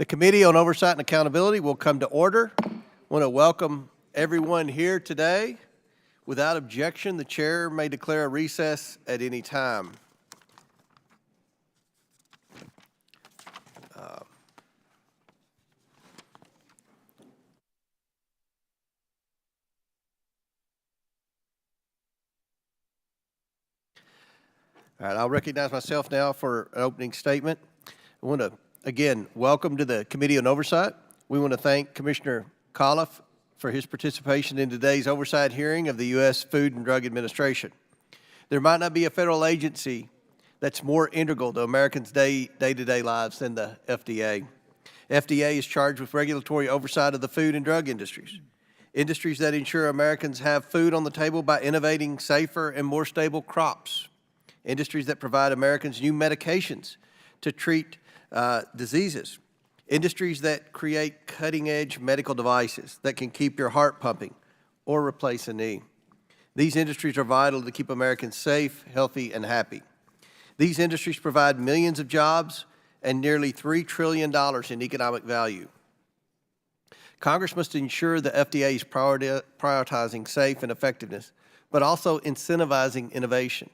The Committee on Oversight and Accountability will come to order. I want to welcome everyone here today. Without objection, the chair may declare a recess at any time. All right, I'll recognize myself now for an opening statement. I want to, again, welcome to the Committee on Oversight. We want to thank Commissioner Coliff for his participation in today's oversight hearing of the U.S. Food and Drug Administration. There might not be a federal agency that's more integral to Americans' day-to-day lives than the FDA. FDA is charged with regulatory oversight of the food and drug industries that ensure Americans have food on the table by innovating safer and more stable crops, industries that provide Americans new medications to treat diseases, industries that create cutting-edge medical devices that can keep your heart pumping or replace a knee. These industries are vital to keep Americans safe, healthy, and happy. These industries provide millions of jobs and nearly $3 trillion in economic value. Congress must ensure the FDA is prioritizing safe and effectiveness, but also incentivizing innovation.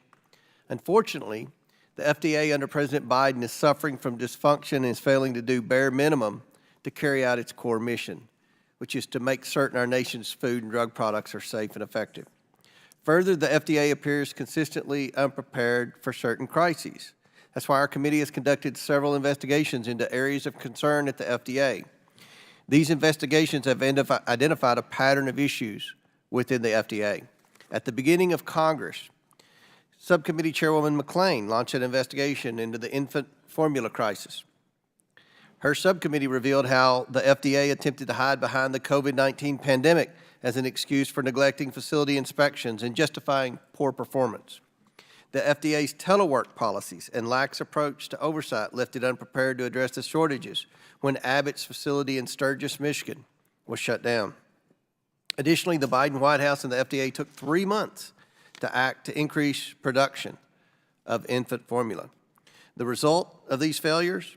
Unfortunately, the FDA under President Biden is suffering from dysfunction and is failing to do bare minimum to carry out its core mission, which is to make certain our nation's food and drug products are safe and effective. Further, the FDA appears consistently unprepared for certain crises. That's why our committee has conducted several investigations into areas of concern at the FDA. These investigations have identified a pattern of issues within the FDA. At the beginning of Congress, Subcommittee Chairwoman McClain launched an investigation into the infant formula crisis. Her subcommittee revealed how the FDA attempted to hide behind the COVID-19 pandemic as an excuse for neglecting facility inspections and justifying poor performance. The FDA's telework policies and lax approach to oversight left it unprepared to address the shortages when Abbott's facility in Sturgis, Michigan was shut down. Additionally, the Biden White House and the FDA took 3 months to act to increase production of infant formula. The result of these failures?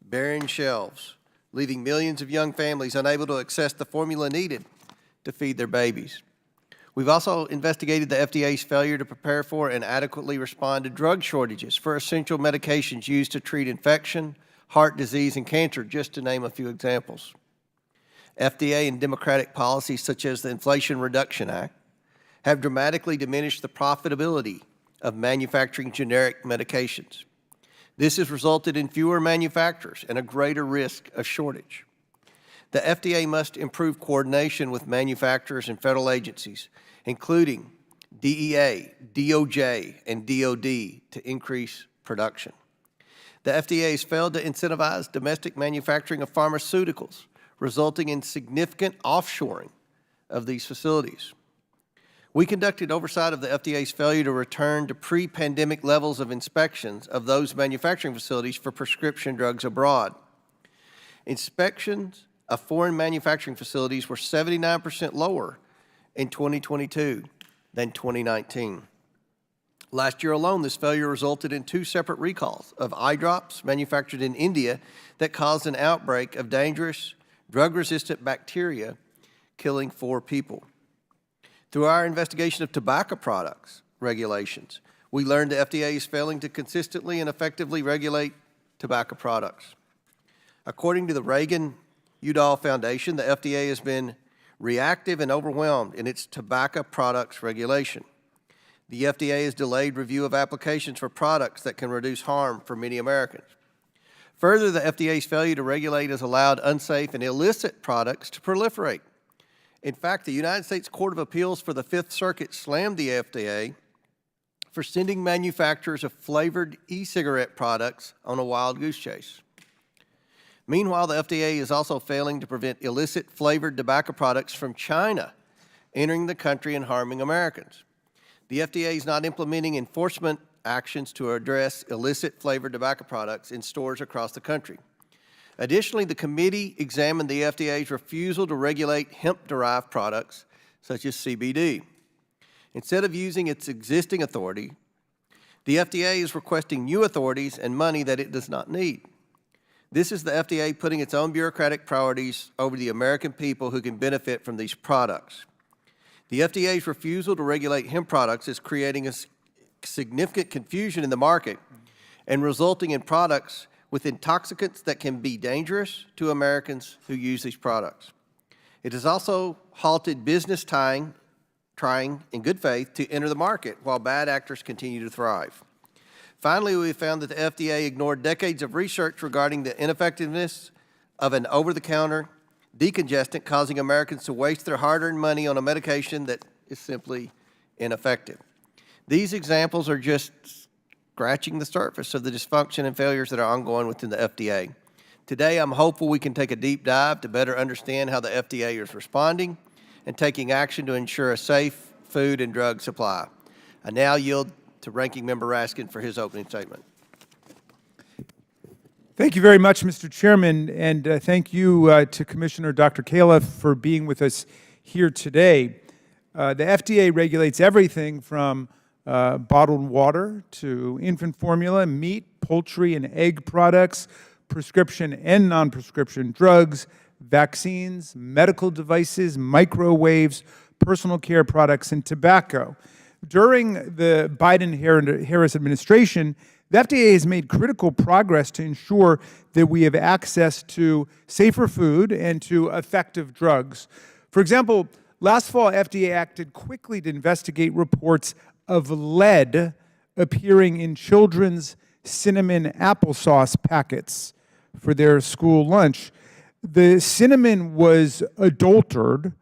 Barren shelves, leaving millions of young families unable to access the formula needed to feed their babies. We've also investigated the FDA's failure to prepare for and adequately respond to drug shortages for essential medications used to treat infection, heart disease, and cancer, just to name a few examples. FDA and Democratic policies such as the Inflation Reduction Act have dramatically diminished the profitability of manufacturing generic medications. This has resulted in fewer manufacturers and a greater risk of shortage. The FDA must improve coordination with manufacturers and federal agencies, including DEA, DOJ, and DOD, to increase production. The FDA has failed to incentivize domestic manufacturing of pharmaceuticals, resulting in significant offshoring of these facilities. We conducted oversight of the FDA's failure to return to pre-pandemic levels of inspections of those manufacturing facilities for prescription drugs abroad. Inspections of foreign manufacturing facilities were 79% lower in 2022 than 2019. Last year alone, this failure resulted in 2 separate recalls of eye drops manufactured in India that caused an outbreak of dangerous drug-resistant bacteria, killing 4 people. Through our investigation of tobacco products regulations, we learned the FDA is failing to consistently and effectively regulate tobacco products. According to the Reagan-Udall Foundation, the FDA has been reactive and overwhelmed in its tobacco products regulation. The FDA has delayed review of applications for products that can reduce harm for many Americans. Further, the FDA's failure to regulate has allowed unsafe and illicit products to proliferate. In fact, the United States Court of Appeals for the Fifth Circuit slammed the FDA for sending manufacturers of flavored e-cigarette products on a wild goose chase. Meanwhile, the FDA is also failing to prevent illicit flavored tobacco products from China entering the country and harming Americans. The FDA is not implementing enforcement actions to address illicit flavored tobacco products in stores across the country. Additionally, the committee examined the FDA's refusal to regulate hemp-derived products such as CBD. Instead of using its existing authority, the FDA is requesting new authorities and money that it does not need. This is the FDA putting its own bureaucratic priorities over the American people who can benefit from these products. The FDA's refusal to regulate hemp products is creating a significant confusion in the market and resulting in products with intoxicants that can be dangerous to Americans who use these products. It has also halted business trying in good faith to enter the market while bad actors continue to thrive. Finally, we found that the FDA ignored decades of research regarding the ineffectiveness of an over-the-counter decongestant, causing Americans to waste their hard-earned money on a medication that is simply ineffective. These examples are just scratching the surface of the dysfunction and failures that are ongoing within the FDA. Today, I'm hopeful we can take a deep dive to better understand how the FDA is responding and taking action to ensure a safe food and drug supply. I now yield to Ranking Member Raskin for his opening statement. Thank you very much, Mr. Chairman, and thank you to Commissioner Dr. Califf for being with us here today. The FDA regulates everything from bottled water to infant formula, meat, poultry, and egg products, prescription and non-prescription drugs, vaccines, medical devices, microwaves, personal care products, and tobacco. During the Biden-Harris administration, the FDA has made critical progress to ensure that we have access to safer food and to effective drugs. For example, last fall, FDA acted quickly to investigate reports of lead appearing in children's cinnamon applesauce packets for their school lunch. The cinnamon was adulterated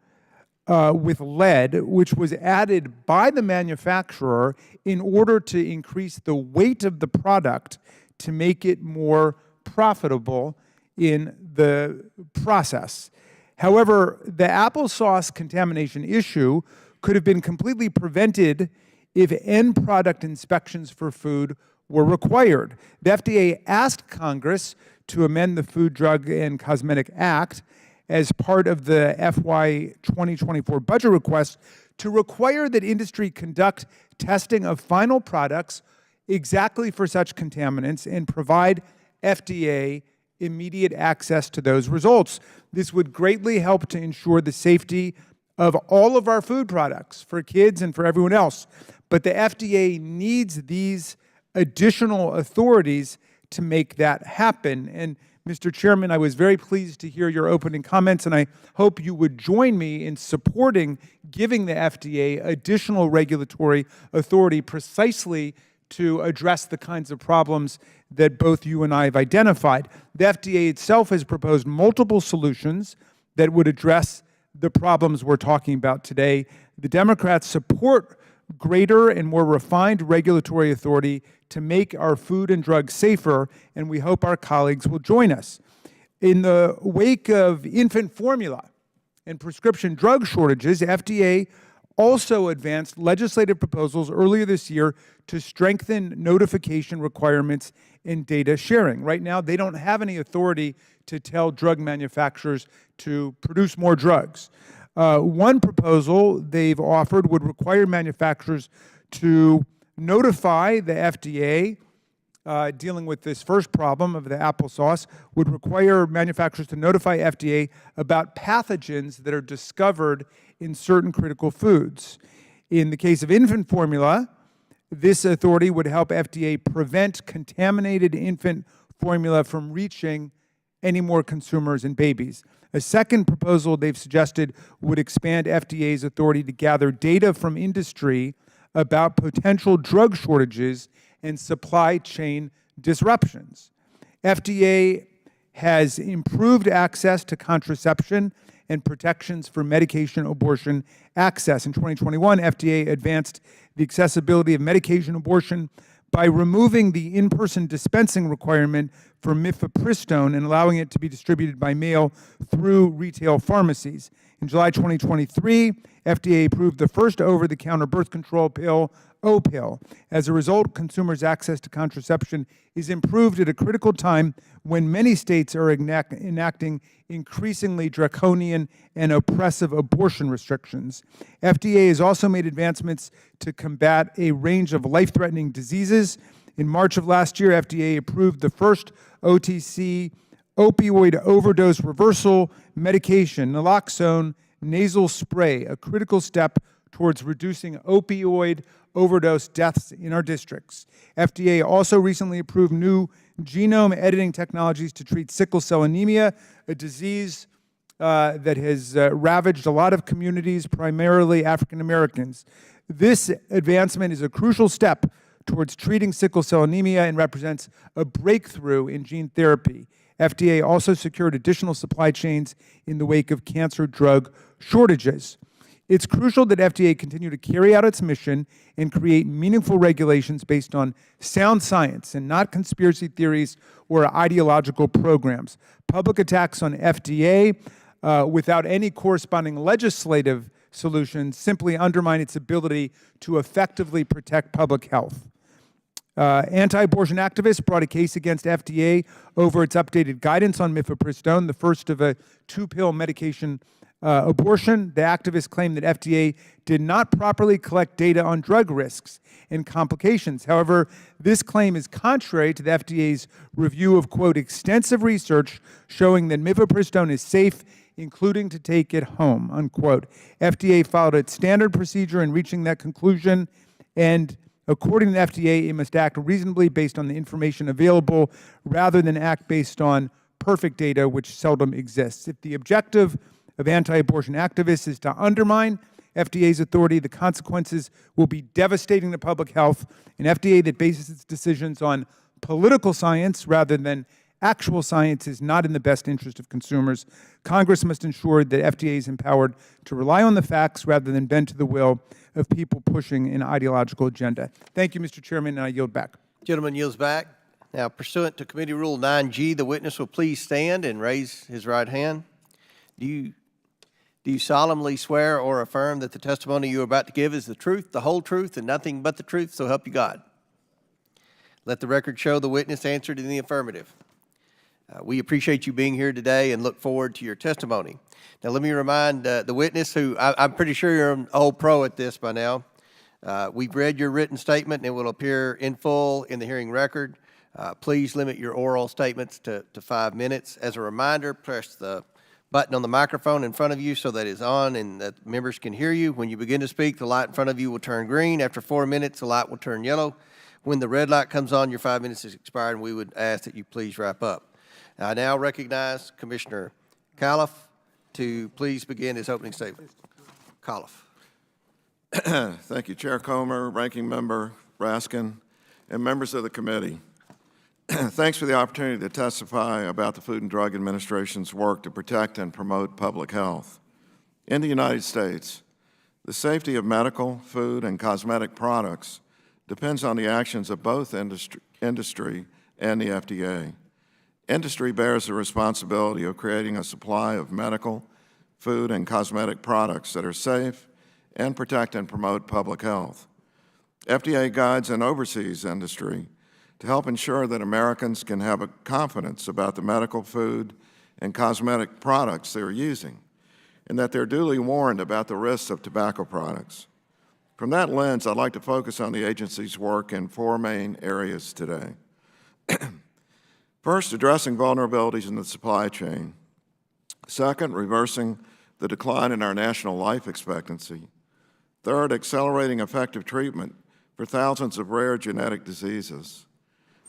with lead, which was added by the manufacturer in order to increase the weight of the product to make it more profitable in the process. However, the applesauce contamination issue could have been completely prevented if end product inspections for food were required. The FDA asked Congress to amend the Food, Drug, and Cosmetic Act as part of the FY 2024 budget request to require that industry conduct testing of final products exactly for such contaminants and provide FDA immediate access to those results. This would greatly help to ensure the safety of all of our food products for kids and for everyone else. But the FDA needs these additional authorities to make that happen. And Mr. Chairman, I was very pleased to hear your opening comments, and I hope you would join me in supporting giving the FDA additional regulatory authority precisely to address the kinds of problems that both you and I have identified. The FDA itself has proposed multiple solutions that would address the problems we're talking about today. The Democrats support greater and more refined regulatory authority to make our food and drugs safer, and we hope our colleagues will join us. In the wake of infant formula and prescription drug shortages, FDA also advanced legislative proposals earlier this year to strengthen notification requirements and data sharing. Right now, they don't have any authority to tell drug manufacturers to produce more drugs. One proposal they've offered would require manufacturers to notify the FDA, dealing with this first problem of the applesauce, would require manufacturers to notify FDA about pathogens that are discovered in certain critical foods. In the case of infant formula, this authority would help FDA prevent contaminated infant formula from reaching any more consumers and babies. A second proposal they've suggested would expand FDA's authority to gather data from industry about potential drug shortages and supply chain disruptions. FDA has improved access to contraception and protections for medication abortion access. In 2021, FDA advanced the accessibility of medication abortion by removing the in-person dispensing requirement for mifepristone and allowing it to be distributed by mail through retail pharmacies. In July 2023, FDA approved the first over-the-counter birth control pill, O-pill. As a result, consumers' access to contraception is improved at a critical time when many states are enacting increasingly draconian and oppressive abortion restrictions. FDA has also made advancements to combat a range of life-threatening diseases. In March of last year, FDA approved the first OTC opioid overdose reversal medication, naloxone nasal spray, a critical step towards reducing opioid overdose deaths in our districts. FDA also recently approved new genome editing technologies to treat sickle cell anemia, a disease that has ravaged a lot of communities, primarily African Americans. This advancement is a crucial step towards treating sickle cell anemia and represents a breakthrough in gene therapy. FDA also secured additional supply chains in the wake of cancer drug shortages. It's crucial that FDA continue to carry out its mission and create meaningful regulations based on sound science and not conspiracy theories or ideological programs. Public attacks on FDA without any corresponding legislative solutions simply undermine its ability to effectively protect public health. Anti-abortion activists brought a case against FDA over its updated guidance on mifepristone, the first of a two-pill medication abortion. The activists claim that FDA did not properly collect data on drug risks and complications. However, this claim is contrary to the FDA's review of, quote, extensive research showing that mifepristone is safe, including to take it home, unquote. FDA followed its standard procedure in reaching that conclusion, and according to the FDA, it must act reasonably based on the information available rather than act based on perfect data, which seldom exists. If the objective of anti-abortion activists is to undermine FDA's authority, the consequences will be devastating to public health. An FDA that bases its decisions on political science rather than actual science is not in the best interest of consumers. Congress must ensure that FDA is empowered to rely on the facts rather than bend to the will of people pushing an ideological agenda. Thank you, Mr. Chairman, and I yield back. Gentleman yields back. Now, pursuant to Committee Rule 9G, the witness will please stand and raise his right hand. Do you solemnly swear or affirm that the testimony you are about to give is the truth, the whole truth, and nothing but the truth, so help you God? Let the record show the witness answered in the affirmative. We appreciate you being here today and look forward to your testimony. Now, let me remind the witness, who I'm pretty sure you're an old pro at this by now. We've read your written statement and it will appear in full in the hearing record. Please limit your oral statements to 5 minutes. As a reminder, press the button on the microphone in front of you so that it's on and that members can hear you. When you begin to speak, the light in front of you will turn green. After 4 minutes, the light will turn yellow. When the red light comes on, your 5 minutes is expired, and we would ask that you please wrap up. I now recognize Commissioner Califf to please begin his opening statement. Califf. Thank you, Chair Comer, Ranking Member Raskin, and members of the committee. Thanks for the opportunity to testify about the Food and Drug Administration's work to protect and promote public health. In the United States, the safety of medical, food, and cosmetic products depends on the actions of both industry and the FDA. Industry bears the responsibility of creating a supply of medical, food, and cosmetic products that are safe and protect and promote public health. FDA guides and oversees industry to help ensure that Americans can have a confidence about the medical, food, and cosmetic products they're using, and that they're duly warned about the risks of tobacco products. From that lens, I'd like to focus on the agency's work in 4 main areas today. First, addressing vulnerabilities in the supply chain. Second, reversing the decline in our national life expectancy. Third, accelerating effective treatment for thousands of rare genetic diseases.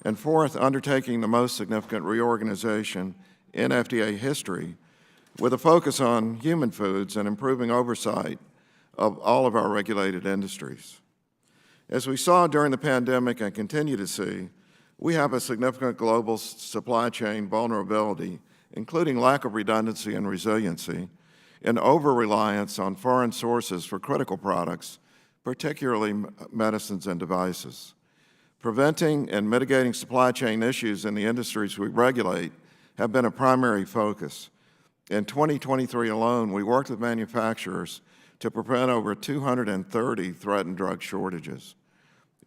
And fourth, undertaking the most significant reorganization in FDA history with a focus on human foods and improving oversight of all of our regulated industries. As we saw during the pandemic and continue to see, we have a significant global supply chain vulnerability, including lack of redundancy and resiliency, and over-reliance on foreign sources for critical products, particularly medicines and devices. Preventing and mitigating supply chain issues in the industries we regulate have been a primary focus. In 2023 alone, we worked with manufacturers to prevent over 230 threatened drug shortages.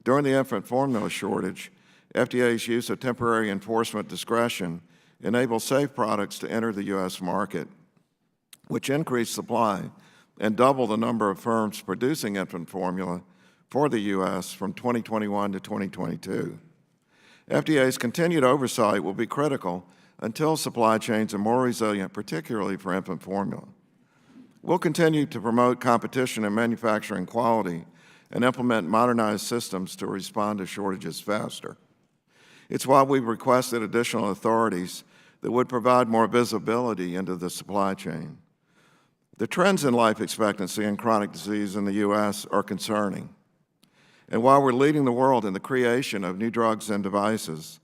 During the infant formula shortage, FDA's use of temporary enforcement discretion enabled safe products to enter the U.S. market, which increased supply and doubled the number of firms producing infant formula for the U.S. from 2021 to 2022. FDA's continued oversight will be critical until supply chains are more resilient, particularly for infant formula. We'll continue to promote competition in manufacturing quality and implement modernized systems to respond to shortages faster. It's why we've requested additional authorities that would provide more visibility into the supply chain. The trends in life expectancy and chronic disease in the U.S. are concerning. And while we're leading the world in the creation of new drugs and devices,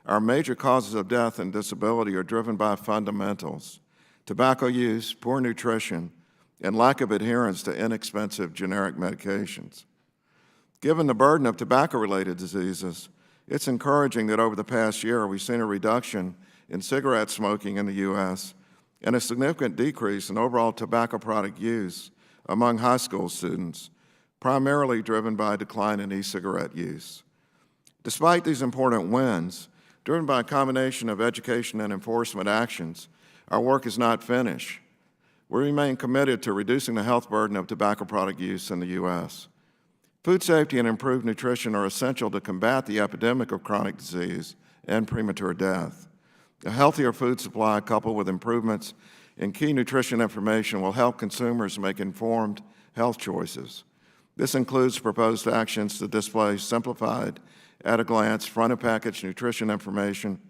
our major causes of death and disability are driven by fundamentals: tobacco use, poor nutrition, and lack of adherence to inexpensive generic medications. Given the burden of tobacco-related diseases, it's encouraging that over the past year we've seen a reduction in cigarette smoking in the U.S. and a significant decrease in overall tobacco product use among high school students, primarily driven by a decline in e-cigarette use. Despite these important wins, driven by a combination of education and enforcement actions, our work is not finished. We remain committed to reducing the health burden of tobacco product use in the U.S. Food safety and improved nutrition are essential to combat the epidemic of chronic disease and premature death. A healthier food supply coupled with improvements in key nutrition information will help consumers make informed health choices. This includes proposed actions to display simplified, at-a-glance, front-of-package nutrition information,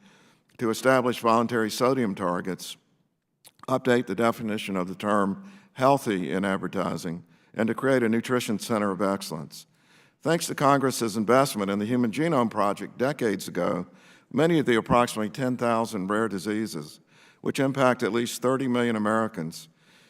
to establish voluntary sodium targets, update the definition of the term healthy in advertising, and to create a nutrition center of excellence. Thanks to Congress's investment in the Human Genome Project decades ago, many of the approximately 10,000 rare diseases, which impact at least 30 million Americans,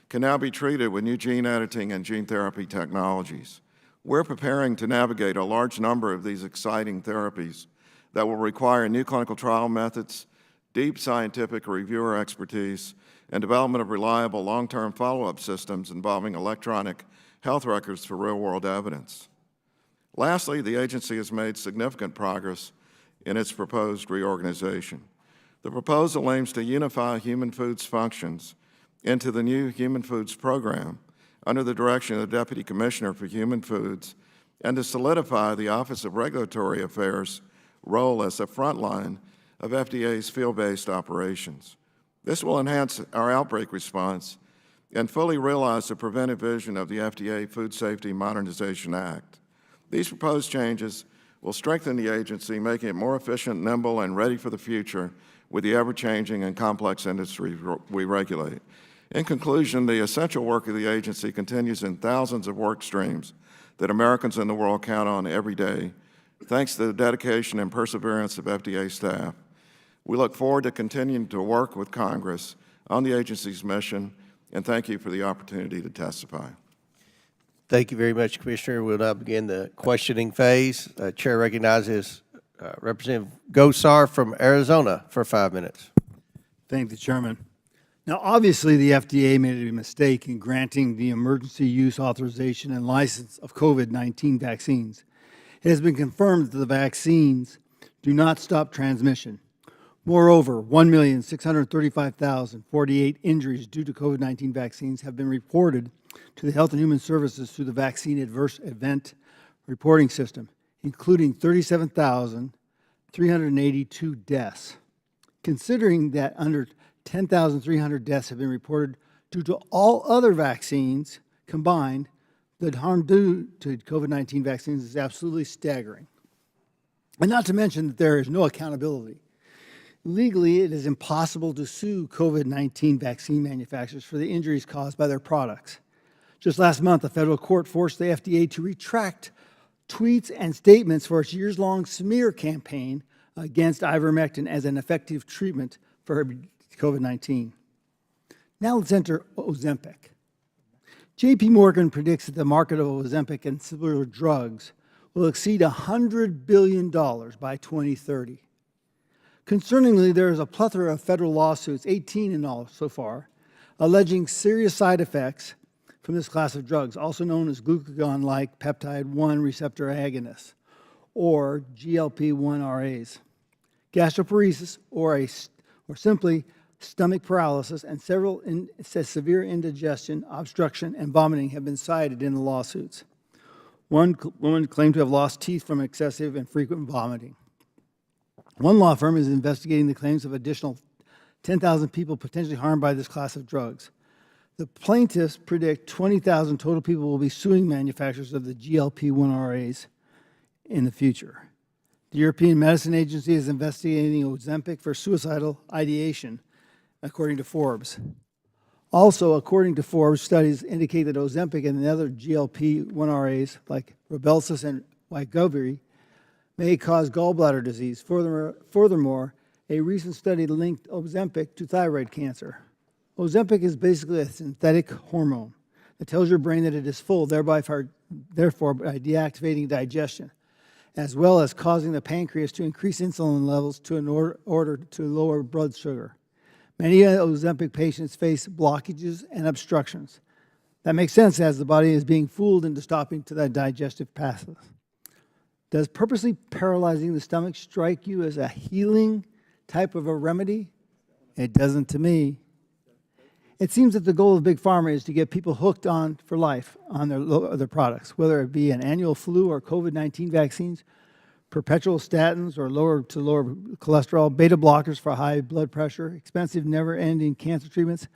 can now be treated with new gene editing and gene therapy technologies. We're preparing to navigate a large number of these exciting therapies that will require new clinical trial methods, deep scientific reviewer expertise, and development of reliable long-term follow-up systems involving electronic health records for real-world evidence. Lastly, the agency has made significant progress in its proposed reorganization. The proposal aims to unify human foods functions into the new Human Foods Program under the direction of the Deputy Commissioner for Human Foods, and to solidify the Office of Regulatory Affairs' role as the front line of FDA's field-based operations. This will enhance our outbreak response and fully realize the preventive vision of the FDA Food Safety Modernization Act. These proposed changes will strengthen the agency, making it more efficient, nimble, and ready for the future with the ever-changing and complex industry we regulate. In conclusion, the essential work of the agency continues in thousands of work streams that Americans in the world count on every day, thanks to the dedication and perseverance of FDA staff. We look forward to continuing to work with Congress on the agency's mission, and thank you for the opportunity to testify. Thank you very much, Commissioner. We'll now begin the questioning phase. Chair recognizes Representative Gosar from Arizona for 5 minutes. Thank the Chairman. Now, obviously, the FDA made a mistake in granting the emergency use authorization and license of COVID-19 vaccines. It has been confirmed that the vaccines do not stop transmission. Moreover, 1,635,048 injuries due to COVID-19 vaccines have been reported to the Health and Human Services through the Vaccine Adverse Event Reporting System, including 37,382 deaths. Considering that under 10,300 deaths have been reported due to all other vaccines combined, the harm due to COVID-19 vaccines is absolutely staggering. And not to mention that there is no accountability. Legally, it is impossible to sue COVID-19 vaccine manufacturers for the injuries caused by their products. Just last month, a federal court forced the FDA to retract tweets and statements for its years-long smear campaign against ivermectin as an effective treatment for COVID-19. Now let's enter Ozempic. J.P. Morgan predicts that the market of Ozempic and similar drugs will exceed $100 billion by 2030. Concerningly, there is a plethora of federal lawsuits, 18 in all so far, alleging serious side effects from this class of drugs, also known as glucagon-like peptide-1 receptor agonists, or GLP-1RAs, gastroparesis, or simply stomach paralysis, and several severe indigestion, obstruction, and vomiting have been cited in the lawsuits. One woman claimed to have lost teeth from excessive and frequent vomiting. One law firm is investigating the claims of additional 10,000 people potentially harmed by this class of drugs. The plaintiffs predict 20,000 total people will be suing manufacturers of the GLP-1 RAs in the future. The European Medicine Agency is investigating Ozempic for suicidal ideation, according to Forbes. Also, according to Forbes, studies indicate that Ozempic and the other GLP-1 RAs, like Rybelsus and Wegovy, may cause gallbladder disease. Furthermore, a recent study linked Ozempic to thyroid cancer. Ozempic is basically a synthetic hormone that tells your brain that it is full, therefore by deactivating digestion, as well as causing the pancreas to increase insulin levels in order to lower blood sugar. Many Ozempic patients face blockages and obstructions. That makes sense as the body is being fooled into stopping to that digestive process. Does purposely paralyzing the stomach strike you as a healing type of a remedy? It doesn't to me. It seems that the goal of Big Pharma is to get people hooked on for life on their products, whether it be an annual flu or COVID-19 vaccines, perpetual statins or lower cholesterol, beta blockers for high blood pressure, expensive never-ending cancer treatments.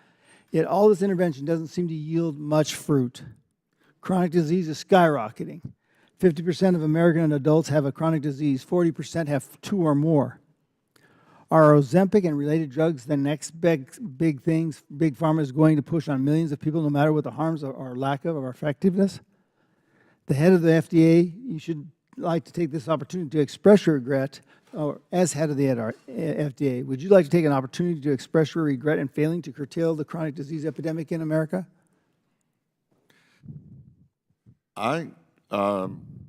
Yet all this intervention doesn't seem to yield much fruit. Chronic disease is skyrocketing. 50% of American adults have a chronic disease. 40% have 2 or more. Are Ozempic and related drugs the next big things Big Pharma is going to push on millions of people, no matter what the harms or lack of effectiveness? The head of the FDA, you should like to take this opportunity to express your regret, or as head of the FDA, would you like to take an opportunity to express your regret in failing to curtail the chronic disease epidemic in America? I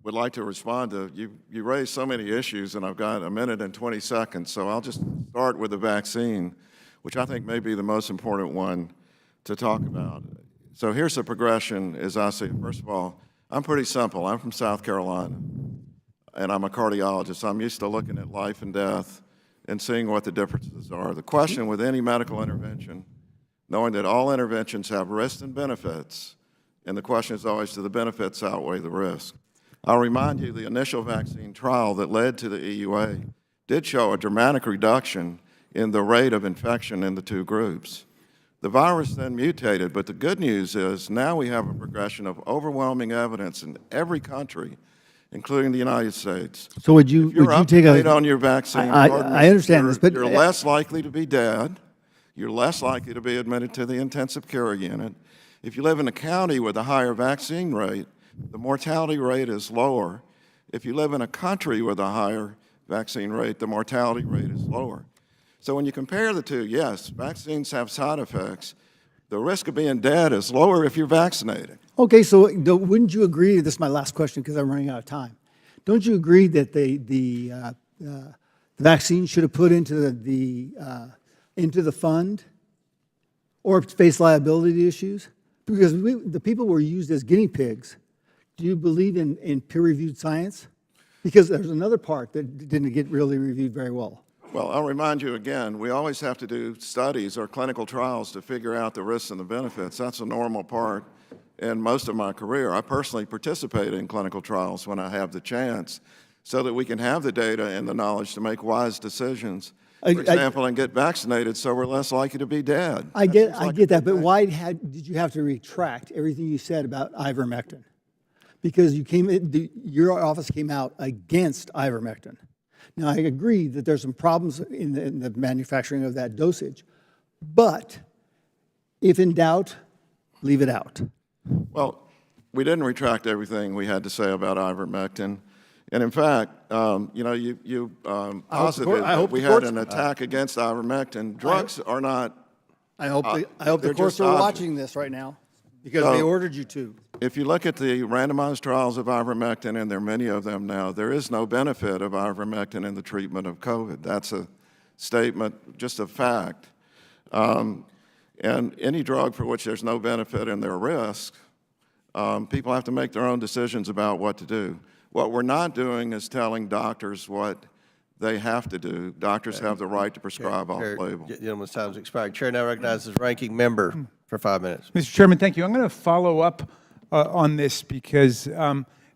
would like to respond to, you raised so many issues, and I've got a minute and 20 seconds, so I'll just start with the vaccine, which I think may be the most important one to talk about. So here's the progression as I see it. First of all, I'm pretty simple. I'm from South Carolina, and I'm a cardiologist. I'm used to looking at life and death and seeing what the differences are. The question with any medical intervention, knowing that all interventions have risks and benefits, and the question is always, do the benefits outweigh the risk? I'll remind you, the initial vaccine trial that led to the EUA did show a dramatic reduction in the rate of infection in the 2 groups. The virus then mutated, but the good news is now we have a progression of overwhelming evidence in every country, including the United States. So would you take a on your vaccine? I understand this, but you're less likely to be dead. You're less likely to be admitted to the intensive care unit. If you live in a county with a higher vaccine rate, the mortality rate is lower. If you live in a country with a higher vaccine rate, the mortality rate is lower. So when you compare the two, yes, vaccines have side effects. The risk of being dead is lower if you're vaccinated. Okay, so wouldn't you agree, this is my last question because I'm running out of time, don't you agree that the vaccine should have put into the fund or face liability issues? Because the people were used as guinea pigs. Do you believe in peer-reviewed science? Because there's another part that didn't get really reviewed very well. Well, I'll remind you again, we always have to do studies or clinical trials to figure out the risks and the benefits. That's a normal part in most of my career. I personally participate in clinical trials when I have the chance so that we can have the data and the knowledge to make wise decisions. For example, and get vaccinated so we're less likely to be dead. I get that, but why did you have to retract everything you said about ivermectin? Because your office came out against ivermectin. Now, I agree that there's some problems in the manufacturing of that dosage, but if in doubt, leave it out. Well, we didn't retract everything we had to say about ivermectin. And in fact, you posited that we had an attack against ivermectin. Drugs are not. I hope the courts are watching this right now because they ordered you to. If you look at the randomized trials of ivermectin, and there are many of them now, there is no benefit of ivermectin in the treatment of COVID. That's a statement, just a fact. And any drug for which there's no benefit and there are risks, people have to make their own decisions about what to do. What we're not doing is telling doctors what they have to do. Doctors have the right to prescribe off-label. Gentleman's time's expired. Chair now recognizes ranking member for 5 minutes. Mr. Chairman, thank you. I'm going to follow up on this because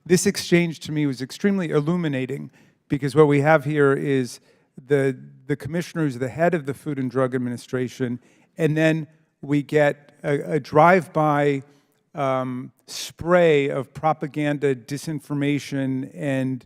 this exchange to me was extremely illuminating because what we have here is the the commissioner who's the head of the Food and Drug Administration, and then we get a drive-by spray of propaganda, disinformation, and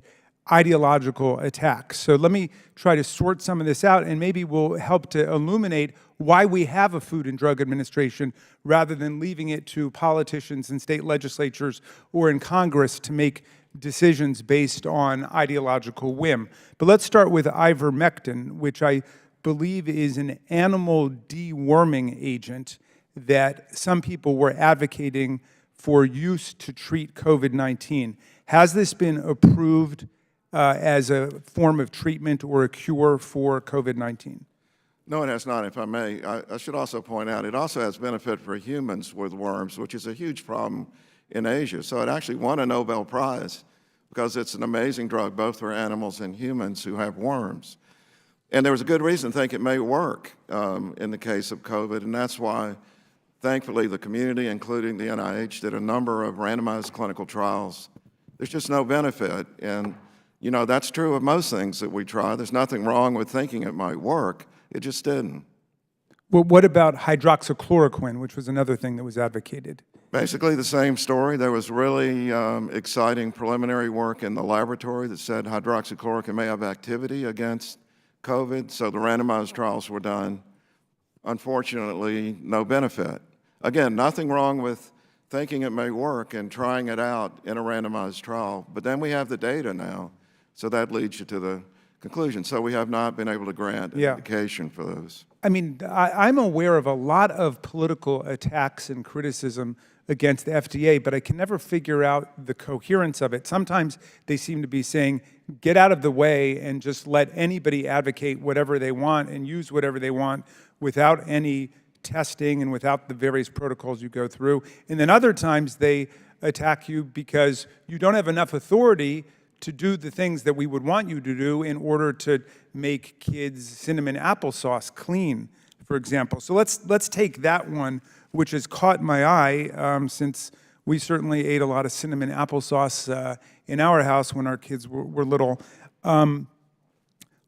ideological attacks. So let me try to sort some of this out, and maybe we'll help to illuminate why we have a Food and Drug Administration rather than leaving it to politicians in state legislatures or in Congress to make decisions based on ideological whim. But let's start with ivermectin, which I believe is an animal deworming agent that some people were advocating for use to treat COVID-19. Has this been approved as a form of treatment or a cure for COVID-19? No, it has not, if I may. I should also point out, it also has benefit for humans with worms, which is a huge problem in Asia. So it actually won a Nobel Prize because it's an amazing drug, both for animals and humans who have worms. And there was a good reason to think it may work in the case of COVID, and that's why, thankfully, the community, including the NIH, did a number of randomized clinical trials. There's just no benefit, and you know, that's true of most things that we try. There's nothing wrong with thinking it might work. It just didn't. Well, what about hydroxychloroquine, which was another thing that was advocated? Basically the same story. There was really exciting preliminary work in the laboratory that said hydroxychloroquine may have activity against COVID, so the randomized trials were done. Unfortunately, no benefit. Again, nothing wrong with thinking it may work and trying it out in a randomized trial, but then we have the data now, so that leads you to the conclusion. So we have not been able to grant an indication for those. I mean, I'm aware of a lot of political attacks and criticism against the FDA, but I can never figure out the coherence of it. Sometimes they seem to be saying, get out of the way and just let anybody advocate whatever they want and use whatever they want without any testing and without the various protocols you go through. And then other times they attack you because you don't have enough authority to do the things that we would want you to do in order to make kids' cinnamon applesauce clean, for example. So let's take that one, which has caught my eye, since we certainly ate a lot of cinnamon applesauce in our house when our kids were little.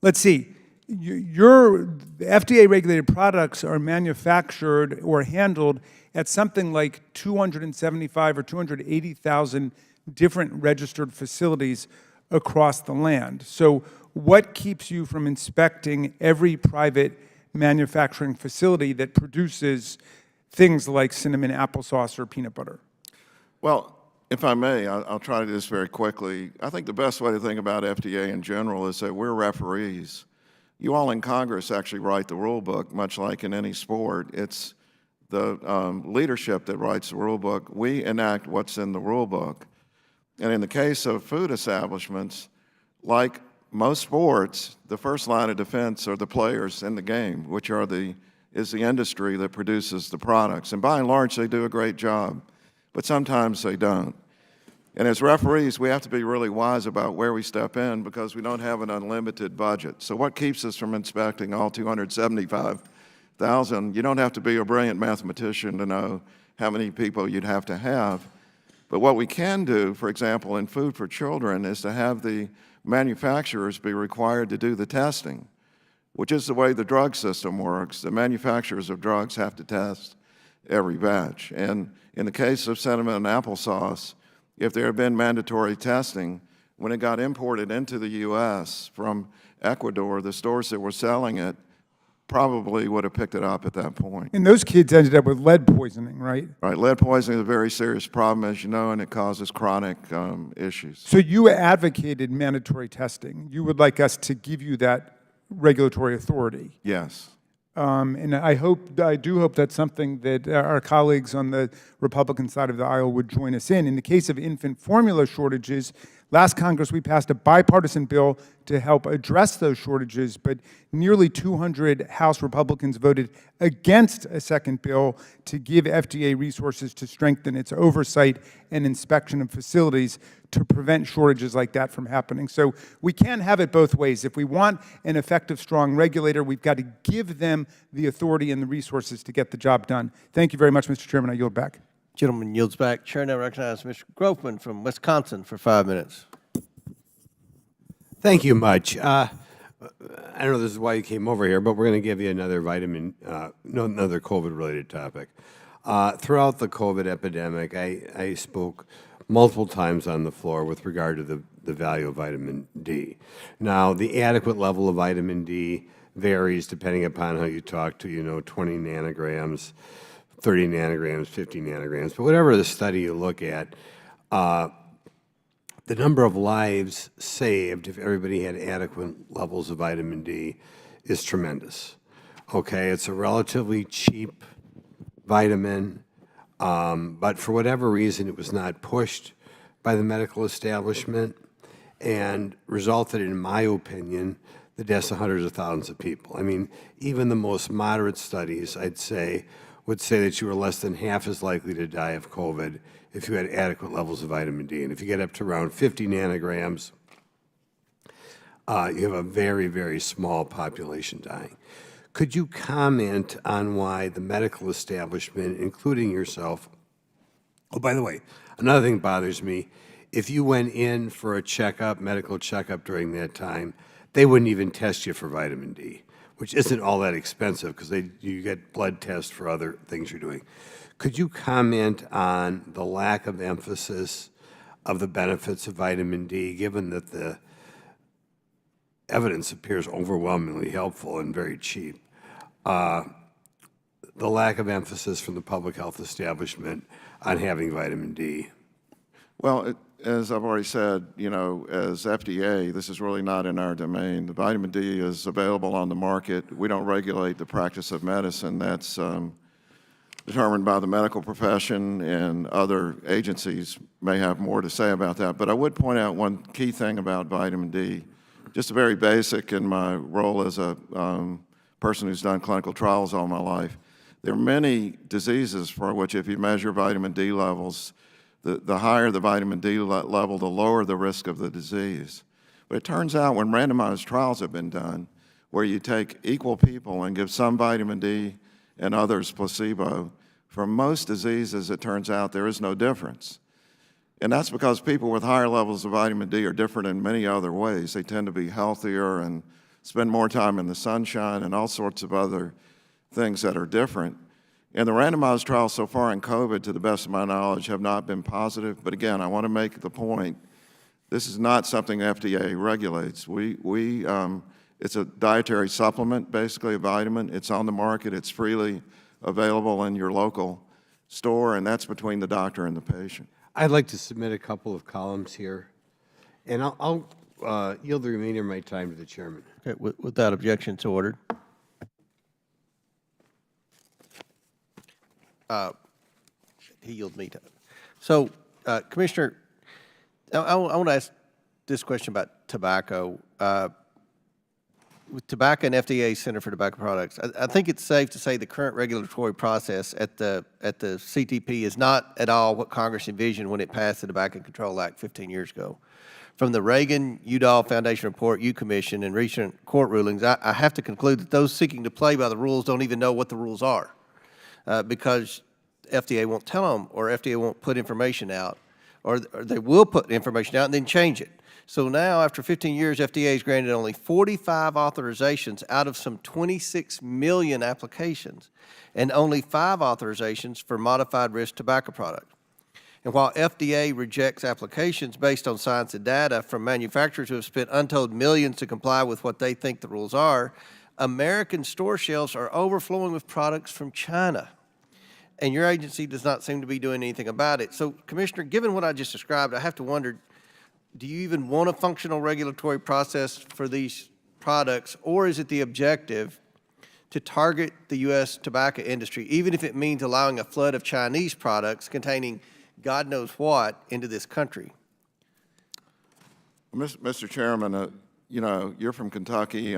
Let's see. Your FDA-regulated products are manufactured or handled at something like 275 or 280,000 different registered facilities across the land. So what keeps you from inspecting every private manufacturing facility that produces things like cinnamon applesauce or peanut butter? Well, if I may, I'll try to do this very quickly. I think the best way to think about FDA in general is that we're referees. You all in Congress actually write the rule book, much like in any sport. It's the leadership that writes the rule book. We enact what's in the rule book. And in the case of food establishments, like most sports, the first line of defense are the players in the game, which is the industry that produces the products. And by and large, they do a great job, but sometimes they don't. And as referees, we have to be really wise about where we step in because we don't have an unlimited budget. So what keeps us from inspecting all 275,000? You don't have to be a brilliant mathematician to know how many people you'd have to have. But what we can do, for example, in food for children, is to have the manufacturers be required to do the testing, which is the way the drug system works. The manufacturers of drugs have to test every batch. And in the case of cinnamon and applesauce, if there had been mandatory testing, when it got imported into the U.S. from Ecuador, the stores that were selling it probably would have picked it up at that point. And those kids ended up with lead poisoning, right? Right, lead poisoning is a very serious problem, as you know, and it causes chronic issues. So you advocated mandatory testing. You would like us to give you that regulatory authority. Yes. And I do hope that's something that our colleagues on the Republican side of the aisle would join us in. In the case of infant formula shortages, last Congress we passed a bipartisan bill to help address those shortages, but nearly 200 House Republicans voted against a second bill to give FDA resources to strengthen its oversight and inspection of facilities to prevent shortages like that from happening. So we can't have it both ways. If we want an effective, strong regulator, we've got to give them the authority and the resources to get the job done. Thank you very much, Mr. Chairman. I yield back. Gentleman yields back. Chair now recognizes Mr. Grofman from Wisconsin for 5 minutes. Thank you much. I don't know this is why you came over here, but we're going to give you another another COVID-related topic. Throughout the COVID epidemic, I spoke multiple times on the floor with regard to the value of vitamin D. Now, the adequate level of vitamin D varies depending upon how you talk to, 20 nanograms, 30 nanograms, 50 nanograms. But whatever the study you look at, the number of lives saved if everybody had adequate levels of vitamin D is tremendous. Okay, it's a relatively cheap vitamin, but for whatever reason, it was not pushed by the medical establishment and resulted, in my opinion, the deaths of hundreds of thousands of people. I mean, even the most moderate studies, I'd say, would say that you were less than half as likely to die of COVID if you had adequate levels of vitamin D. And if you get up to around 50 nanograms, you have a very, very small population dying. Could you comment on why the medical establishment, including yourself, oh, by the way, another thing bothers me, if you went in for a checkup, medical checkup during that time, they wouldn't even test you for vitamin D, which isn't all that expensive because you get blood tests for other things you're doing. Could you comment on the lack of emphasis of the benefits of vitamin D, given that the evidence appears overwhelmingly helpful and very cheap? The lack of emphasis from the public health establishment on having vitamin D. Well, as I've already said, as FDA, this is really not in our domain. The vitamin D is available on the market. We don't regulate the practice of medicine. That's determined by the medical profession, and other agencies may have more to say about that. But I would point out one key thing about vitamin D, just very basic in my role as a person who's done clinical trials all my life. There are many diseases for which if you measure vitamin D levels, the higher the vitamin D level, the lower the risk of the disease. But it turns out when randomized trials have been done, where you take equal people and give some vitamin D and others placebo, for most diseases, it turns out there is no difference. And that's because people with higher levels of vitamin D are different in many other ways. They tend to be healthier and spend more time in the sunshine and all sorts of other things that are different. And the randomized trials so far in COVID, to the best of my knowledge, have not been positive. But again, I want to make the point, this is not something FDA regulates. It's a dietary supplement, basically a vitamin. It's on the market. It's freely available in your local store, and that's between the doctor and the patient. I'd like to submit a couple of columns here, and I'll yield the remainder of my time to the chairman. Okay, without objection, it's ordered. He yielded me time. So, Commissioner, I want to ask this question about tobacco. With tobacco and FDA Center for Tobacco Products, I think it's safe to say the current regulatory process at the CTP is not at all what Congress envisioned when it passed the Tobacco Control Act 15 years ago. From the Reagan-Udall Foundation report, U-Commission, and recent court rulings, I have to conclude that those seeking to play by the rules don't even know what the rules are, because FDA won't tell them, or FDA won't put information out, or they will put information out and then change it. So now, after 15 years, FDA has granted only 45 authorizations out of some 26 million applications, and only 5 authorizations for modified risk tobacco products. And while FDA rejects applications based on science and data from manufacturers who have spent untold millions to comply with what they think the rules are, American store shelves are overflowing with products from China. And your agency does not seem to be doing anything about it. So, Commissioner, given what I just described, I have to wonder, do you even want a functional regulatory process for these products, or is it the objective to target the U.S. tobacco industry, even if it means allowing a flood of Chinese products containing God knows what into this country? Mr. Chairman, you're from Kentucky.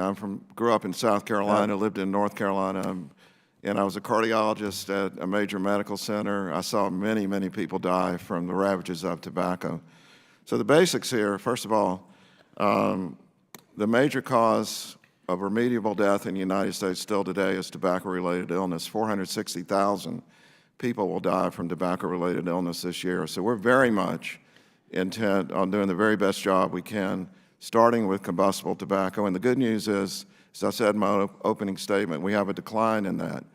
Grew up in South Carolina, lived in North Carolina, and I was a cardiologist at a major medical center. I saw many, many people die from the ravages of tobacco. So the basics here, first of all, the major cause of remediable death in the United States still today is tobacco-related illness. 460,000 people will die from tobacco-related illness this year. So we're very much intent on doing the very best job we can starting with combustible tobacco. And the good news is, as I said in my opening statement, we have a decline in that.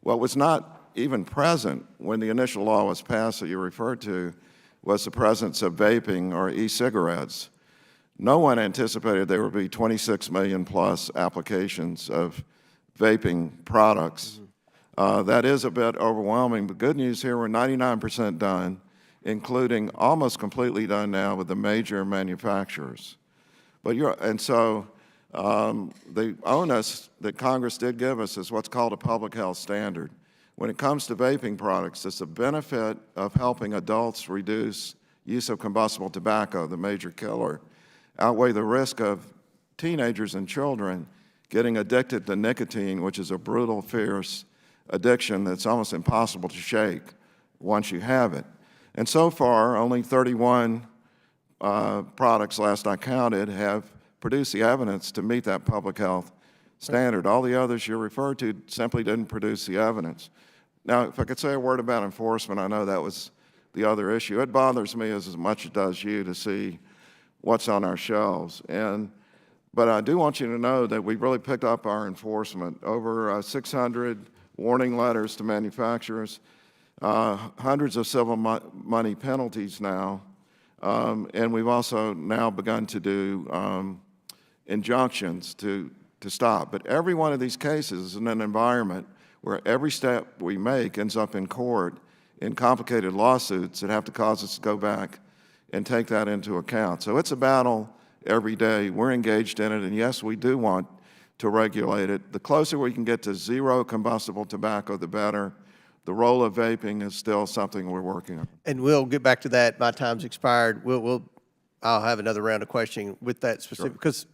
What was not even present when the initial law was passed that you referred to was the presence of vaping or e-cigarettes. No one anticipated there would be 26 million plus applications of vaping products. That is a bit overwhelming, but good news here, we're 99% done, including almost completely done now with the major manufacturers. The onus that Congress did give us is what's called a public health standard. When it comes to vaping products, it's the benefit of helping adults reduce use of combustible tobacco, the major killer, outweigh the risk of teenagers and children getting addicted to nicotine, which is a brutal, fierce addiction that's almost impossible to shake once you have it. And so far, only 31 products, last I counted, have produced the evidence to meet that public health standard. All the others you referred to simply didn't produce the evidence. Now, if I could say a word about enforcement, I know that was the other issue. It bothers me as much as it does you to see what's on our shelves. But I do want you to know that we've really picked up our enforcement. Over 600 warning letters to manufacturers, hundreds of civil money penalties now, and we've also now begun to do injunctions to stop. But every one of these cases is in an environment where every step we make ends up in court in complicated lawsuits that have to cause us to go back and take that into account. So it's a battle every day. We're engaged in it, and yes, we do want to regulate it. The closer we can get to zero combustible tobacco, the better. The role of vaping is still something we're working on. And we'll get back to that. My time's expired. I'll have another round of questioning with that specific, because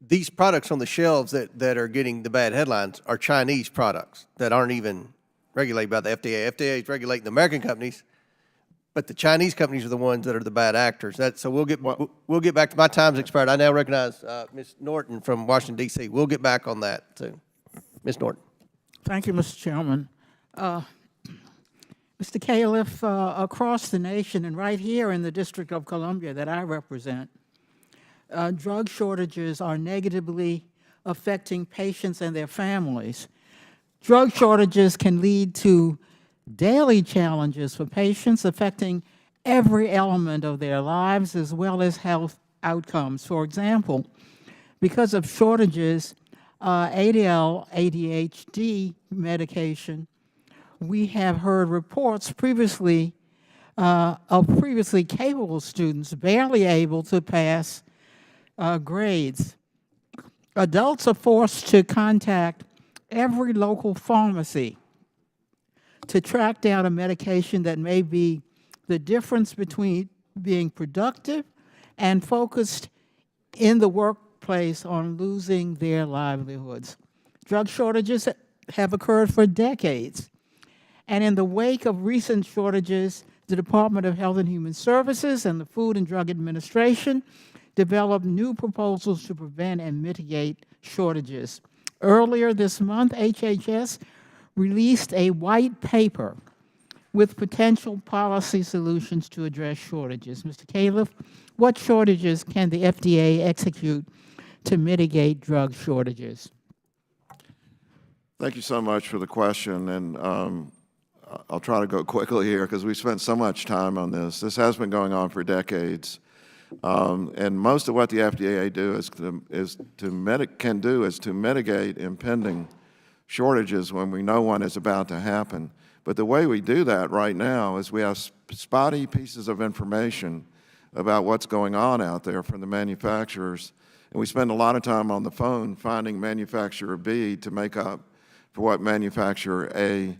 these products on the shelves that are getting the bad headlines are Chinese products that aren't even regulated by the FDA. FDA is regulating the American companies, but the Chinese companies are the ones that are the bad actors. So we'll get back to, my time's expired. I now recognize Ms. Norton from Washington, D.C. We'll get back on that too. Ms. Norton. Thank you, Mr. Chairman. Mr. Califf, across the nation and right here in the District of Columbia that I represent, drug shortages are negatively affecting patients and their families. Drug shortages can lead to daily challenges for patients affecting every element of their lives as well as health outcomes. For example, because of shortages, ADL, ADHD medication, we have heard reports of previously capable students barely able to pass grades. Adults are forced to contact every local pharmacy to track down a medication that may be the difference between being productive and focused in the workplace on losing their livelihoods. Drug shortages have occurred for decades. And in the wake of recent shortages, the Department of Health and Human Services and the Food and Drug Administration developed new proposals to prevent and mitigate shortages. Earlier this month, HHS released a white paper with potential policy solutions to address shortages. Mr. Califf, what shortages can the FDA execute to mitigate drug shortages? Thank you so much for the question, and I'll try to go quickly here because we spent so much time on this. This has been going on for decades, and most of what the FDA can do is to mitigate impending shortages when we know one is about to happen. But the way we do that right now is we have spotty pieces of information about what's going on out there from the manufacturers, and we spend a lot of time on the phone finding manufacturer B to make up for what manufacturer A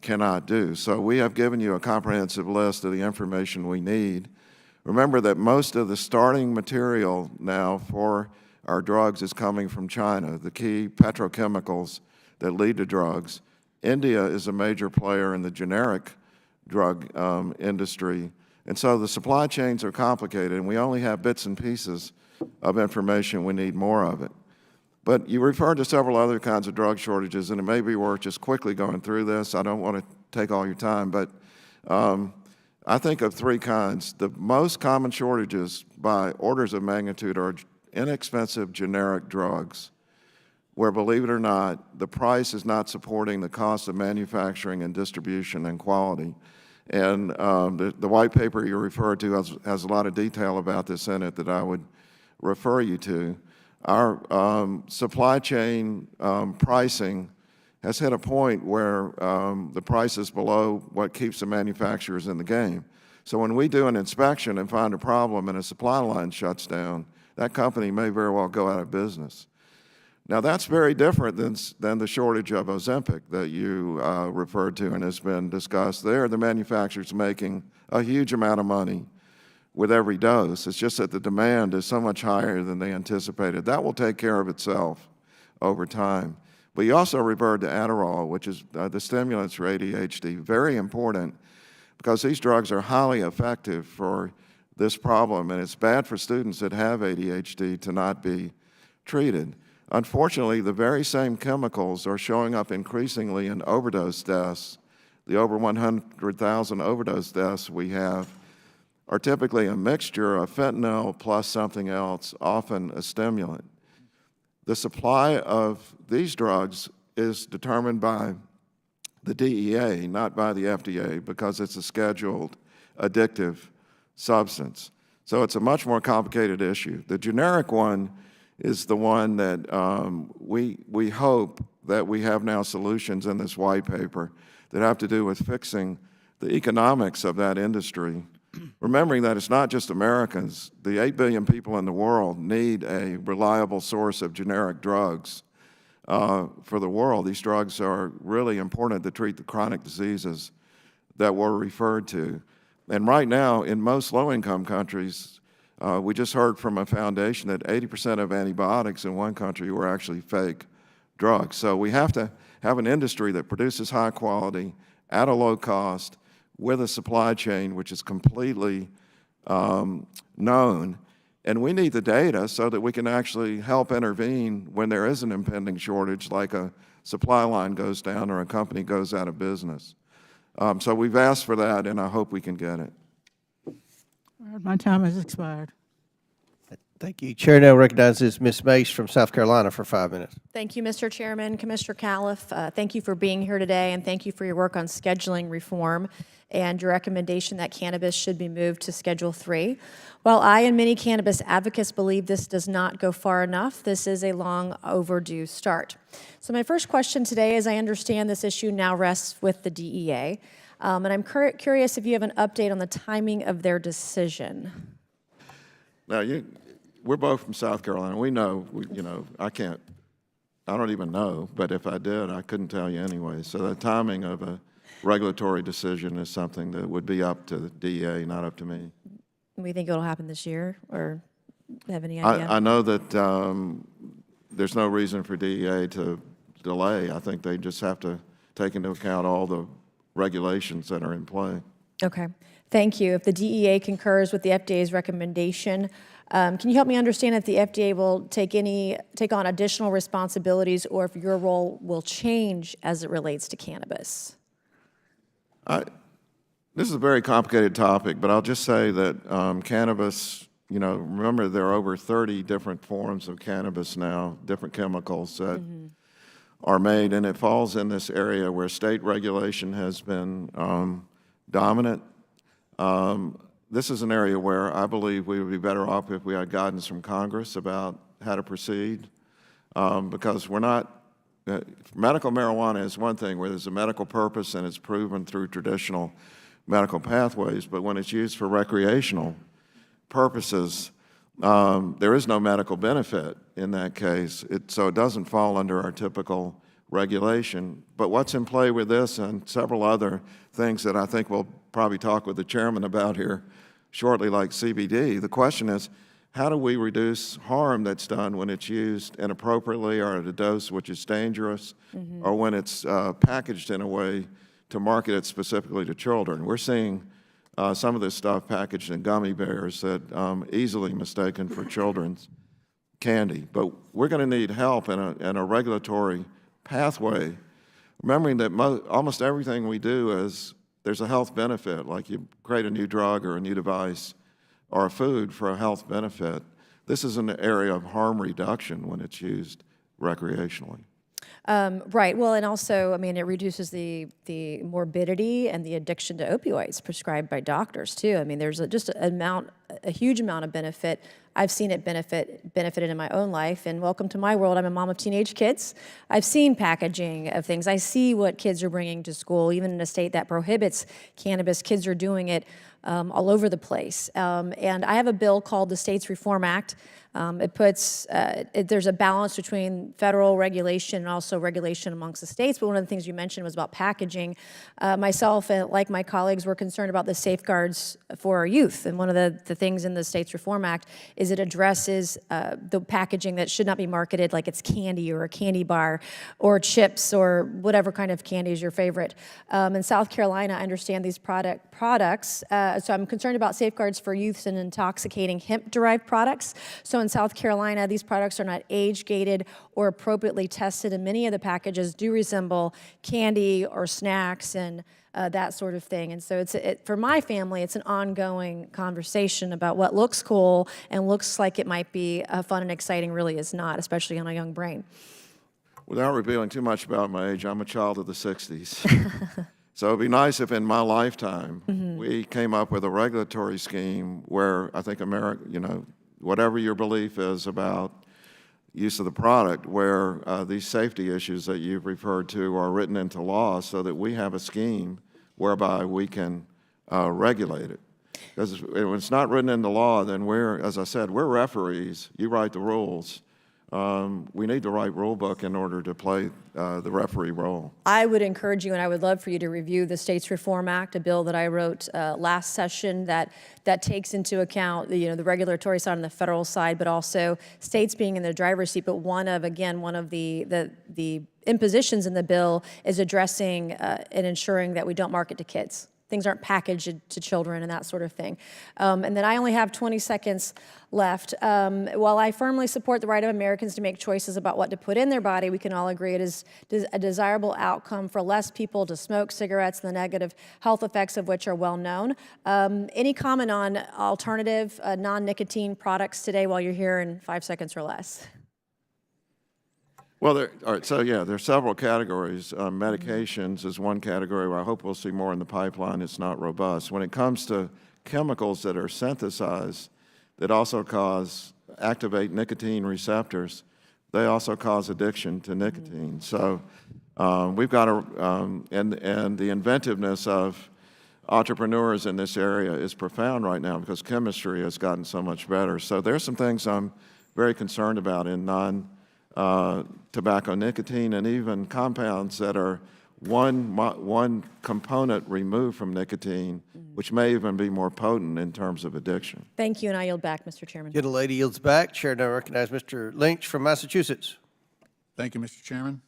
cannot do. So we have given you a comprehensive list of the information we need. Remember that most of the starting material now for our drugs is coming from China, the key petrochemicals that lead to drugs. India is a major player in the generic drug industry. And so the supply chains are complicated, and we only have bits and pieces of information. We need more of it. But you referred to several other kinds of drug shortages, and it may be worth just quickly going through this. I don't want to take all your time, but I think of three kinds. The most common shortages by orders of magnitude are inexpensive generic drugs where, believe it or not, the price is not supporting the cost of manufacturing and distribution and quality. And the white paper you referred to has a lot of detail about this in it that I would refer you to. Our supply chain pricing has hit a point where the price is below what keeps the manufacturers in the game. So when we do an inspection and find a problem and a supply line shuts down, that company may very well go out of business. Now, that's very different than the shortage of Ozempic that you referred to and has been discussed. There, the manufacturer's making a huge amount of money with every dose. It's just that the demand is so much higher than they anticipated. That will take care of itself over time. But you also referred to Adderall, which is the stimulants for ADHD, very important because these drugs are highly effective for this problem, and it's bad for students that have ADHD to not be treated. Unfortunately, the very same chemicals are showing up increasingly in overdose deaths. The over 100,000 overdose deaths we have are typically a mixture of fentanyl plus something else, often a stimulant. The supply of these drugs is determined by the DEA, not by the FDA, because it's a scheduled addictive substance. So it's a much more complicated issue. The generic one is the one that we hope that we have now solutions in this white paper that have to do with fixing the economics of that industry. Remembering that it's not just Americans. The 8 billion people in the world need a reliable source of generic drugs for the world. These drugs are really important to treat the chronic diseases that were referred to. And right now, in most low-income countries, we just heard from a foundation that 80% of antibiotics in one country were actually fake drugs. So we have to have an industry that produces high quality at a low cost with a supply chain which is completely known. And we need the data so that we can actually help intervene when there is an impending shortage, like a supply line goes down or a company goes out of business. So we've asked for that, and I hope we can get it. My time has expired. Thank you. Chair now recognizes Ms. Mace from South Carolina for 5 minutes. Thank you, Mr. Chairman. Commissioner Califf, thank you for being here today, and thank you for your work on scheduling reform and your recommendation that cannabis should be moved to Schedule III. While I and many cannabis advocates believe this does not go far enough, this is a long overdue start. So my first question today is, I understand this issue now rests with the DEA, and I'm curious if you have an update on the timing of their decision. Now, we're both from South Carolina. We know, I don't even know, but if I did, I couldn't tell you anyway. So the timing of a regulatory decision is something that would be up to the DEA, not up to me. We think it'll happen this year, or have any idea? I know that there's no reason for DEA to delay. I think they just have to take into account all the regulations that are in play. Okay, thank you. If the DEA concurs with the FDA's recommendation, can you help me understand if the FDA will take on additional responsibilities, or if your role will change as it relates to cannabis? This is a very complicated topic, but I'll just say that cannabis, remember there are over 30 different forms of cannabis now, different chemicals that are made, and it falls in this area where state regulation has been dominant. This is an area where I believe we would be better off if we had guidance from Congress about how to proceed, because we're not, medical marijuana is one thing where there's a medical purpose and it's proven through traditional medical pathways, but when it's used for recreational purposes, there is no medical benefit in that case, so it doesn't fall under our typical regulation. But what's in play with this and several other things that I think we'll probably talk with the chairman about here shortly, like CBD, the question is, how do we reduce harm that's done when it's used inappropriately or at a dose which is dangerous, or when it's packaged in a way to market it specifically to children? We're seeing some of this stuff packaged in gummy bears that easily mistaken for children's candy. But we're going to need help in a regulatory pathway, remembering that almost everything we do is there's a health benefit, like you create a new drug or a new device or a food for a health benefit. this is an area of harm reduction when it's used recreationally. Right. Well, and also, I mean, it reduces the morbidity and the addiction to opioids prescribed by doctors too. I mean, there's a huge amount of benefit. I've seen it benefited in my own life. And welcome to my world. I'm a mom of teenage kids. I've seen packaging of things. I see what kids are bringing to school. Even in a state that prohibits cannabis, kids are doing it all over the place. And I have a bill called the States Reform Act. It puts, there's a balance between federal regulation and also regulation amongst the states. But one of the things you mentioned was about packaging. Myself, and like my colleagues, were concerned about the safeguards for our youth. And one of the things in the States Reform Act is it addresses the packaging that should not be marketed like it's candy or a candy bar or chips or whatever kind of candy is your favorite. In South Carolina, I understand these products. So I'm concerned about safeguards for youth and intoxicating hemp-derived products. So in South Carolina, these products are not age-gated or appropriately tested, and many of the packages do resemble candy or snacks and that sort of thing. And so for my family, it's an ongoing conversation about what looks cool and looks like it might be fun and exciting really is not, especially on a young brain. Without revealing too much about my age, I'm a child of the 60s. So it'd be nice if in my lifetime we came up with a regulatory scheme where I think America, you know, whatever your belief is about use of the product, where these safety issues that you've referred to are written into law so that we have a scheme whereby we can regulate it. Because when it's not written into law, then we're, as I said, we're referees. You write the rules. We need the right rule book in order to play the referee role. I would encourage you, and I would love for you to review the States Reform Act, a bill that I wrote last session that takes into account the regulatory side on the federal side, but also states being in the driver's seat. But one of the impositions in the bill is addressing and ensuring that we don't market to kids. Things aren't packaged to children and that sort of thing. And then I only have 20 seconds left. While I firmly support the right of Americans to make choices about what to put in their body, we can all agree it is a desirable outcome for less people to smoke cigarettes, the negative health effects of which are well known. Any comment on alternative non-nicotine products today while you're here in 5 seconds or less? Well, all right, so yeah, there are several categories. Medications is one category where I hope we'll see more in the pipeline. It's not robust. When it comes to chemicals that are synthesized that also activate nicotine receptors, they also cause addiction to nicotine. So we've got and the inventiveness of entrepreneurs in this area is profound right now because chemistry has gotten so much better. So there's some things I'm very concerned about in tobacco nicotine and even compounds that are one component removed from nicotine, which may even be more potent in terms of addiction. Thank you, and I yield back, Mr. Chairman. Gentlelady yields back. Chair now recognize Mr. Lynch from Massachusetts. Thank you, Mr. Chairman.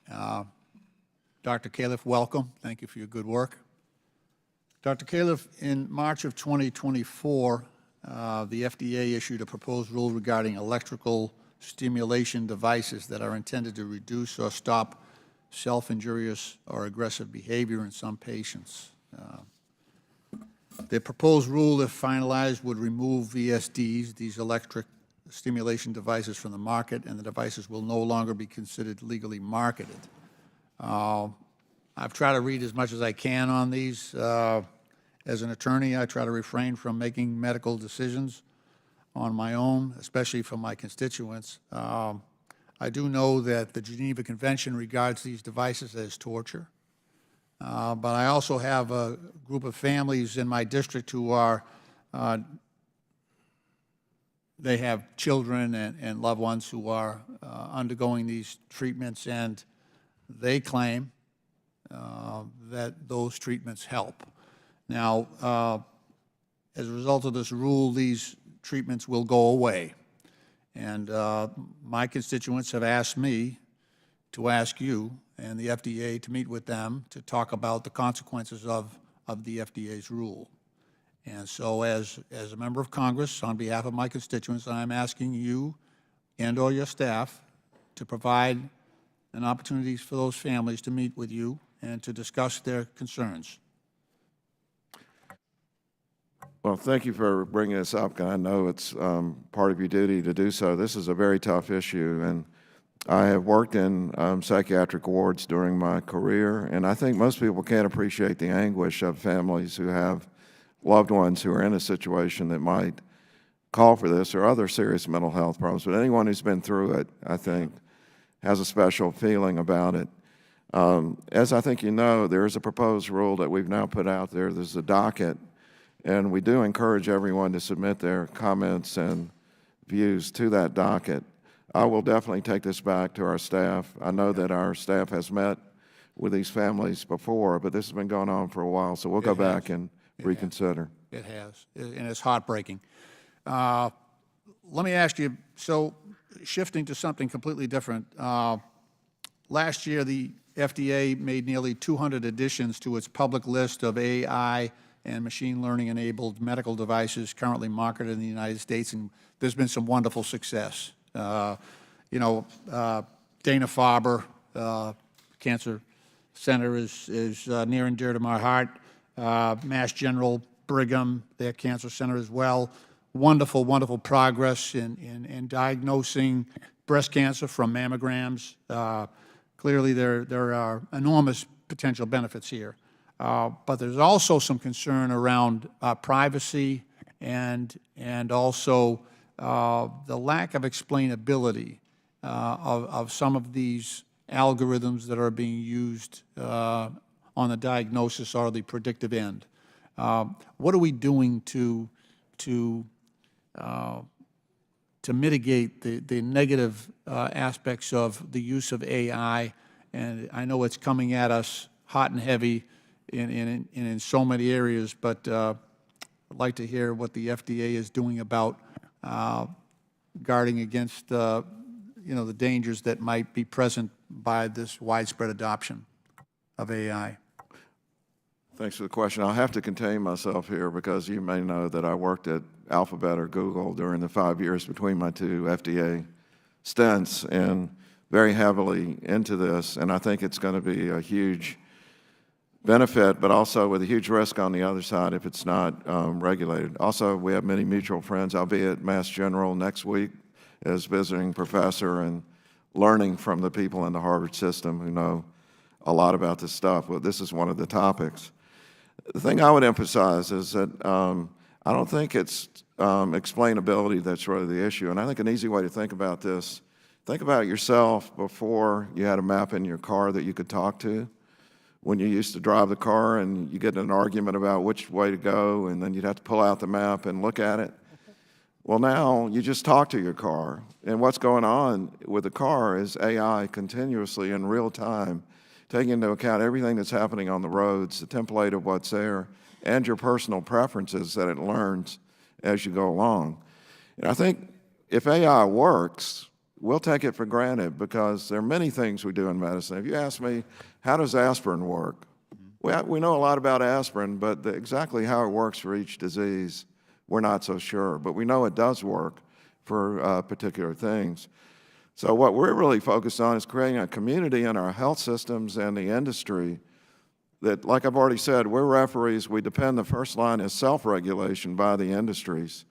Dr. Califf, welcome. Thank you for your good work. Dr. Califf, in March of 2024, the FDA issued a proposed rule regarding electrical stimulation devices that are intended to reduce or stop self-injurious or aggressive behavior in some patients. The proposed rule, if finalized, would remove VSDs, these electric stimulation devices, from the market, and the devices will no longer be considered legally marketed. I've tried to read as much as I can on these. As an attorney, I try to refrain from making medical decisions on my own, especially for my constituents. I do know that the Geneva Convention regards these devices as torture. But I also have a group of families in my district who are, they have children and loved ones who are undergoing these treatments, and they claim that those treatments help. Now, as a result of this rule, these treatments will go away. And my constituents have asked me to ask you and the FDA to meet with them to talk about the consequences of the FDA's rule. And so as a member of Congress, on behalf of my constituents, I'm asking you and or your staff to provide an opportunity for those families to meet with you and to discuss their concerns. Well, thank you for bringing this up, and I know it's part of your duty to do so. This is a very tough issue, and I have worked in psychiatric wards during my career, and I think most people can't appreciate the anguish of families who have loved ones who are in a situation that might call for this or other serious mental health problems. But anyone who's been through it, I think, has a special feeling about it. As I think you know, there is a proposed rule that we've now put out there. There's a docket, and we do encourage everyone to submit their comments and views to that docket. I will definitely take this back to our staff. I know that our staff has met with these families before, but this has been going on for a while, so we'll go back and reconsider. It has, and it's heartbreaking. Let me ask you, so shifting to something completely different, last year the FDA made nearly 200 additions to its public list of AI and machine learning-enabled medical devices currently marketed in the United States, and there's been some wonderful success. Dana-Farber Cancer Center is near and dear to my heart. Mass General, Brigham, their cancer center as well. Wonderful, wonderful progress in diagnosing breast cancer from mammograms. Clearly, there are enormous potential benefits here. But there's also some concern around privacy and also the lack of explainability of some of these algorithms that are being used on the diagnosis or the predictive end. What are we doing to mitigate the negative aspects of the use of AI? And I know it's coming at us hot and heavy in so many areas, but I'd like to hear what the FDA is doing about guarding against the dangers that might be present by this widespread adoption of AI. Thanks for the question. I'll have to contain myself here because you may know that I worked at Alphabet or Google during the 5 years between my two FDA stints and very heavily into this, and I think it's going to be a huge benefit, but also with a huge risk on the other side if it's not regulated. Also, we have many mutual friends. I'll be at Mass General next week as visiting professor and learning from the people in the Harvard system who know a lot about this stuff. Well, this is one of the topics. The thing I would emphasize is that I don't think it's explainability that's really the issue. And I think an easy way to think about this, think about yourself before you had a map in your car that you could talk to. When you used to drive the car and you get in an argument about which way to go, and then you'd have to pull out the map and look at it. Well, now you just talk to your car. And what's going on with the car is AI continuously in real time, taking into account everything that's happening on the roads, the template of what's there, and your personal preferences that it learns as you go along. And I think if AI works, we'll take it for granted because there are many things we do in medicine. If you ask me, how does aspirin work? We know a lot about aspirin, but exactly how it works for each disease, we're not so sure. But we know it does work for particular things. So what we're really focused on is creating a community in our health systems and the industry that, like I've already said, we're referees. We depend, the first line is self-regulation by the industries.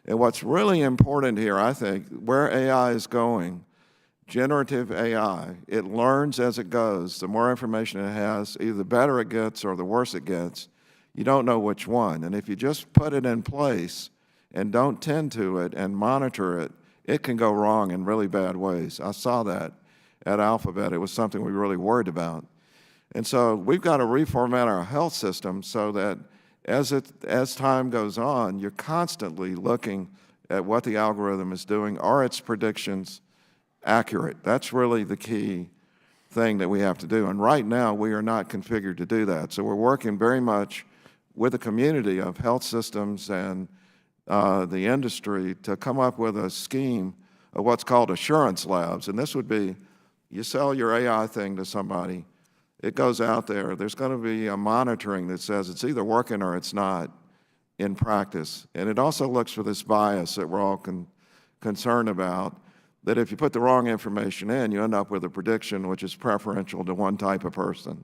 And what's really important here, I think, where AI is going, generative AI, it learns as it goes. The more information it has, either the better it gets or the worse it gets. You don't know which one. And if you just put it in place and don't tend to it and monitor it, it can go wrong in really bad ways. I saw that at Alphabet. It was something we really worried about. And so we've got to reformat our health system so that as time goes on, you're constantly looking at what the algorithm is doing. Are its predictions accurate? That's really the key thing that we have to do. And right now, we are not configured to do that. So we're working very much with a community of health systems and the industry to come up with a scheme of what's called assurance labs. And this would be, you sell your AI thing to somebody, it goes out there, there's going to be a monitoring that says it's either working or it's not in practice. And it also looks for this bias that we're all concerned about, that if you put the wrong information in, you end up with a prediction which is preferential to one type of person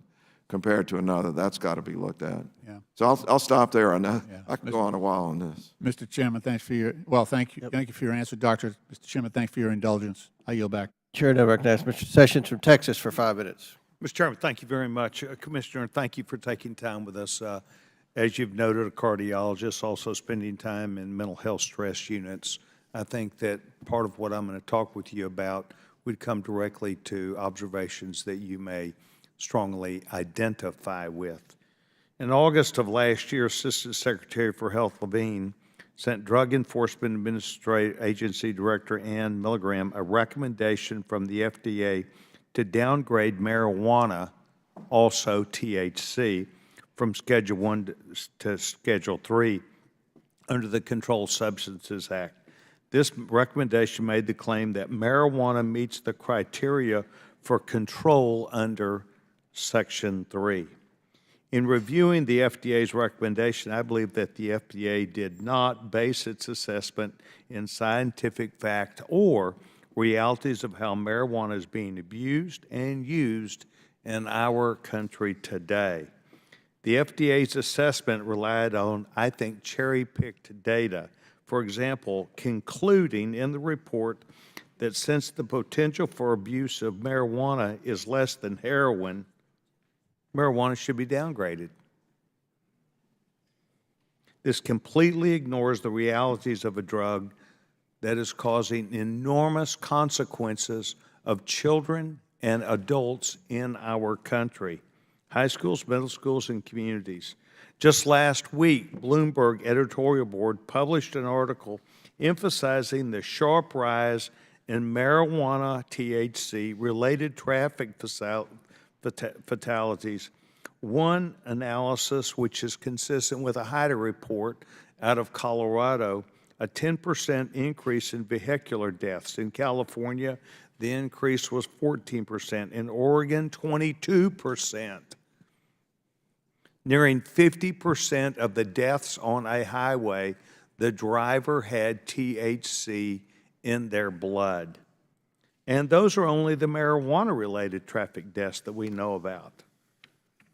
compared to another. That's got to be looked at. Yeah. So I'll stop there. I know Yeah. I can go on a while on this. Mr. Chairman, thanks for your, well, thank you for your answer, Doctor. Mr. Chairman, thanks for your indulgence. I yield back. Chair now recognizes Mr. Sessions from Texas for 5 minutes. Mr. Chairman, thank you very much. Commissioner, thank you for taking time with us. As you've noted, a cardiologist, also spending time in mental health stress units. I think that part of what I'm going to talk with you about would come directly to observations that you may strongly identify with. In August of last year, Assistant Secretary for Health Levine sent Drug Enforcement Administrative Agency Director Ann Milligram a recommendation from the FDA to downgrade marijuana, also THC, from Schedule 1 to Schedule 3 under the Controlled Substances Act. This recommendation made the claim that marijuana meets the criteria for control under Section 3. In reviewing the FDA's recommendation, I believe that the FDA did not base its assessment in scientific fact or realities of how marijuana is being abused and used in our country today. The FDA's assessment relied on, I think, cherry-picked data. For example, concluding in the report that since the potential for abuse of marijuana is less than heroin, marijuana should be downgraded. This completely ignores the realities of a drug that is causing enormous consequences of children and adults in our country, high schools, middle schools, and communities. Just last week, Bloomberg editorial board published an article emphasizing the sharp rise in marijuana THC-related traffic fatalities. One analysis, which is consistent with a HIDA report out of Colorado, a 10% increase in vehicular deaths. In California, the increase was 14%. In Oregon, 22%. Nearing 50% of the deaths on a highway, the driver had THC in their blood. And those are only the marijuana-related traffic deaths that we know about.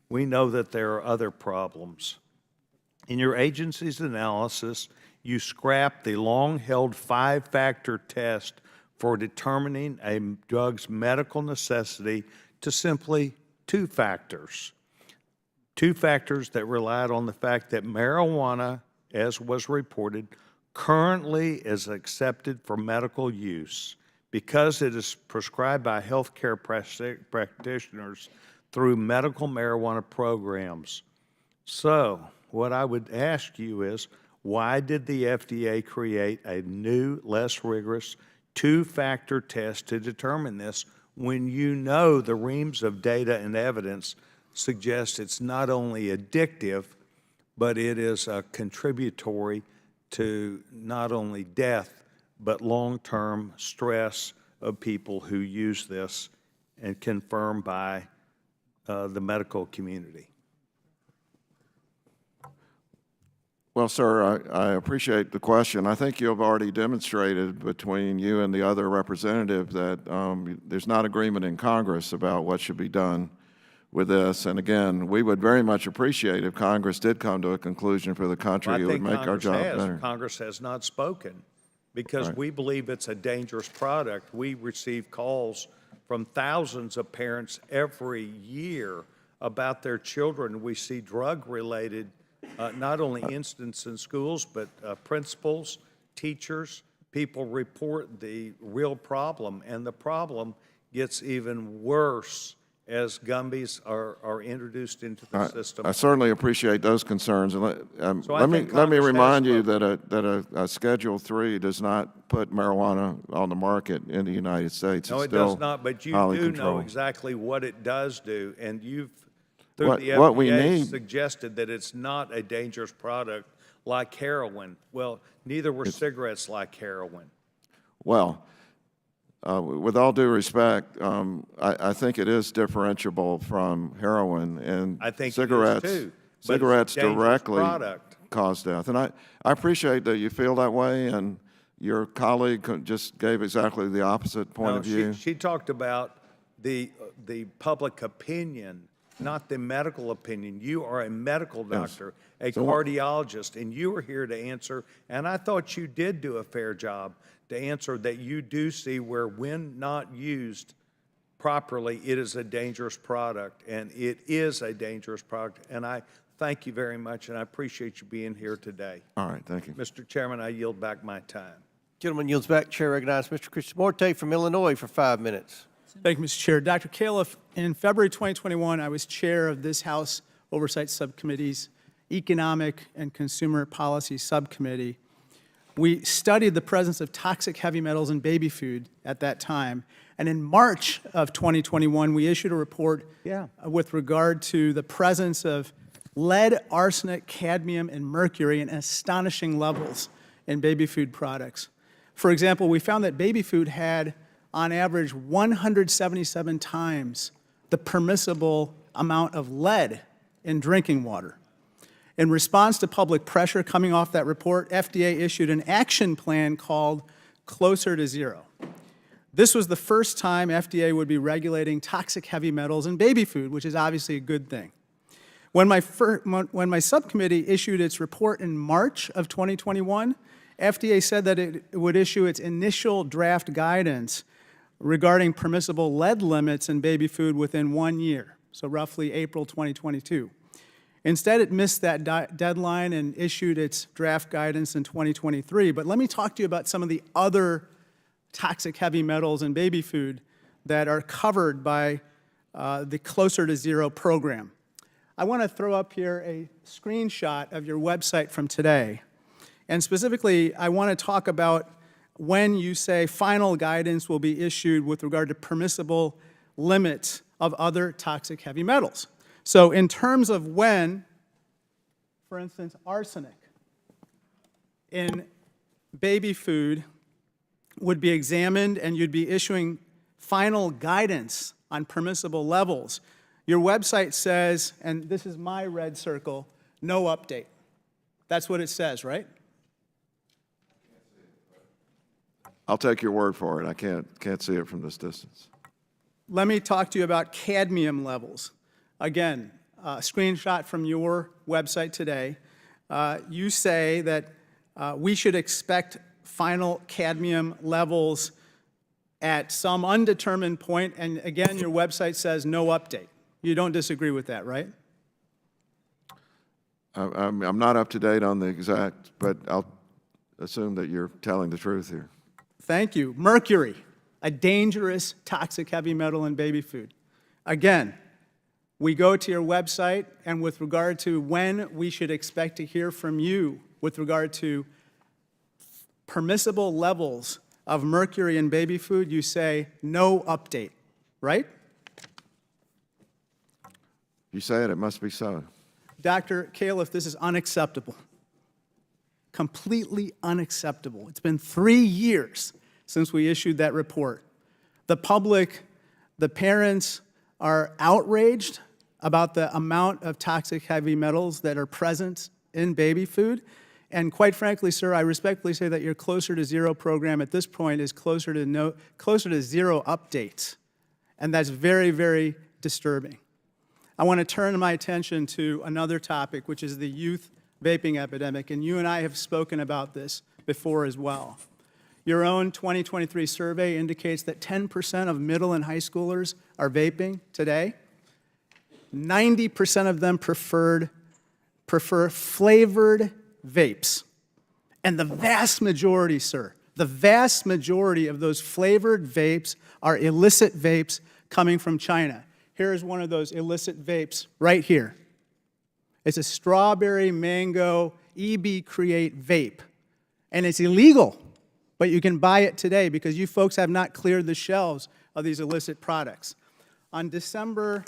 We know that there are other problems. In your agency's analysis, you scrapped the long-held 5-factor test for determining a drug's medical necessity to simply 2 factors. 2 factors that relied on the fact that marijuana, as was reported, currently is accepted for medical use because it is prescribed by healthcare practitioners through medical marijuana programs. So, what I would ask you is, why did the FDA create a new, less rigorous 2-factor test to determine this when you know the reams of data and evidence suggest it's not only addictive, but it is contributory to not only death, but long-term stress of people who use this, and confirmed by the medical community? Well, sir, I appreciate the question. I think you have already demonstrated between you and the other representative that there's not agreement in Congress about what should be done with this. And again, we would very much appreciate if Congress did come to a conclusion for the country. It would make our job better. Congress has not spoken because we believe it's a dangerous product. We receive calls from thousands of parents every year about their children. We see drug-related not only incidents in schools, but principals, teachers, people report the real problem, and the problem gets even worse as gummies are introduced into the system. I certainly appreciate those concerns. And let me remind you that a Schedule 3 does not put marijuana on the market in the United States. No, it's it still does not, but you highly do know controlled. exactly what it does do, and you've, through What- the FDA, what we need- suggested that it's not a dangerous product like heroin. Well, neither were cigarettes like heroin. Well, with all due respect, I think it is differentiable from heroin, and I think it is cigarettes. too, but it's a Cigarettes dangerous directly product. cause death, and I appreciate that you feel that way. And your colleague just gave exactly the opposite point No, of view. she talked about the public opinion not the medical opinion. You are a medical doctor, a cardiologist, and you are here to answer, and I thought you did do a fair job to answer that you do see where, when not used properly, it is a dangerous product, and it is a dangerous product. And I thank you very much, and I appreciate you being here today. All right, thank you. Mr. Chairman, I yield back my time. Gentleman yields back. Chair recognizes Mr. Krishnamurti from Illinois for 5 minutes. Thank you, Mr. Chair. Dr. Califf, in February 2021, I was chair of this House Oversight Subcommittee's Economic and Consumer Policy Subcommittee. We studied the presence of toxic heavy metals in baby food at that time. And in March of 2021, we issued a report with regard to the presence of lead, arsenic, cadmium, and mercury in astonishing levels in baby food products. For example, we found that baby food had, on average, 177 times the permissible amount of lead in drinking water. In response to public pressure coming off that report, FDA issued an action plan called Closer to Zero. This was the first time FDA would be regulating toxic heavy metals in baby food, which is obviously a good thing. When my subcommittee issued its report in March of 2021, FDA said that it would issue its initial draft guidance regarding permissible lead limits in baby food within 1 year, so roughly April 2022. Instead, it missed that deadline and issued its draft guidance in 2023. But let me talk to you about some of the other toxic heavy metals in baby food that are covered by the Closer to Zero program. I want to throw up here a screenshot of your website from today. And specifically, I want to talk about when you say final guidance will be issued with regard to permissible limits of other toxic heavy metals. So in terms of when, for instance, arsenic in baby food would be examined and you'd be issuing final guidance on permissible levels, your website says, and this is my red circle, no update. That's what it says, right? I'll take your word for it. I can't see it from this distance. Let me talk to you about cadmium levels. Again, a screenshot from your website today. You say that we should expect final cadmium levels at some undetermined point, and again, your website says no update. You don't disagree with that, right? I'm not up to date on the exact, but I'll assume that you're telling the truth here. Thank you. Mercury, a dangerous toxic heavy metal in baby food. Again, we go to your website, and with regard to when we should expect to hear from you with regard to permissible levels of mercury in baby food, you say no update, right? You say it, it must be so. Dr. Califf, this is unacceptable. Completely unacceptable. It's been 3 years since we issued that report. The public, the parents are outraged about the amount of toxic heavy metals that are present in baby food. And quite frankly, sir, I respectfully say that your Closer to Zero program at this point is closer to zero updates. And that's very, very disturbing. I want to turn my attention to another topic, which is the youth vaping epidemic, and you and I have spoken about this before as well. Your own 2023 survey indicates that 10% of middle and high schoolers are vaping today. 90% of them prefer flavored vapes. And the vast majority, sir, the vast majority of those flavored vapes are illicit vapes coming from China. Here is one of those illicit vapes right here. It's a strawberry mango EB Create vape. And it's illegal, but you can buy it today because you folks have not cleared the shelves of these illicit products. On December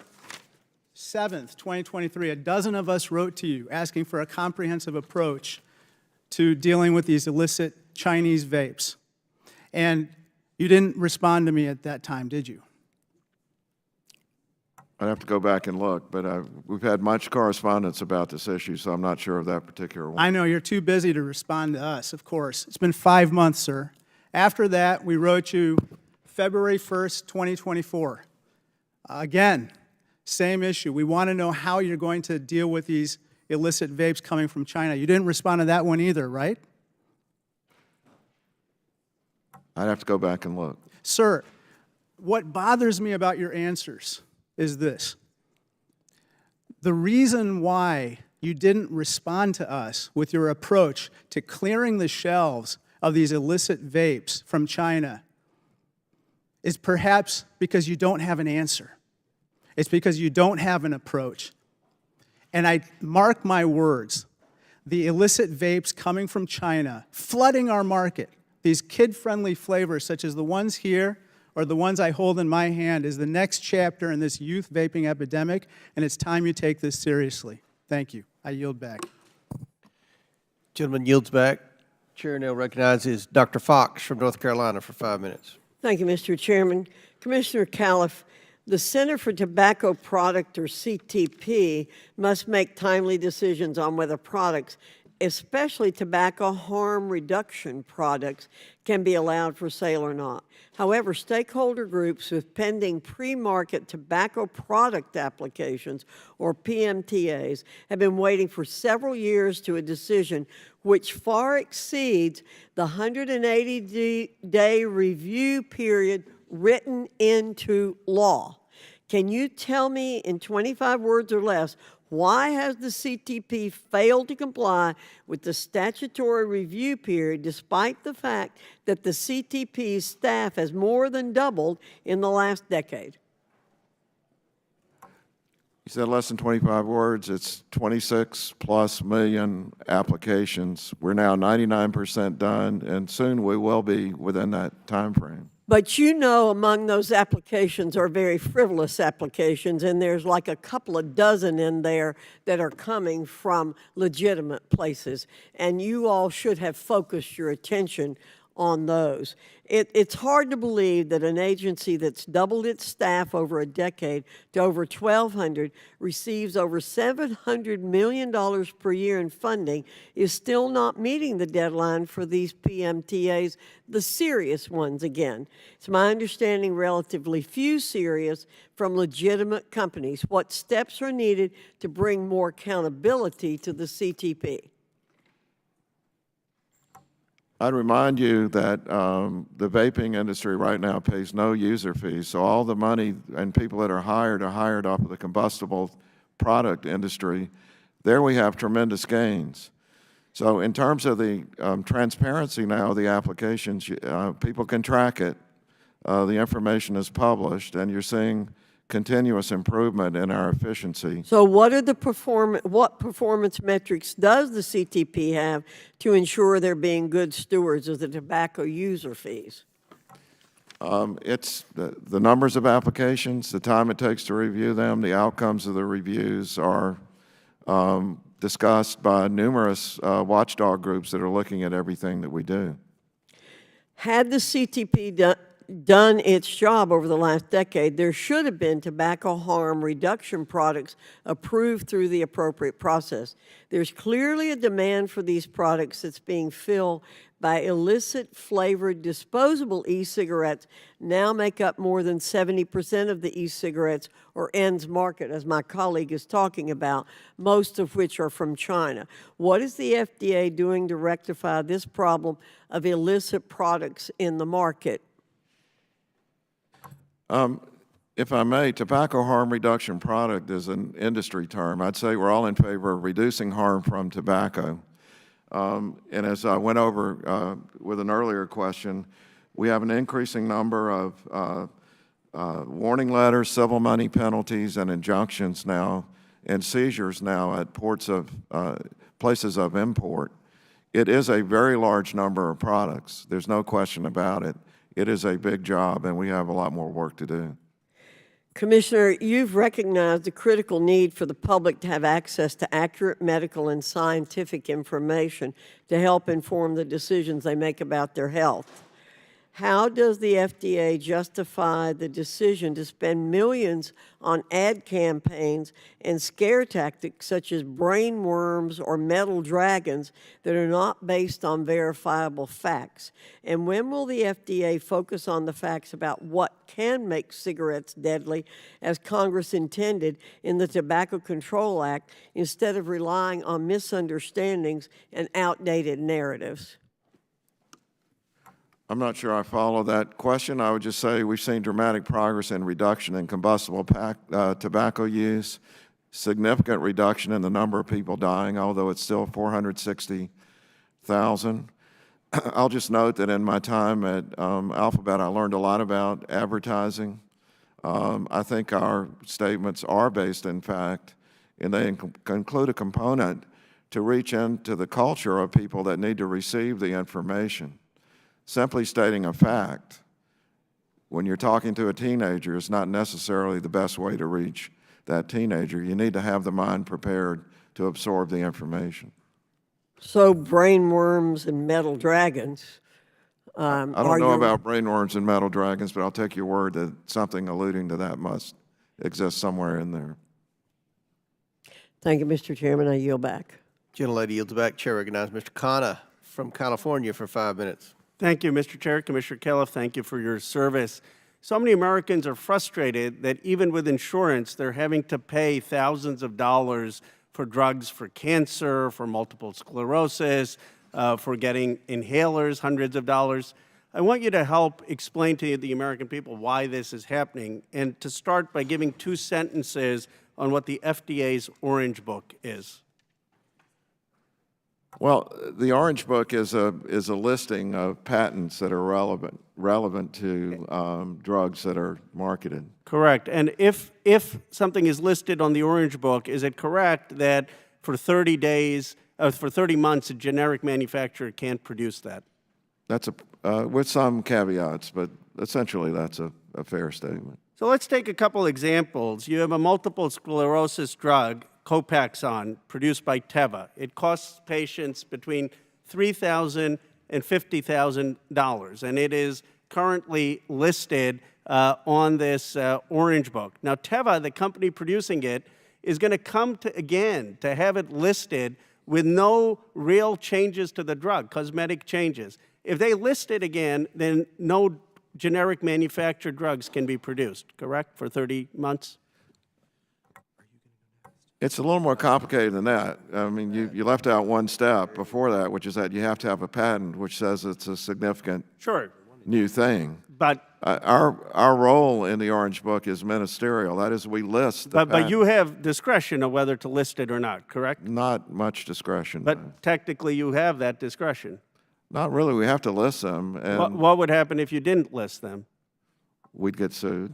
7th, 2023, a dozen of us wrote to you asking for a comprehensive approach to dealing with these illicit Chinese vapes. And you didn't respond to me at that time, did you? I'd have to go back and look, but we've had much correspondence about this issue, so I'm not sure of that particular one. I know you're too busy to respond to us, of course. It's been 5 months, sir. After that, we wrote you February 1st, 2024. Again, Same issue. We want to know how you're going to deal with these illicit vapes coming from China. You didn't respond to that one either, right? I'd have to go back and look. Sir, what bothers me about your answers is this. The reason why you didn't respond to us with your approach to clearing the shelves of these illicit vapes from China is perhaps because you don't have an answer. It's because you don't have an approach. And I mark my words, the illicit vapes coming from China, flooding our market, these kid-friendly flavors such as the ones here or the ones I hold in my hand is the next chapter in this youth vaping epidemic, and it's time you take this seriously. Thank you. I yield back. Gentleman yields back. Chair now recognizes Dr. Fox from North Carolina for 5 minutes. Thank you, Mr. Chairman. Commissioner Califf, the Center for Tobacco Product, or CTP, must make timely decisions on whether products, especially tobacco harm reduction products, can be allowed for sale or not. However, stakeholder groups with pending pre-market tobacco product applications, or PMTAs, have been waiting for several years to a decision which far exceeds the 180-day review period written into law. Can you tell me in 25 words or less, why has the CTP failed to comply with the statutory review period despite the fact that the CTP's staff has more than doubled in the last decade? You said less than 25 words. It's 26+ million applications. We're now 99% done, and soon we will be within that time frame. But you know, among those applications are very frivolous applications, and there's like a couple of dozen in there that are coming from legitimate places. And you all should have focused your attention on those. It's hard to believe that an agency that's doubled its staff over a decade to over 1,200, receives over $700 million per year in funding, is still not meeting the deadline for these PMTAs, the serious ones again. It's my understanding relatively few serious from legitimate companies. What steps are needed to bring more accountability to the CTP? I'd remind you that the vaping industry right now pays no user fees, so all the money and people that are hired off of the combustible product industry. There we have tremendous gains. So in terms of the transparency now of the applications, people can track it. The information is published, and you're seeing continuous improvement in our efficiency. So what are the performance metrics does the CTP have to ensure they're being good stewards of the tobacco user fees? It's the numbers of applications, the time it takes to review them, the outcomes of the reviews are discussed by numerous watchdog groups that are looking at everything that we do. Had the CTP done its job over the last decade, there should have been tobacco harm reduction products approved through the appropriate process. There's clearly a demand for these products that's being filled by illicit flavored disposable e-cigarettes, now make up more than 70% of the e-cigarettes or ends market, as my colleague is talking about, most of which are from China. What is the FDA doing to rectify this problem of illicit products in the market? If I may, tobacco harm reduction product is an industry term. I'd say we're all in favor of reducing harm from tobacco. And as I went over with an earlier question, we have an increasing number of warning letters, civil money penalties, and injunctions now, and seizures now at ports of places of import. It is a very large number of products. There's no question about it. It is a big job, and we have a lot more work to do. Commissioner, you've recognized the critical need for the public to have access to accurate medical and scientific information to help inform the decisions they make about their health. How does the FDA justify the decision to spend millions on ad campaigns and scare tactics such as brain worms or metal dragons that are not based on verifiable facts? And when will the FDA focus on the facts about what can make cigarettes deadly, as Congress intended in the Tobacco Control Act, instead of relying on misunderstandings and outdated narratives? I'm not sure I follow that question. I would just say we've seen dramatic progress in reduction in combustible tobacco use, significant reduction in the number of people dying, although it's still 460,000. I'll just note that in my time at Alphabet, I learned a lot about advertising. I think our statements are based in fact, and they include a component to reach into the culture of people that need to receive the information. Simply stating a fact when you're talking to a teenager is not necessarily the best way to reach that teenager. You need to have the mind prepared to absorb the information. So brain worms and metal dragons. I don't know about brainworms and metal dragons, but I'll take your word that something alluding to that must exist somewhere in there. Thank you, Mr. Chairman. I yield back. Gentlelady yields back. Chair recognizes Mr. Khanna from California for 5 minutes. Thank you, Mr. Chair. Commissioner Califf, thank you for your service. So many Americans are frustrated that even with insurance, they're having to pay thousands of dollars for drugs for cancer, for multiple sclerosis, for getting inhalers, hundreds of dollars. I want you to help explain to the American people why this is happening, and to start by giving 2 sentences on what the FDA's Orange Book is. Well, the Orange Book is a listing of patents that are relevant to drugs that are marketed. Correct. And if something is listed on the Orange Book, is it correct that for 30 days, for 30 months, a generic manufacturer can't produce that? That's with some caveats, but essentially that's a fair statement. So let's take a couple examples. You have a multiple sclerosis drug, Copaxone, produced by Teva. It costs patients between $3,000 and $50,000, and it is currently listed on this Orange Book. Now, Teva, the company producing it, is going to come to have it listed with no real changes to the drug, cosmetic changes. If they list it again, then no generic manufactured drugs can be produced, correct, for 30 months? It's a little more complicated than that. I mean, you left out one step before that, which is that you have to have a patent, which says it's a significant new thing. But our role in the Orange Book is ministerial. That is, we list the but you have discretion of whether to list it or not, correct? Not much discretion. But technically you have that discretion. Not really. We have to list them. And What would happen if you didn't list them? We'd get sued.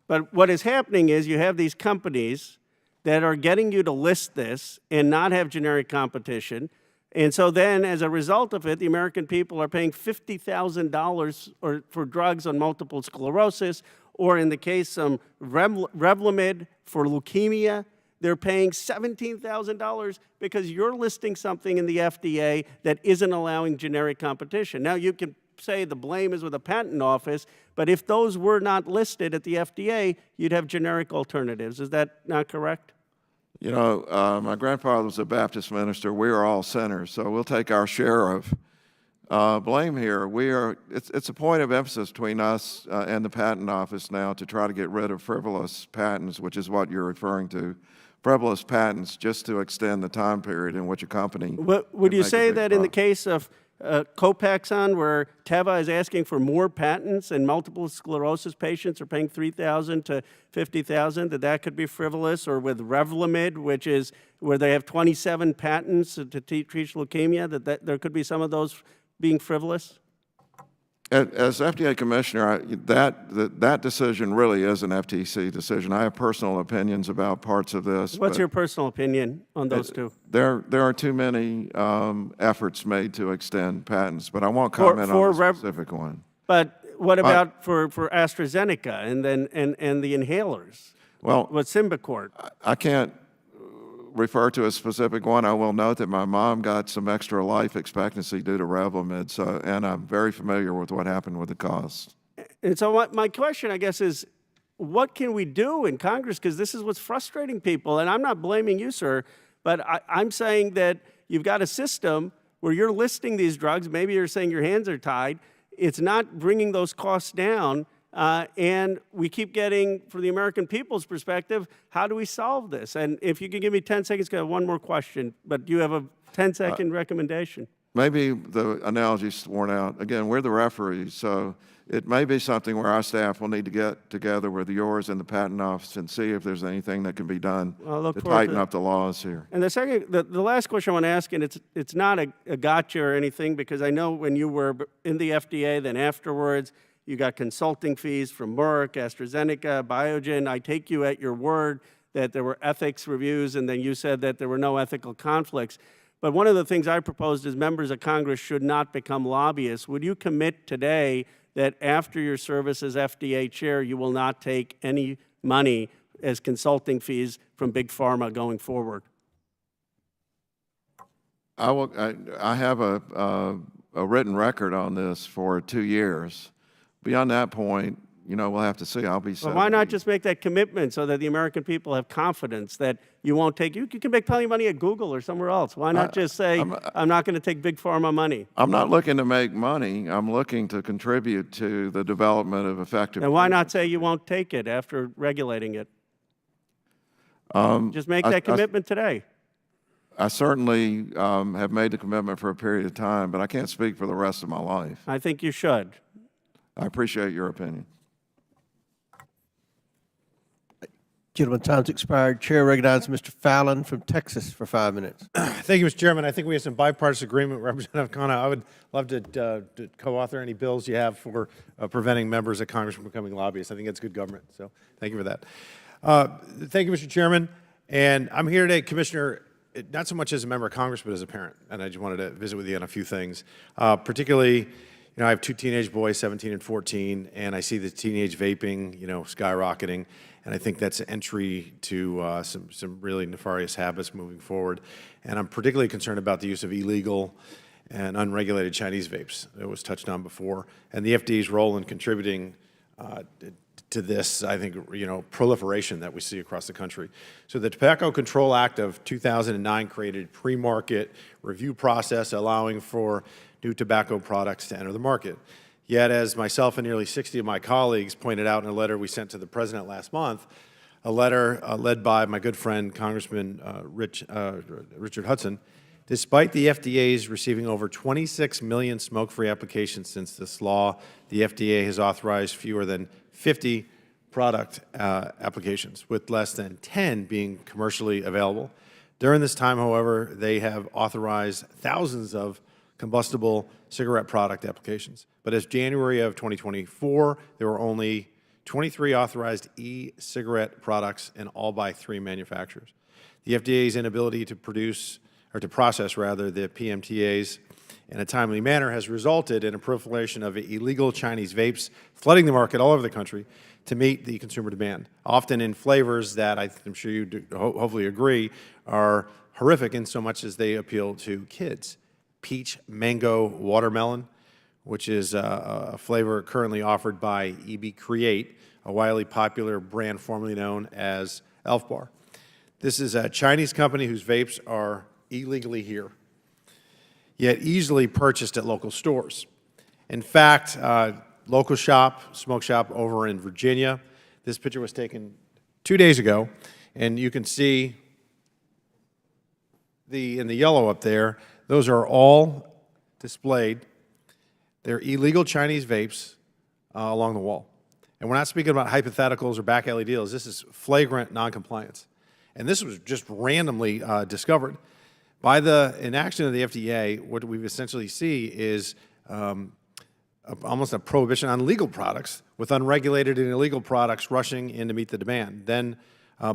But what is happening is you have these companies that are getting you to list this and not have generic competition. And so then, as a result of it, the American people are paying $50,000 for drugs on multiple sclerosis, or in the case of Revlimid for leukemia, they're paying $17,000 because you're listing something in the FDA that isn't allowing generic competition. Now, you can say the blame is with the patent office, but if those were not listed at the FDA, you'd have generic alternatives. Is that not correct? You know, my grandfather was a Baptist minister. We are all sinners, so we'll take our share of blame here. It's a point of emphasis between us and the patent office now to try to get rid of frivolous patents, which is what you're referring to. Frivolous patents just to extend the time period in which a company. Would you say that in the case of Copaxone, where Teva is asking for more patents and multiple sclerosis patients are paying $3,000 to $50,000, that could be frivolous? Or with Revlimid, which is where they have 27 patents to treat leukemia, that there could be some of those being frivolous? As FDA commissioner, that decision really is an FTC decision. I have personal opinions about parts of this. What's your personal opinion on those two? There are too many efforts made to extend patents, but I won't comment on a specific one. But what about for AstraZeneca and the inhalers? Well, with Symbicort? I can't. refer to a specific one, I will note that my mom got some extra life expectancy due to Revlimid, and I'm very familiar with what happened with the costs. And so my question, I guess, is what can we do in Congress? Because this is what's frustrating people. And I'm not blaming you, sir, but I'm saying that you've got a system where you're listing these drugs. Maybe you're saying your hands are tied. It's not bringing those costs down. And we keep getting, from the American people's perspective, how do we solve this? And if you could give me 10 seconds, I have one more question, but do you have a 10-second recommendation? Maybe the analogy's worn out. Again, we're the referees, so it may be something where our staff will need to get together with yours and the patent office and see if there's anything that can be done to tighten up the laws here. And the last question I want to ask, and it's not a gotcha or anything, because I know when you were in the FDA, then afterwards, you got consulting fees from Merck, AstraZeneca, Biogen. I take you at your word that there were ethics reviews, and then you said that there were no ethical conflicts. But one of the things I proposed is members of Congress should not become lobbyists. Would you commit today that after your service as FDA chair, you will not take any money as consulting fees from Big Pharma going forward? I have a written record on this for 2 years. Beyond that point, we'll have to see. I'll be 70. Well, why not just make that commitment so that the American people have confidence that you won't take, you can make plenty of money at Google or somewhere else. Why not just say, I'm not going to take Big Pharma money? I'm not looking to make money. I'm looking to contribute to the development of effective. And why not say you won't take it after regulating it? Just make that commitment today. I certainly have made the commitment for a period of time, but I can't speak for the rest of my life. I think you should. I appreciate your opinion. Gentlemen, time's expired. Chair recognizes Mr. Fallon from Texas for 5 minutes. Thank you, Mr. Chairman. I think we have some bipartisan agreement. Representative Khanna, I would love to co-author any bills you have for preventing members of Congress from becoming lobbyists. I think that's good government, so thank you for that. Thank you, Mr. Chairman. And I'm here today, Commissioner, not so much as a member of Congress, but as a parent. And I just wanted to visit with you on a few things. Particularly, I have 2 teenage boys, 17 and 14, and I see the teenage vaping, skyrocketing. And I think that's an entry to some really nefarious habits moving forward. And I'm particularly concerned about the use of illegal and unregulated Chinese vapes. It was touched on before. And the FDA's role in contributing to this, I think, proliferation that we see across the country. So the Tobacco Control Act of 2009 created pre-market review process allowing for new tobacco products to enter the market. Yet, as myself and nearly 60 of my colleagues pointed out in a letter we sent to the President last month, a letter led by my good friend, Congressman Richard Hudson, despite the FDA's receiving over 26 million smoke-free applications since this law, the FDA has authorized fewer than 50 product applications, with less than 10 being commercially available. During this time, however, they have authorized thousands of combustible cigarette product applications. But as January of 2024, there were only 23 authorized e-cigarette products, and all by 3 manufacturers. The FDA's inability to process the PMTAs in a timely manner has resulted in a proliferation of illegal Chinese vapes flooding the market all over the country to meet the consumer demand, often in flavors that I'm sure you do, hopefully agree are horrific in so much as they appeal to kids. Peach Mango Watermelon, which is a flavor currently offered by EB Create, a widely popular brand formerly known as Elf Bar. This is a Chinese company whose vapes are illegally here, yet easily purchased at local stores. In fact, local smoke shop over in Virginia, this picture was taken 2 days ago, and you can see in the yellow up there, those are all displayed. They're illegal Chinese vapes along the wall. And we're not speaking about hypotheticals or back alley deals. This is flagrant noncompliance. And this was just randomly discovered. By the inaction of the FDA, what we essentially see is almost a prohibition on legal products, with unregulated and illegal products rushing in to meet the demand. Then,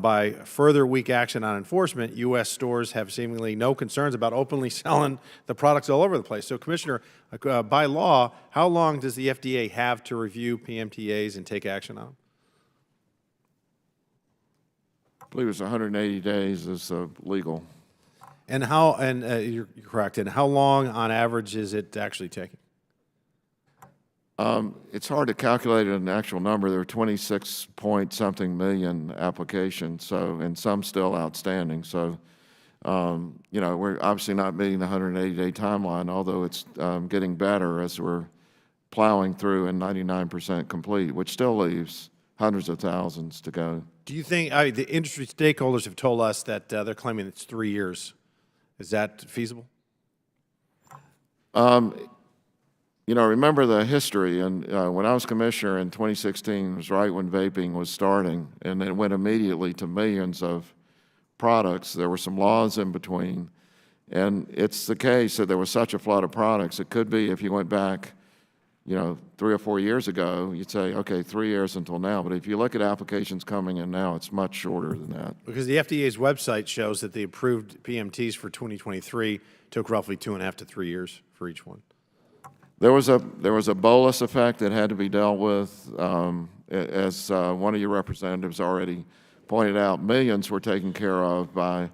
by further weak action on enforcement, U.S. stores have seemingly no concerns about openly selling the products all over the place. So, Commissioner, by law, how long does the FDA have to review PMTAs and take action on them? believe it's 180 days is legal. And how, and you're correct, and how long on average is it actually taking? It's hard to calculate an actual number. There are 26 point something million applications, so, and some still outstanding. So, you know, we're obviously not meeting the 180-day timeline, although it's getting better as we're plowing through and 99% complete, which still leaves hundreds of thousands to go. Do you think, the industry stakeholders have told us that they're claiming it's 3 years. Is that feasible? You know, remember the history, and when I was commissioner in 2016, it was right when vaping was starting, and it went immediately to millions of products. There were some laws in between, and it's the case that there was such a flood of products. It could be if you went back, you know, 3 or 4 years ago, you'd say, okay, 3 years until now. But if you look at applications coming in now, it's much shorter than that. Because the FDA's website shows that the approved PMTs for 2023 took roughly 2.5 to 3 years for each one. There was a bolus effect that had to be dealt with. As one of your representatives already pointed out, millions were taken care of by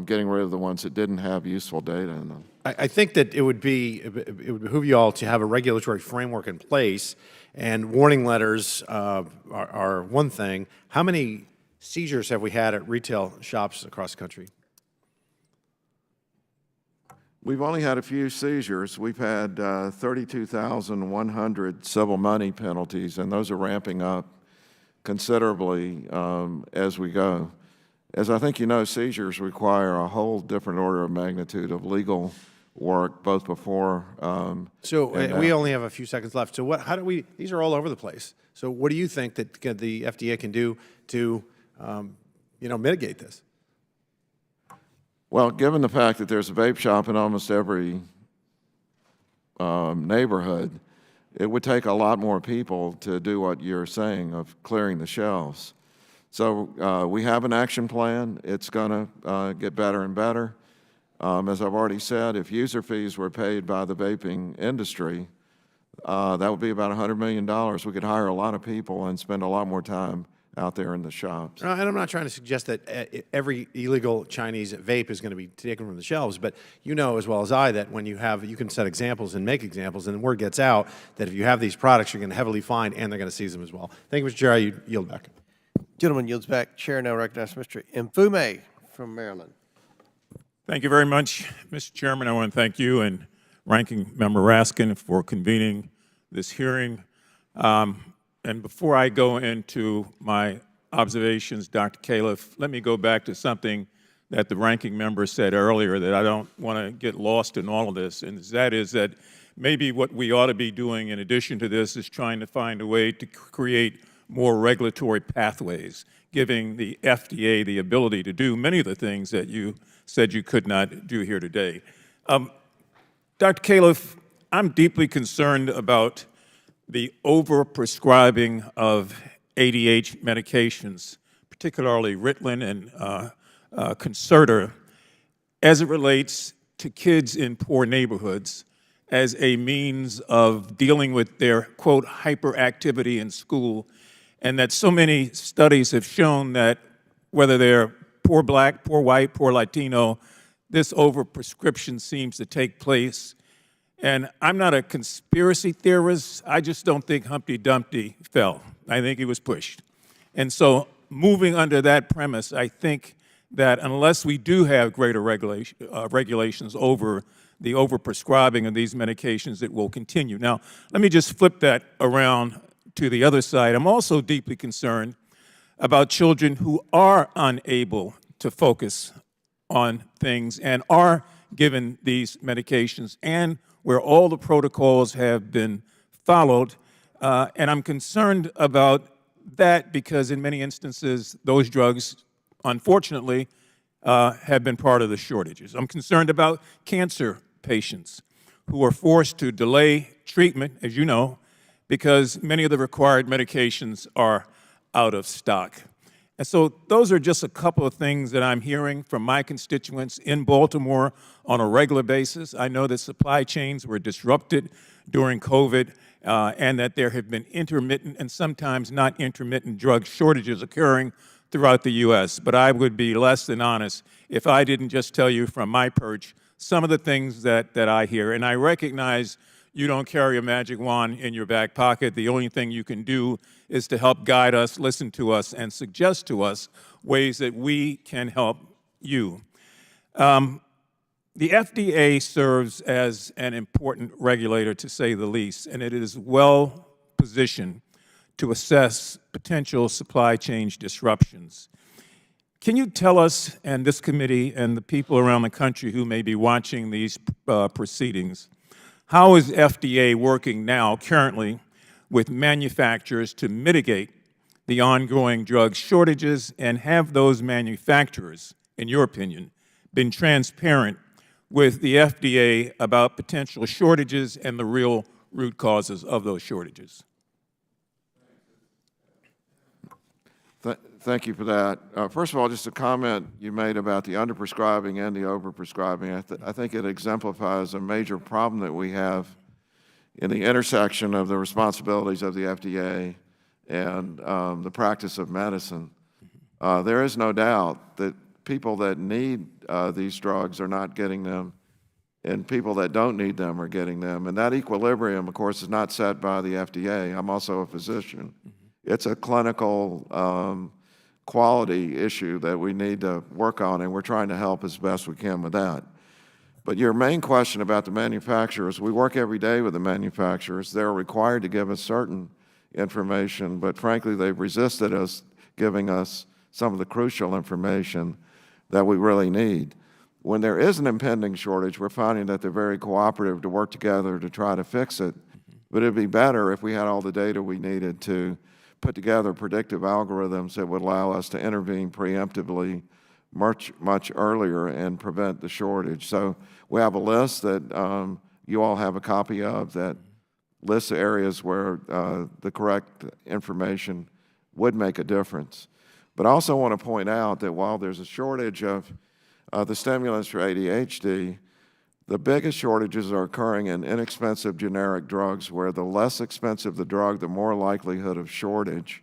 getting rid of the ones that didn't have useful data in them. I think that it would behoove you all to have a regulatory framework in place, and warning letters are one thing. How many seizures have we had at retail shops across the country? We've only had a few seizures. We've had 32,100 civil money penalties, and those are ramping up considerably as we go. As I think you know, seizures require a whole different order of magnitude of legal work, both before. We only have a few seconds left. So how do we? These are all over the place. So what do you think that the FDA can do to, mitigate this? Well, given the fact that there's a vape shop in almost every neighborhood, it would take a lot more people to do what you're saying of clearing the shelves. So we have an action plan. It's going to get better and better. As I've already said, if user fees were paid by the vaping industry, that would be about $100 million. We could hire a lot of people and spend a lot more time out there in the shops. And I'm not trying to suggest that every illegal Chinese vape is going to be taken from the shelves, but you know as well as I that when you can set examples and make examples, and the word gets out that if you have these products, you're going to heavily fine, and they're going to seize them as well. Thank you, Mr. Chair. I yield back. Gentleman yields back. Chair now recognizes Mr. Mfume from Maryland. Thank you very much, Mr. Chairman. I want to thank you and Ranking Member Raskin for convening this hearing. And before I go into my observations, Dr. Califf, let me go back to something that the ranking member said earlier that I don't want to get lost in all of this, and that is that maybe what we ought to be doing in addition to this is trying to find a way to create more regulatory pathways, giving the FDA the ability to do many of the things that you said you could not do here today. Dr. Califf, I'm deeply concerned about the overprescribing of ADH medications, particularly Ritalin and Concerta, as it relates to kids in poor neighborhoods as a means of dealing with their, quote, hyperactivity in school, and that so many studies have shown that whether they're poor black, poor white, poor Latino, this overprescription seems to take place. And I'm not a conspiracy theorist. I just don't think Humpty Dumpty fell. I think he was pushed. And so moving under that premise, I think that unless we do have greater regulations over the overprescribing of these medications, it will continue. Now, let me just flip that around to the other side. I'm also deeply concerned about children who are unable to focus on things and are given these medications and where all the protocols have been followed. And I'm concerned about that because in many instances, those drugs, unfortunately, have been part of the shortages. I'm concerned about cancer patients who are forced to delay treatment, as you know, because many of the required medications are out of stock. And so those are just a couple of things that I'm hearing from my constituents in Baltimore on a regular basis. I know that supply chains were disrupted during COVID and that there have been intermittent and sometimes not intermittent drug shortages occurring throughout the U.S., but I would be less than honest if I didn't just tell you from my perch some of the things that I hear. And I recognize you don't carry a magic wand in your back pocket. The only thing you can do is to help guide us, listen to us, and suggest to us ways that we can help you. The FDA serves as an important regulator, to say the least, and it is well positioned to assess potential supply chain disruptions. Can you tell us, and this committee, and the people around the country who may be watching these proceedings, how is FDA working now, currently, with manufacturers to mitigate the ongoing drug shortages, and have those manufacturers, in your opinion, been transparent with the FDA about potential shortages and the real root causes of those shortages? Thank you for that. First of all, just a comment you made about the underprescribing and the overprescribing. I think it exemplifies a major problem that we have in the intersection of the responsibilities of the FDA and the practice of medicine. There is no doubt that people that need these drugs are not getting them, and people that don't need them are getting them. And that equilibrium, of course, is not set by the FDA. I'm also a physician. It's a clinical quality issue that we need to work on, and we're trying to help as best we can with that. But your main question about the manufacturers, we work every day with the manufacturers. They're required to give us certain information, but frankly, they've resisted us giving us some of the crucial information that we really need. When there is an impending shortage, we're finding that they're very cooperative to work together to try to fix it. But it'd be better if we had all the data we needed to put together predictive algorithms that would allow us to intervene preemptively much earlier and prevent the shortage. So we have a list that you all have a copy of that lists the areas where the correct information would make a difference. But I also want to point out that while there's a shortage of the stimulants for ADHD, the biggest shortages are occurring in inexpensive generic drugs, where the less expensive the drug, the more likelihood of shortage,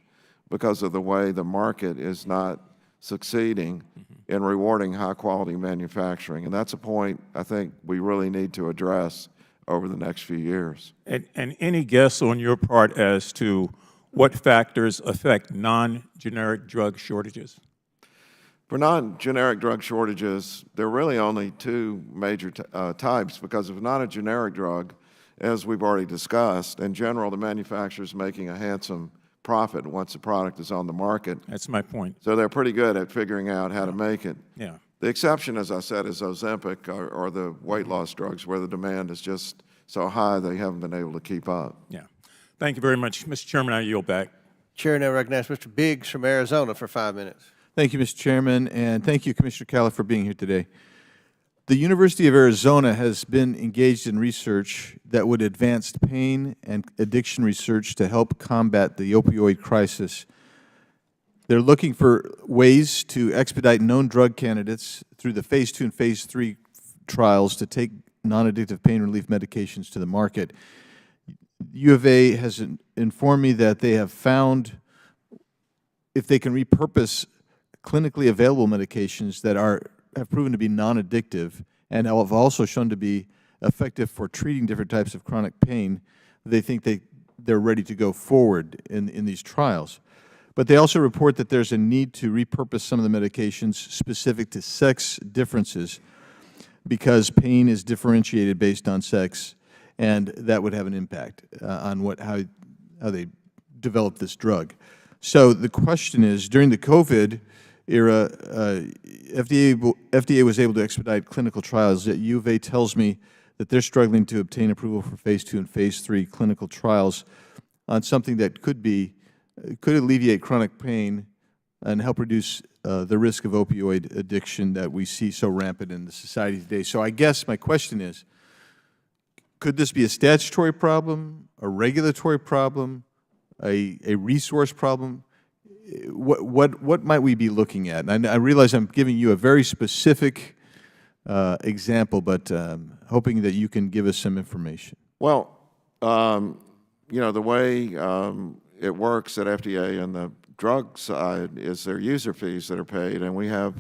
because of the way the market is not succeeding in rewarding high-quality manufacturing. And that's a point I think we really need to address over the next few years. And any guess on your part as to what factors affect non-generic drug shortages? For non-generic drug shortages, there are really only two major types, because if not a generic drug, as we've already discussed, in general, the manufacturer is making a handsome profit once the product is on the market. That's my point. So they're pretty good at figuring out how to make it. Yeah. The exception, as I said, is Ozempic or the weight loss drugs, where the demand is just so high they haven't been able to keep up. Yeah. Thank you very much. Mr. Chairman, I yield back. Chair now recognizes Mr. Biggs from Arizona for 5 minutes. Thank you, Mr. Chairman, and thank you, Commissioner Callif, for being here today. The University of Arizona has been engaged in research that would advance pain and addiction research to help combat the opioid crisis. They're looking for ways to expedite known drug candidates through the Phase 2 and Phase 3 trials to take non-addictive pain relief medications to the market. U of A has informed me that they have found, if they can repurpose clinically available medications that have proven to be non-addictive and have also shown to be effective for treating different types of chronic pain, they think they're ready to go forward in these trials. But they also report that there's a need to repurpose some of the medications specific to sex differences, because pain is differentiated based on sex, and that would have an impact on how they develop this drug. So the question is, during the COVID era, FDA was able to expedite clinical trials. Yet U of A tells me that they're struggling to obtain approval for Phase 2 and Phase 3 clinical trials on something that could alleviate chronic pain and help reduce the risk of opioid addiction that we see so rampant in the society today. So I guess my question is, could this be a statutory problem, a regulatory problem, a resource problem? What might we be looking at? And I realize I'm giving you a very specific example, but hoping that you can give us some information. Well, you know, the way it works at FDA and the drug side is their user fees that are paid, and we have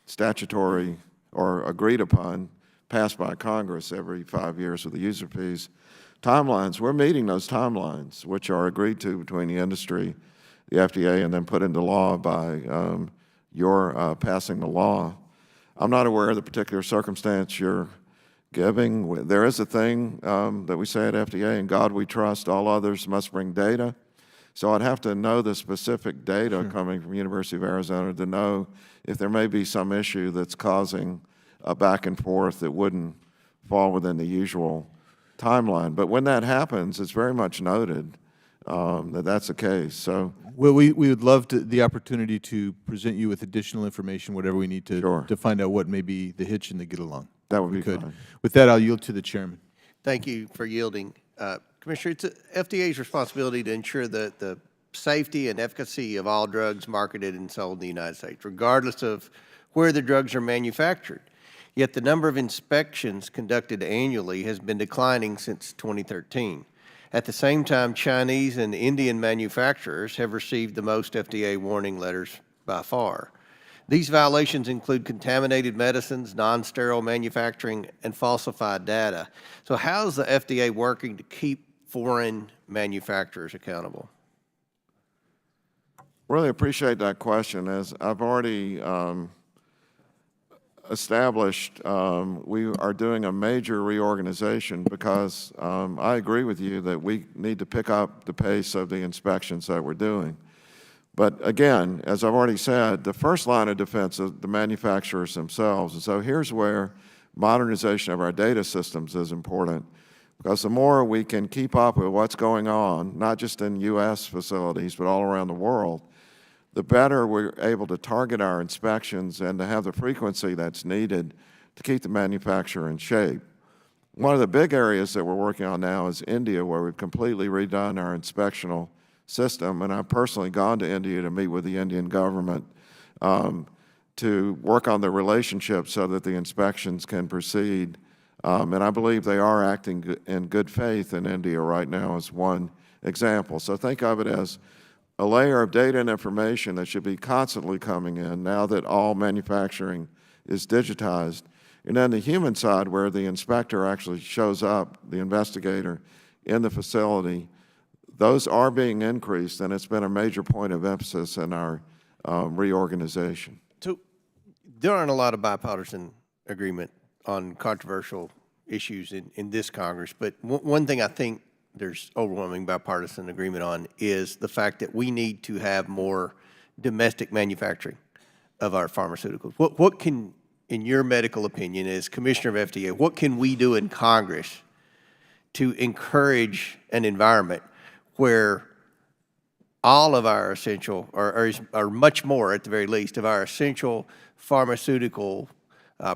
statutory or agreed upon, passed by Congress every 5 years with the user fees timelines. We're meeting those timelines, which are agreed to between the industry, the FDA, and then put into law by your passing the law. I'm not aware of the particular circumstance you're giving. There is a thing that we say at FDA, in God we trust, all others must bring data. So I'd have to know the specific data coming from University of Arizona to know if there may be some issue that's causing a back and forth that wouldn't fall within the usual timeline. But when that happens, it's very much noted that that's the case. So, Well, we would love the opportunity to present you with additional information, whatever we need to find out what may be the hitch in the get along. That would be fine. With that, I'll yield to the chairman. Thank you for yielding. Commissioner, it's FDA's responsibility to ensure the safety and efficacy of all drugs marketed and sold in the United States, regardless of where the drugs are manufactured. Yet the number of inspections conducted annually has been declining since 2013. At the same time, Chinese and Indian manufacturers have received the most FDA warning letters by far. These violations include contaminated medicines, non-sterile manufacturing, and falsified data. So how is the FDA working to keep foreign manufacturers accountable? Really appreciate that question. As I've already established, we are doing a major reorganization because I agree with you that we need to pick up the pace of the inspections that we're doing. But again, as I've already said, the first line of defense is the manufacturers themselves. And so here's where modernization of our data systems is important, because the more we can keep up with what's going on, not just in U.S. facilities, but all around the world, the better we're able to target our inspections and to have the frequency that's needed to keep the manufacturer in shape. One of the big areas that we're working on now is India, where we've completely redone our inspectional system, and I've personally gone to India to meet with the Indian government to work on the relationship so that the inspections can proceed. And I believe they are acting in good faith in India right now as one example. So think of it as a layer of data and information that should be constantly coming in now that all manufacturing is digitized. And then the human side, where the inspector actually shows up, the investigator, in the facility, those are being increased, and it's been a major point of emphasis in our reorganization. So there aren't a lot of bipartisan agreement on controversial issues in this Congress, but one thing I think there's overwhelming bipartisan agreement on is the fact that we need to have more domestic manufacturing of our pharmaceuticals. What can, in your medical opinion, as Commissioner of FDA, what can we do in Congress to encourage an environment where all of our essential, or much more at the very least, of our essential pharmaceutical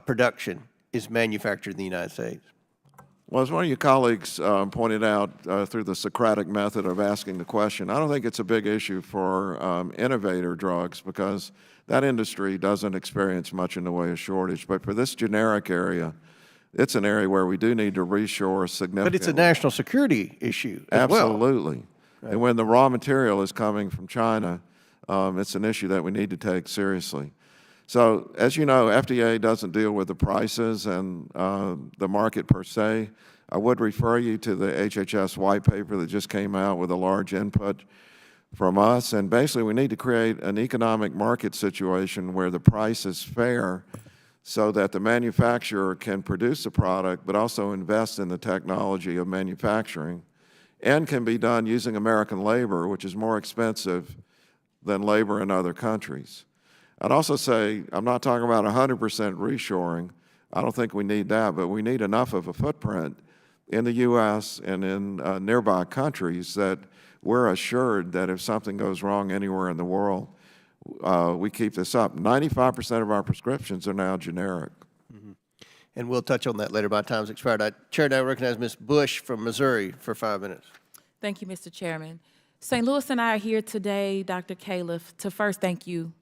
production is manufactured in the United States? Well, as one of your colleagues pointed out through the Socratic method of asking the question, I don't think it's a big issue for innovator drugs because that industry doesn't experience much in the way of shortage. But for this generic area, it's an area where we do need to reshore significantly. But it's a national security issue as well. Absolutely. Right. And when the raw material is coming from China, it's an issue that we need to take seriously. So, as you know, FDA doesn't deal with the prices and the market per se. I would refer you to the HHS white paper that just came out with a large input from us. And basically, we need to create an economic market situation where the price is fair so that the manufacturer can produce a product but also invest in the technology of manufacturing and can be done using American labor, which is more expensive than labor in other countries. I'd also say, I'm not talking about 100% reshoring. I don't think we need that, but we need enough of a footprint in the U.S. and in nearby countries that we're assured that if something goes wrong anywhere in the world, we keep this up. 95% of our prescriptions are now generic. Mm-hmm. And we'll touch on that later. My time's expired. Chair, now recognize Ms. Bush from Missouri for 5 minutes. Thank you, Mr. Chairman. St. Louis and I are here today, Dr. Califf, to first thank you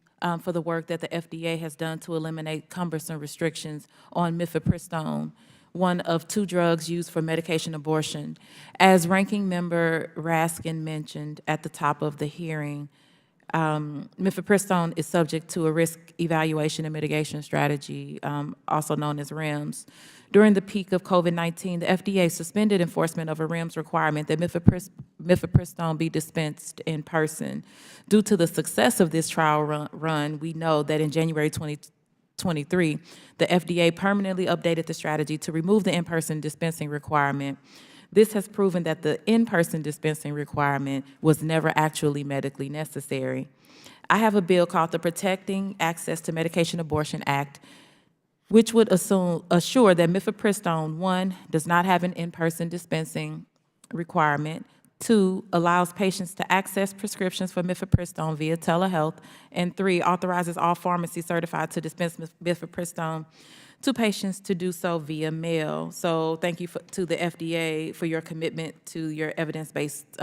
for the work that the FDA has done to eliminate cumbersome restrictions on mifepristone, one of 2 drugs used for medication abortion. As Ranking Member Raskin mentioned at the top of the hearing, Mifepristone is subject to a risk evaluation and mitigation strategy, also known as REMS. During the peak of COVID-19, the FDA suspended enforcement of a REMS requirement that mifepristone be dispensed in person. Due to the success of this trial run, we know that in January 2023, the FDA permanently updated the strategy to remove the in-person dispensing requirement. This has proven that the in-person dispensing requirement was never actually medically necessary. I have a bill called the Protecting Access to Medication Abortion Act, which would assure that mifepristone, 1, does not have an in-person dispensing requirement, 2, allows patients to access prescriptions for mifepristone via telehealth, and 3, authorizes all pharmacies certified to dispense mifepristone to patients to do so via mail. So thank you to the FDA for your commitment to your evidence-based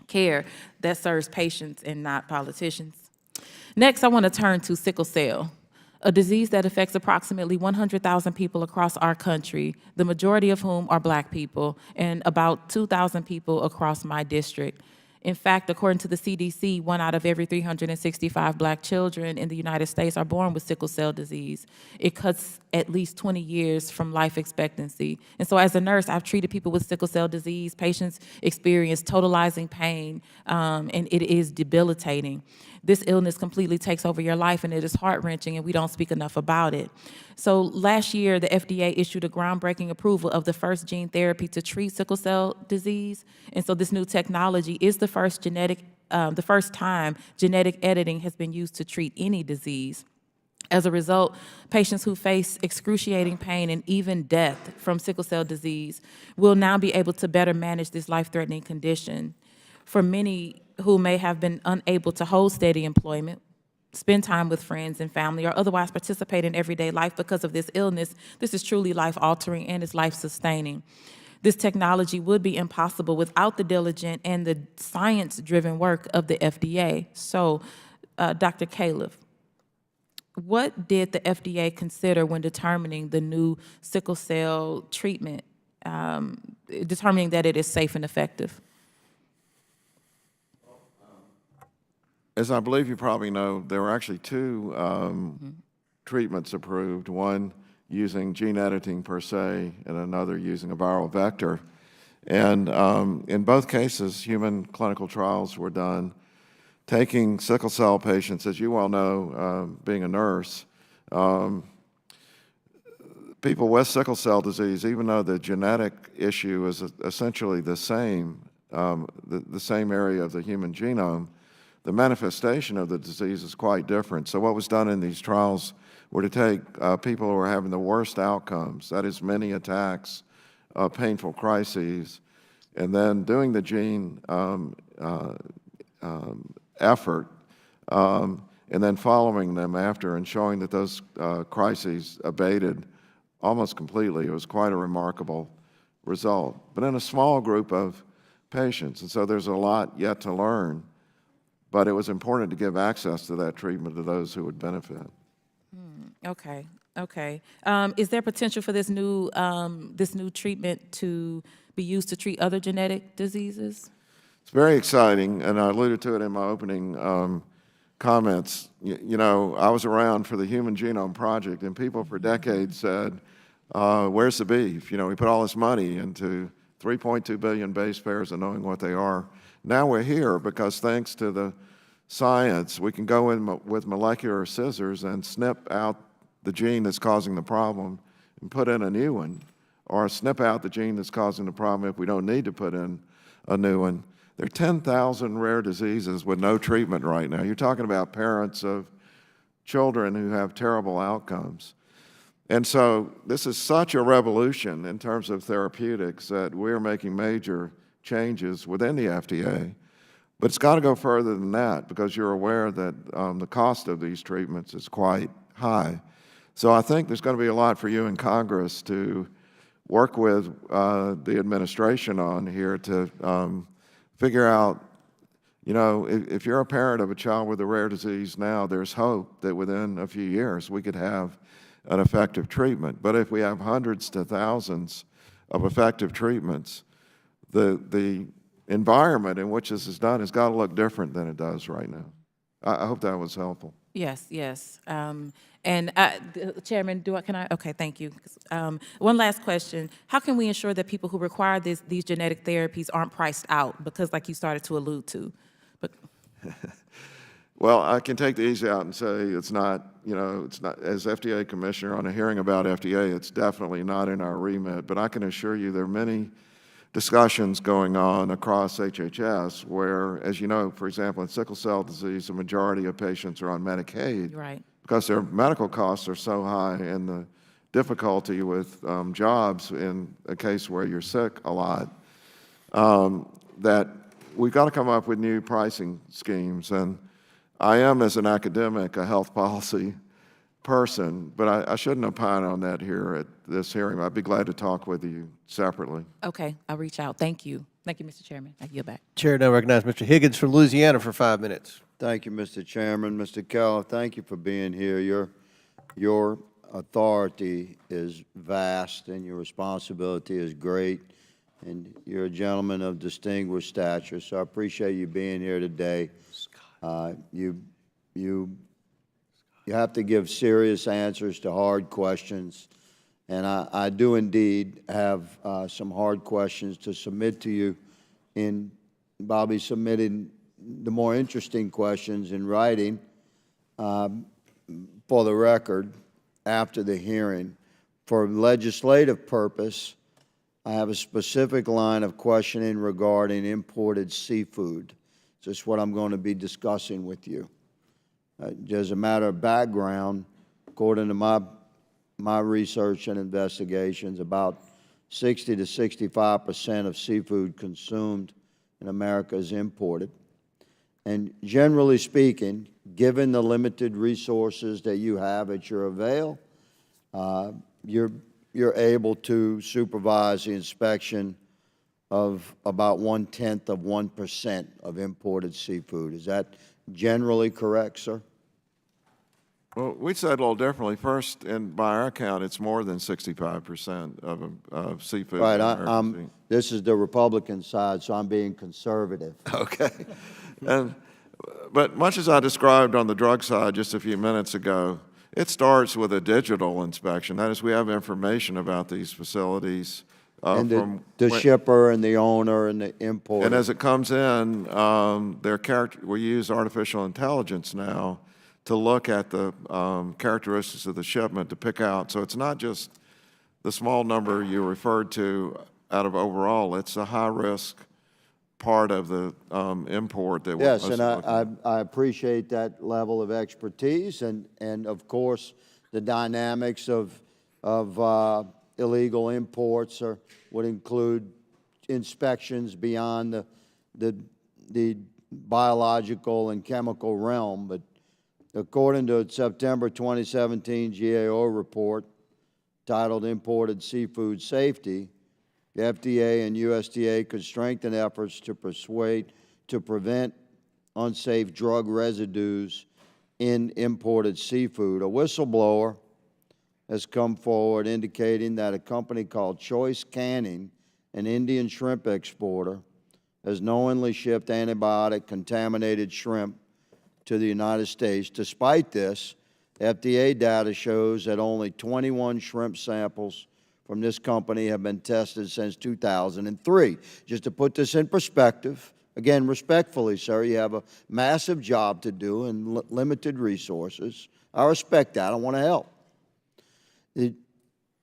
care that serves patients and not politicians. Next, I want to turn to sickle cell, a disease that affects approximately 100,000 people across our country, the majority of whom are Black people, and about 2,000 people across my district. In fact, according to the CDC, 1 out of every 365 Black children in the United States are born with sickle cell disease. It cuts at least 20 years from life expectancy. And so as a nurse, I've treated people with sickle cell disease. Patients experience totalizing pain, and it is debilitating. This illness completely takes over your life, and it is heart-wrenching, and we don't speak enough about it. So last year, the FDA issued a groundbreaking approval of the first gene therapy to treat sickle cell disease. And so this new technology is the first time genetic editing has been used to treat any disease. As a result, patients who face excruciating pain and even death from sickle cell disease will now be able to better manage this life-threatening condition. For many who may have been unable to hold steady employment, spend time with friends and family, or otherwise participate in everyday life because of this illness, this is truly life-altering and is life-sustaining. This technology would be impossible without the diligent and the science-driven work of the FDA. So, Dr. Califf, what did the FDA consider when determining the new sickle cell treatment, determining that it is safe and effective? As I believe you probably know, there were actually 2 treatments approved, one using gene editing per se and another using a viral vector. And in both cases, human clinical trials were done taking sickle cell patients. As you well know, being a nurse, people with sickle cell disease, even though the genetic issue is essentially the same area of the human genome, the manifestation of the disease is quite different. So what was done in these trials were to take people who were having the worst outcomes, that is many attacks, painful crises, and then doing the gene effort, and then following them after and showing that those crises abated almost completely. It was quite a remarkable result, but in a small group of patients. And so there's a lot yet to learn. But it was important to give access to that treatment to those who would benefit. Okay. Is there potential for this new treatment to be used to treat other genetic diseases? It's very exciting, and I alluded to it in my opening comments. You know, I was around for the Human Genome Project, and people for decades said, where's the beef? You know, we put all this money into 3.2 billion base pairs and knowing what they are. Now we're here because thanks to the science, we can go in with molecular scissors and snip out the gene that's causing the problem and put in a new one, or snip out the gene that's causing the problem if we don't need to put in a new one. There are 10,000 rare diseases with no treatment right now. You're talking about parents of children who have terrible outcomes. And so this is such a revolution in terms of therapeutics that we're making major changes within the FDA. But it's got to go further than that because you're aware that the cost of these treatments is quite high. So I think there's going to be a lot for you in Congress to work with the administration on here to figure out, you know, if you're a parent of a child with a rare disease now, there's hope that within a few years we could have an effective treatment. But if we have hundreds to thousands of effective treatments, the environment in which this is done has got to look different than it does right now. I hope that was helpful. Yes, yes. Chairman, okay, thank you. One last question. How can we ensure that people who require these genetic therapies aren't priced out? Because like you started to allude to. But Well, I can take the easy out and say it's not, as FDA commissioner on a hearing about FDA, it's definitely not in our remit, but I can assure you there are many discussions going on across HHS where, as you know, for example, in sickle cell disease, the majority of patients are on Medicaid. right. Because their medical costs are so high and the difficulty with jobs in a case where you're sick a lot, that we've got to come up with new pricing schemes. And I am, as an academic, a health policy person, but I shouldn't opine on that here at this hearing. I'd be glad to talk with you separately. Okay, I'll reach out. Thank you. Thank you, Mr. Chairman. I yield back. Chair now recognizes Mr. Higgins from Louisiana for 5 minutes. Thank you, Mr. Chairman. Mr. Keller, thank you for being here. Your authority is vast and your responsibility is great, and you're a gentleman of distinguished stature, so I appreciate you being here today. You have to give serious answers to hard questions, and I do indeed have some hard questions to submit to you. I'll be submitting the more interesting questions in writing for the record after the hearing. For legislative purpose, I have a specific line of questioning regarding imported seafood. Just what I'm going to be discussing with you. As a matter of background, according to my research and investigations, about 60 to 65% of seafood consumed in America is imported. And generally speaking, given the limited resources that you have at your avail, you're able to supervise the inspection of about 0.1% of imported seafood. Is that generally correct, sir? Well, we said a little differently. First, and by our count, it's more than 65% of seafood. Right. This is the Republican side, so I'm being conservative. Okay. But much as I described on the drug side just a few minutes ago, it starts with a digital inspection. That is, we have information about these facilities. And the shipper and the owner and the importer. And as it comes in, we use artificial intelligence now to look at the characteristics of the shipment to pick out. So it's not just the small number you referred to out of overall. It's a high-risk part of the import that we're Yes, and I appreciate that level of expertise and of course, the dynamics of illegal imports would include inspections beyond the biological and chemical realm. But according to a September 2017 GAO report titled Imported Seafood Safety, the FDA and USDA could strengthen efforts to prevent unsafe drug residues in imported seafood. A whistleblower has come forward indicating that a company called Choice Canning, an Indian shrimp exporter, has knowingly shipped antibiotic-contaminated shrimp to the United States. Despite this, FDA data shows that only 21 shrimp samples from this company have been tested since 2003. Just to put this in perspective, again, respectfully, sir, you have a massive job to do and limited resources. I respect that. I want to help.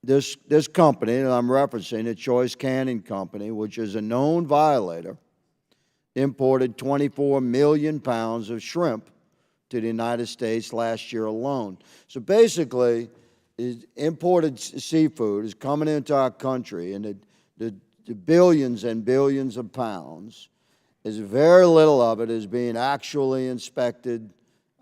This company that I'm referencing, the Choice Canning Company, which is a known violator, imported 24 million pounds of shrimp to the United States last year alone. So basically, imported seafood is coming into our country, and the billions and billions of pounds, is very little of it is being actually inspected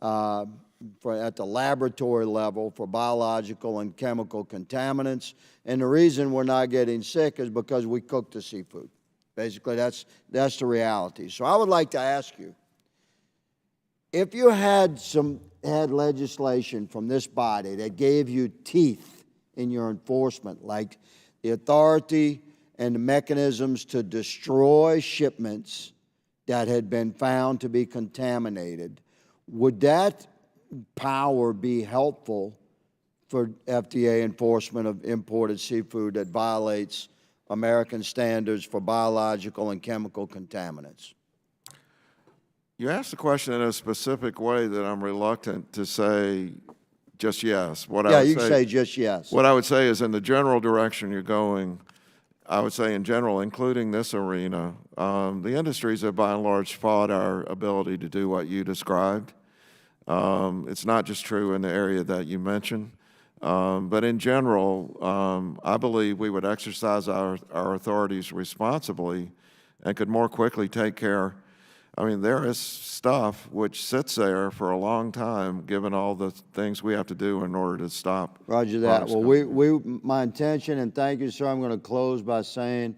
at the laboratory level for biological and chemical contaminants. And the reason we're not getting sick is because we cook the seafood. Basically, that's the reality. So I would like to ask you, if you had legislation from this body that gave you teeth in your enforcement, like the authority and the mechanisms to destroy shipments that had been found to be contaminated, would that power be helpful for FDA enforcement of imported seafood that violates American standards for biological and chemical contaminants? You asked the question in a specific way that I'm reluctant to say just yes. Yeah, you can say just yes. What I would say is in the general direction you're going, I would say in general, including this arena, the industries have by and large fought our ability to do what you described. It's not just true in the area that you mentioned, but in general, I believe we would exercise our authorities responsibly and could more quickly take care. I mean, there is stuff which sits there for a long time, given all the things we have to do in order to stop. Roger that. Well, my intention, and thank you, sir, I'm going to close by saying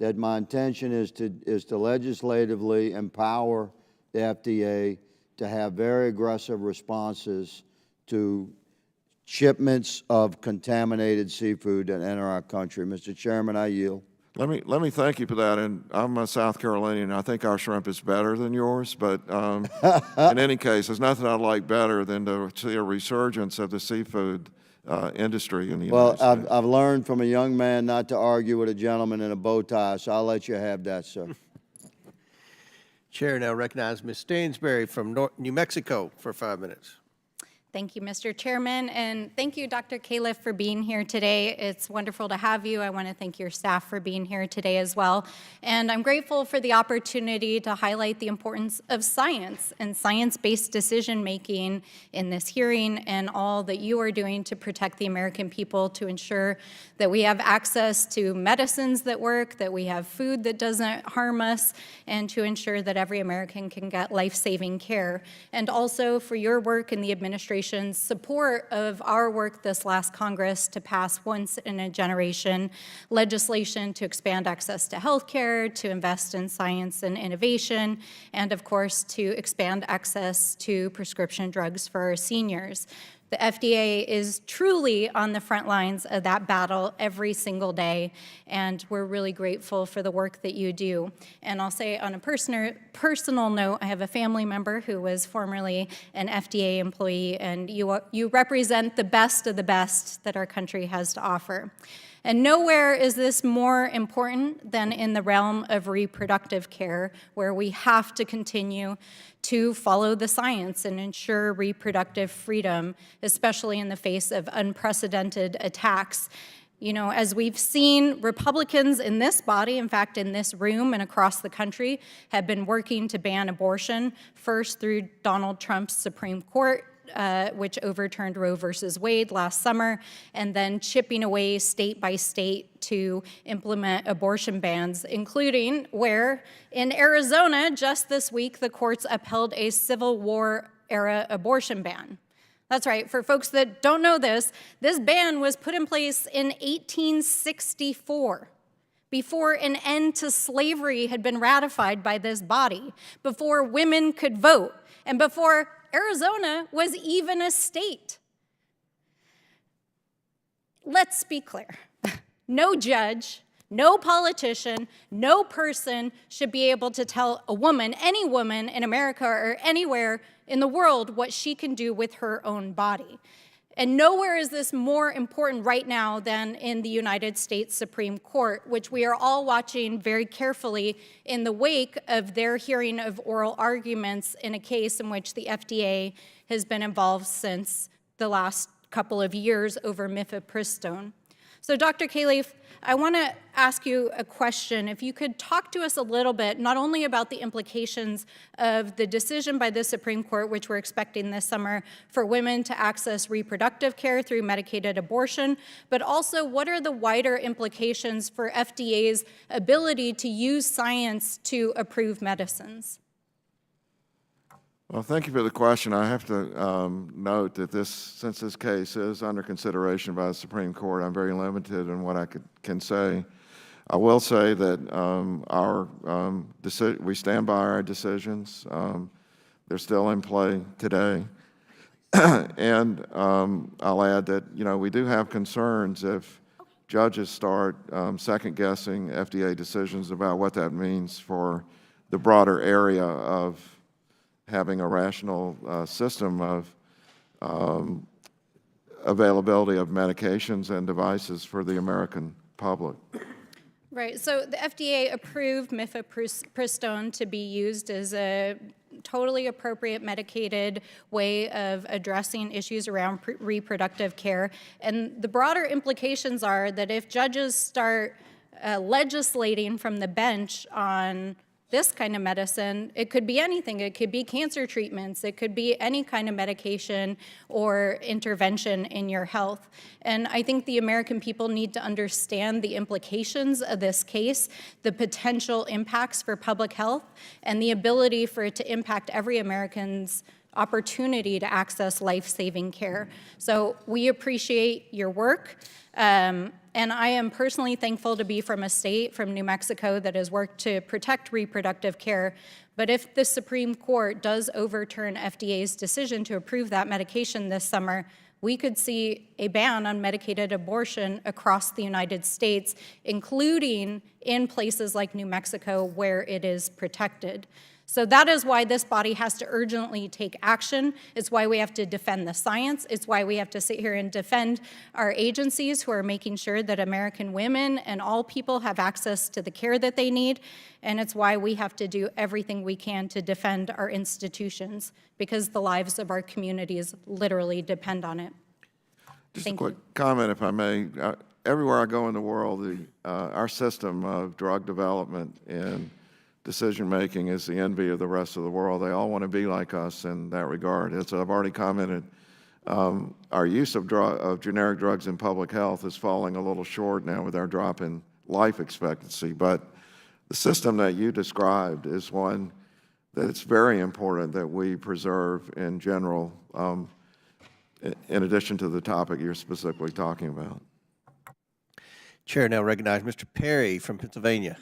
that my intention is to legislatively empower the FDA to have very aggressive responses to shipments of contaminated seafood that enter our country. Mr. Chairman, I yield. Let me thank you for that. And I'm a South Carolinian. I think our shrimp is better than yours. But in any case, there's nothing I'd like better than to see a resurgence of the seafood industry in the United States. I've learned from a young man not to argue with a gentleman in a bow tie, so I'll let you have that, sir. Chair now recognizes Ms. Stansberry from New Mexico for 5 minutes. Thank you, Mr. Chairman, and thank you, Dr. Califf, for being here today. It's wonderful to have you. I want to thank your staff for being here today as well. And I'm grateful for the opportunity to highlight the importance of science and science-based decision-making in this hearing and all that you are doing to protect the American people, to ensure that we have access to medicines that work, that we have food that doesn't harm us, and to ensure that every American can get life-saving care. And also for your work in the administration support of our work this last Congress to pass once in a generation legislation to expand access to health care, to invest in science and innovation, and of course to expand access to prescription drugs for our seniors. The FDA is truly on the front lines of that battle every single day, and we're really grateful for the work that you do. And I'll say on a personal note, I have a family member who was formerly an FDA employee, and you represent the best of the best that our country has to offer. And nowhere is this more important than in the realm of reproductive care, where we have to continue to follow the science and ensure reproductive freedom, especially in the face of unprecedented attacks. You know, as we've seen, Republicans in this body, in fact, in this room and across the country, have been working to ban abortion, first through Donald Trump's Supreme Court, which overturned Roe versus Wade last summer, and then chipping away state by state to implement abortion bans, including where in Arizona just this week the courts upheld a Civil War era abortion ban. That's right, for folks that don't know this ban was put in place in 1864. Before an end to slavery had been ratified by this body, before women could vote, and before Arizona was even a state. Let's be clear. No judge, no politician, no person should be able to tell a woman, any woman in America or anywhere in the world, what she can do with her own body. And nowhere is this more important right now than in the United States Supreme Court, which we are all watching very carefully in the wake of their hearing of oral arguments in a case in which the FDA has been involved since the last couple of years over mifepristone. So Dr. Califf, I want to ask you a question. If you could talk to us a little bit, not only about the implications of the decision by the Supreme Court, which we're expecting this summer, for women to access reproductive care through medicated abortion, but also what are the wider implications for FDA's ability to use science to approve medicines? Well, thank you for the question. I have to note that since this case is under consideration by the Supreme Court, I'm very limited in what I can say. I will say that we stand by our decisions. They're still in play today. And I'll add that, we do have concerns if judges start second-guessing FDA decisions about what that means for the broader area of having a rational system of availability of medications and devices for the American public. Right, so the FDA approved mifepristone to be used as a totally appropriate medicated way of addressing issues around reproductive care. And the broader implications are that if judges start legislating from the bench on this kind of medicine, it could be anything. It could be cancer treatments. It could be any kind of medication or intervention in your health. And I think the American people need to understand the implications of this case, the potential impacts for public health, and the ability for it to impact every American's opportunity to access life-saving care. So we appreciate your work. And I am personally thankful to be from a state, from New Mexico, that has worked to protect reproductive care. But if the Supreme Court does overturn FDA's decision to approve that medication this summer, we could see a ban on medicated abortion across the United States, including in places like New Mexico where it is protected. So that is why this body has to urgently take action. It's why we have to defend the science. It's why we have to sit here and defend our agencies who are making sure that American women and all people have access to the care that they need. And it's why we have to do everything we can to defend our institutions, because the lives of our communities literally depend on it. Just a quick comment, if I may. Everywhere I go in the world, our system of drug development and decision-making is the envy of the rest of the world. They all want to be like us in that regard. As I've already commented, our use of generic drugs in public health is falling a little short now with our drop in life expectancy. But the system that you described is one that it's very important that we preserve in general, in addition to the topic you're specifically talking about. Chair now recognize Mr. Perry from Pennsylvania.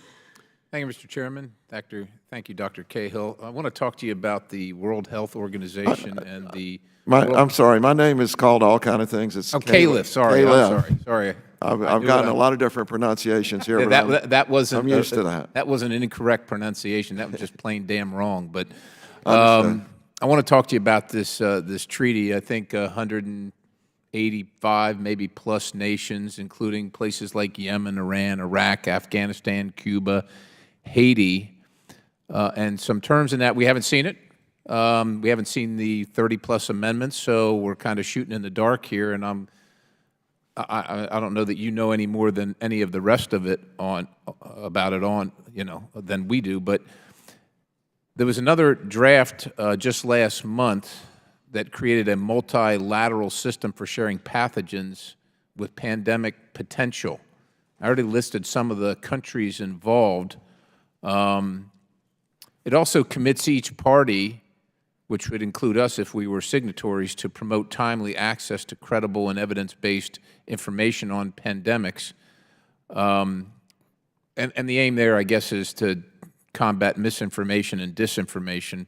Thank you, Mr. Chairman. Thank you, Dr. Cahill. I want to talk to you about the World Health Organization and the... I'm sorry, my name is called all kind of things. It's Caliph, sorry, I'm sorry. I've gotten a lot of different pronunciations here, but that wasn't, I'm used to that. That was an incorrect pronunciation. That was just plain damn wrong. But I want to talk to you about this treaty. I think 185, maybe plus nations, including places like Yemen, Iran, Iraq, Afghanistan, Cuba, Haiti, and some terms in that. We haven't seen it. We haven't seen the 30-plus amendments, so we're kind of shooting in the dark here, and I don't know that you know any more than any of the rest of it than we do, but there was another draft just last month that created a multilateral system for sharing pathogens with pandemic potential. I already listed some of the countries involved. It also commits each party, which would include us if we were signatories, to promote timely access to credible and evidence-based information on pandemics. And the aim there, I guess, is to combat misinformation and disinformation,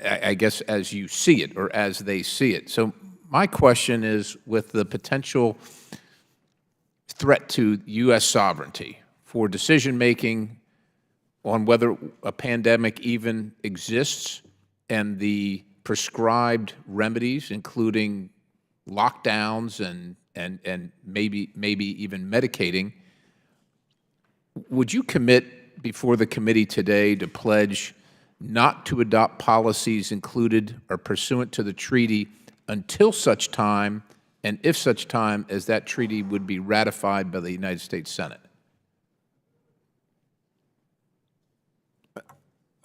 I guess, as you see it or as they see it. So my question is, with the potential threat to U.S. sovereignty for decision-making on whether a pandemic even exists and the prescribed remedies, including lockdowns and maybe even medicating, would you commit before the committee today to pledge not to adopt policies included or pursuant to the treaty until such time, and if such time, as that treaty would be ratified by the United States Senate?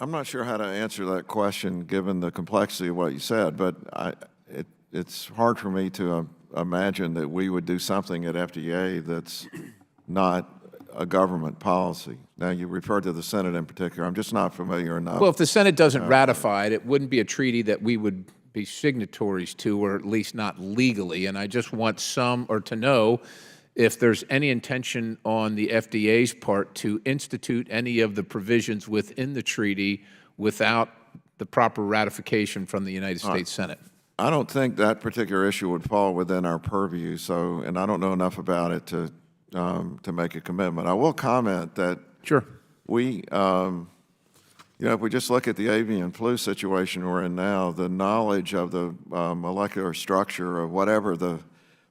I'm not sure how to answer that question given the complexity of what you said, but it's hard for me to imagine that we would do something at FDA that's not a government policy. Now, you referred to the Senate in particular. I'm just not familiar enough. Well, if the Senate doesn't ratify it, it wouldn't be a treaty that we would be signatories to, or at least not legally. And I just want to know if there's any intention on the FDA's part to institute any of the provisions within the treaty without the proper ratification from the United States Senate. I don't think that particular issue would fall within our purview, and I don't know enough about it to make a commitment. I will comment that we You know, if we just look at the avian flu situation we're in now, the knowledge of the molecular structure of whatever the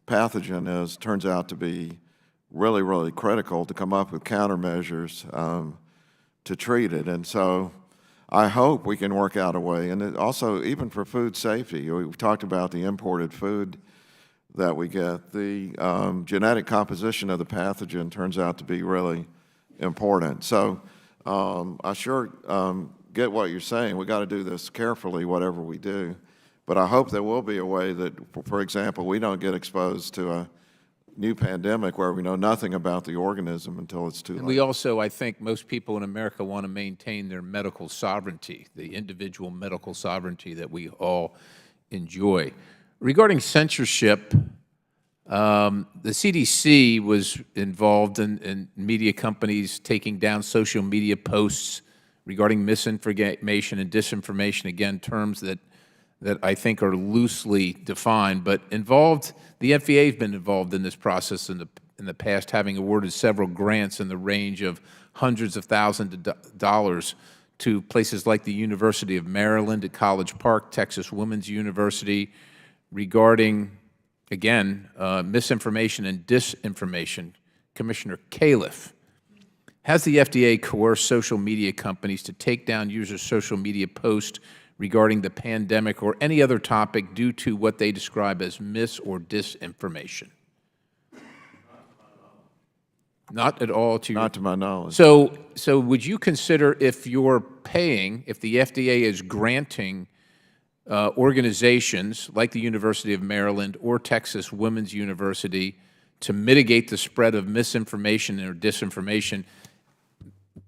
pathogen is turns out to be really, really critical to come up with countermeasures to treat it. And so I hope we can work out a way. And also, even for food safety, we've talked about the imported food that we get. The genetic composition of the pathogen turns out to be really important. So I sure get what you're saying. We got to do this carefully, whatever we do. But I hope there will be a way that, for example, we don't get exposed to a new pandemic where we know nothing about the organism until it's too late. We also, I think most people in America want to maintain their medical sovereignty, the individual medical sovereignty that we all enjoy. Regarding censorship, the CDC was involved in media companies taking down social media posts regarding misinformation and disinformation, again, terms that I think are loosely defined, but involved, the FDA has been involved in this process in the past, having awarded several grants in the range of hundreds of thousands of dollars to places like the University of Maryland at College Park, Texas Women's University, regarding, again, misinformation and disinformation. Commissioner Califf, has the FDA coerced social media companies to take down users' social media posts regarding the pandemic or any other topic due to what they describe as mis- or disinformation? Not at all to your... Not to my knowledge. So would you consider, if you're paying, if the FDA is granting organizations like the University of Maryland or Texas Women's University to mitigate the spread of misinformation or disinformation,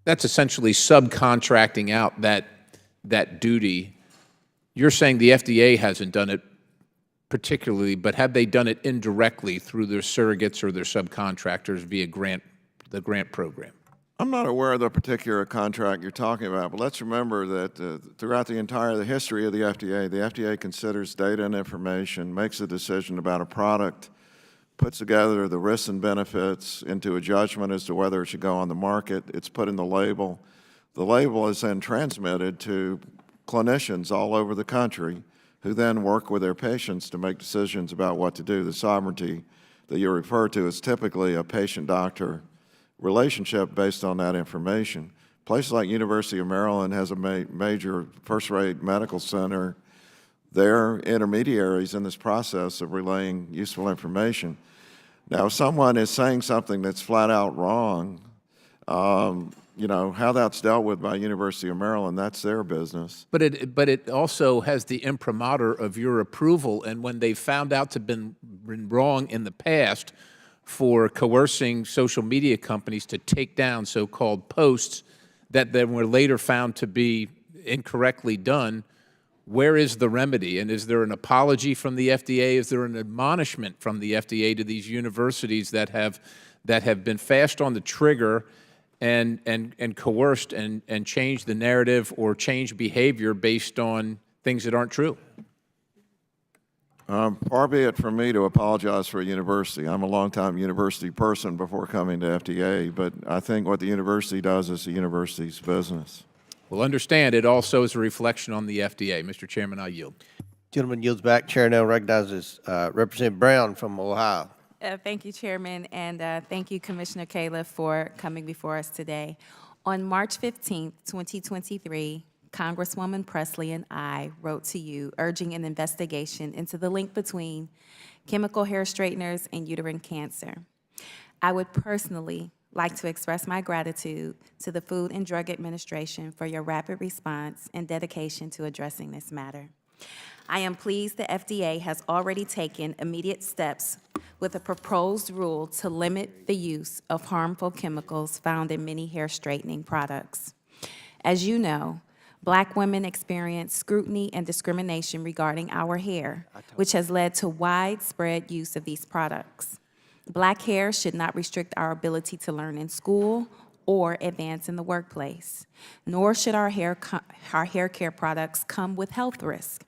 that's essentially subcontracting out that duty? You're saying the FDA hasn't done it particularly, but have they done it indirectly through their surrogates or their subcontractors via the grant program? I'm not aware of the particular contract you're talking about, but let's remember that throughout the history of the FDA considers data and information, makes a decision about a product, puts together the risks and benefits into a judgment as to whether it should go on the market. It's put in the label. The label is then transmitted to clinicians all over the country who then work with their patients to make decisions about what to do. The sovereignty that you refer to is typically a patient-doctor relationship based on that information. Places like University of Maryland has a major first-rate medical center. They're intermediaries in this process of relaying useful information. Now, if someone is saying something that's flat out wrong, you know, how that's dealt with by University of Maryland, that's their business. But it also has the imprimatur of your approval, and when they found out to have been wrong in the past for coercing social media companies to take down so-called posts that then were later found to be incorrectly done, where is the remedy? And is there an apology from the FDA? Is there an admonishment from the FDA to these universities that have been fast on the trigger and coerced and changed the narrative or changed behavior based on things that aren't true? Far be it from me to apologize for a university. I'm a longtime university person before coming to FDA, but I think what the university does is the university's business. Well, understand, it also is a reflection on the FDA. Mr. Chairman, I yield. Gentleman yields back. Chair now recognizes Representative Brown from Ohio. Thank you, Chairman, and thank you, Commissioner Califf, for coming before us today. On March 15th, 2023, Congresswoman Presley and I wrote to you urging an investigation into the link between chemical hair straighteners and uterine cancer. I would personally like to express my gratitude to the Food and Drug Administration for your rapid response and dedication to addressing this matter. I am pleased the FDA has already taken immediate steps with a proposed rule to limit the use of harmful chemicals found in many hair straightening products. As you know, Black women experience scrutiny and discrimination regarding our hair, which has led to widespread use of these products. Black hair should not restrict our ability to learn in school or advance in the workplace, nor should our hair care products come with health risks.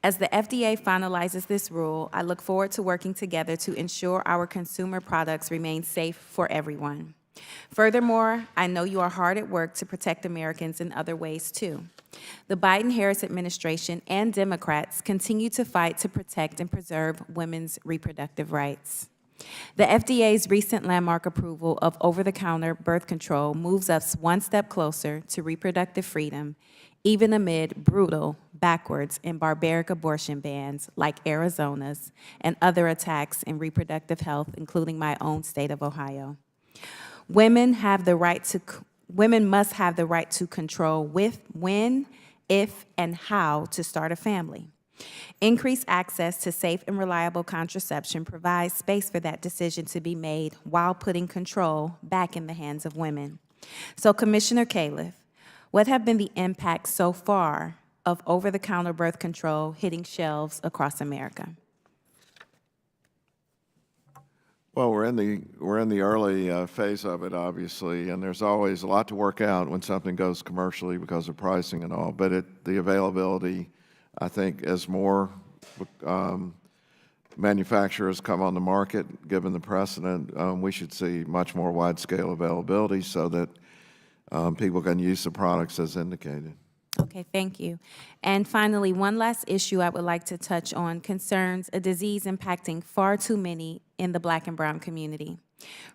As the FDA finalizes this rule, I look forward to working together to ensure our consumer products remain safe for everyone. Furthermore, I know you are hard at work to protect Americans in other ways, too. The Biden-Harris administration and Democrats continue to fight to protect and preserve women's reproductive rights. The FDA's recent landmark approval of over-the-counter birth control moves us one step closer to reproductive freedom, even amid brutal, backwards, and barbaric abortion bans like Arizona's and other attacks in reproductive health, including my own state of Ohio. Women must have the right to control when, if, and how to start a family. Increased access to safe and reliable contraception provides space for that decision to be made while putting control back in the hands of women. So, Commissioner Califf, what have been the impacts so far of over-the-counter birth control hitting shelves across America? Well, we're in the early phase of it, obviously, and there's always a lot to work out when something goes commercially because of pricing and all. But the availability, I think, as more manufacturers come on the market, given the precedent, we should see much more wide-scale availability so that people can use the products as indicated. Okay, thank you. And finally, one last issue I would like to touch on concerns a disease impacting far too many in the Black and brown community.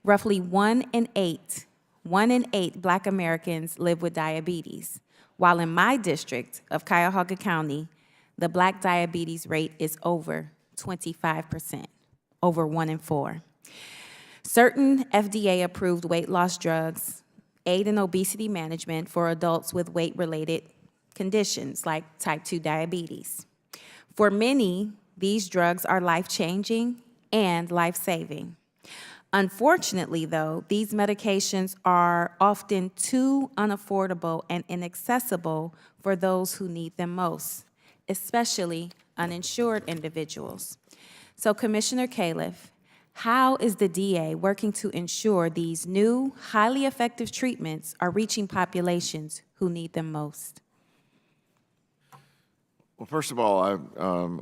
Roughly 1 in 8 Black Americans live with diabetes, while in my district of Cuyahoga County, the Black diabetes rate is over 25%, over 1 in 4. Certain FDA-approved weight loss drugs aid in obesity management for adults with weight-related conditions like type 2 diabetes. For many, these drugs are life-changing and life-saving. Unfortunately, though, these medications are often too unaffordable and inaccessible for those who need them most, especially uninsured individuals. So, Commissioner Califf, how is the DA working to ensure these new, highly effective treatments are reaching populations who need them most? Well, first of all, I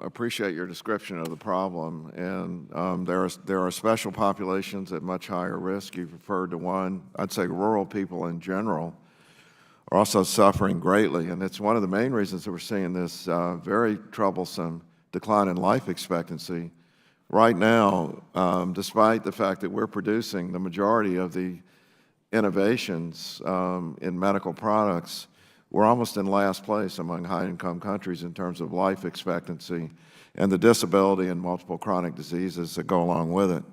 appreciate your description of the problem, and there are special populations at much higher risk. You've referred to one. I'd say rural people in general are also suffering greatly, and it's one of the main reasons that we're seeing this very troublesome decline in life expectancy. Right now, despite the fact that we're producing the majority of the innovations in medical products, we're almost in last place among high-income countries in terms of life expectancy and the disability and multiple chronic diseases that go along with it.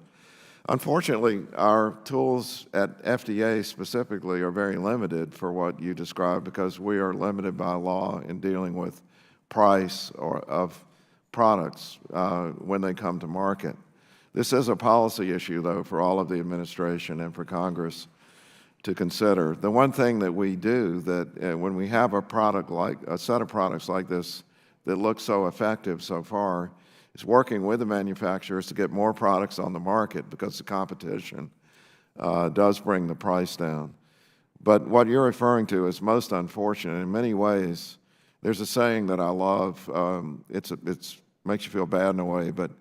Unfortunately, our tools at FDA specifically are very limited for what you described because we are limited by law in dealing with price of products when they come to market. This is a policy issue, though, for all of the administration and for Congress to consider. The one thing that we do that when we have a set of products like this that looks so effective so far is working with the manufacturers to get more products on the market because the competition does bring the price down. But what you're referring to is most unfortunate. In many ways, there's a saying that I love. It makes you feel bad in a way, but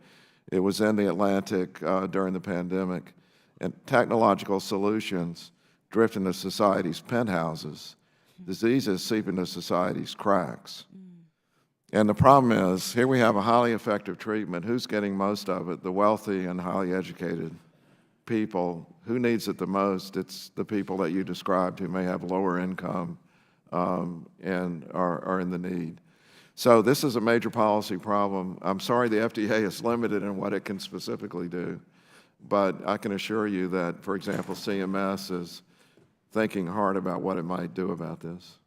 it was in the Atlantic during the pandemic. And technological solutions drift into society's penthouses. Diseases seep into society's cracks. And the problem is, here we have a highly effective treatment. Who's getting most of it? The wealthy and highly educated people. Who needs it the most? It's the people that you described who may have lower income and are in the need. So this is a major policy problem. I'm sorry the FDA is limited in what it can specifically do, but I can assure you that, for example, CMS is thinking hard about what it might do about this.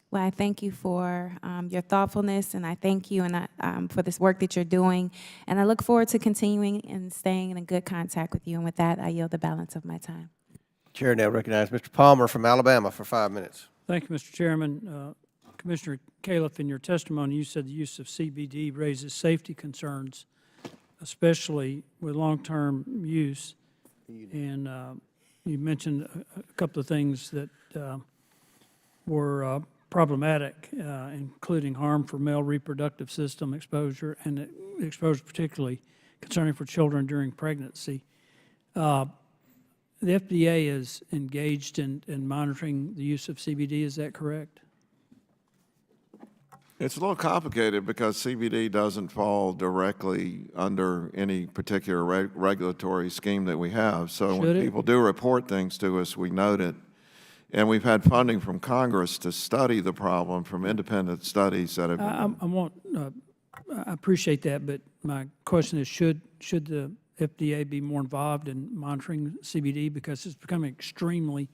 Well, I thank you for your thoughtfulness, and I thank you for this work that you're doing. And I look forward to continuing and staying in good contact with you. And with that, I yield the balance of my time. Chair now recognizes Mr. Palmer from Alabama for 5 minutes. Thank you, Mr. Chairman. Commissioner Califf, in your testimony, you said the use of CBD raises safety concerns, especially with long-term use. And you mentioned a couple of things that were problematic, including harm for male reproductive system exposure and exposure particularly concerning for children during pregnancy. the FDA is engaged in monitoring the use of CBD, is that correct? It's a little complicated because CBD doesn't fall directly under any particular regulatory scheme that we have. So when people do report things to us, we note it. And we've had funding from Congress to study the problem from independent studies that have been I appreciate that, but my question is, should the FDA be more involved in monitoring CBD, because it's becoming extremely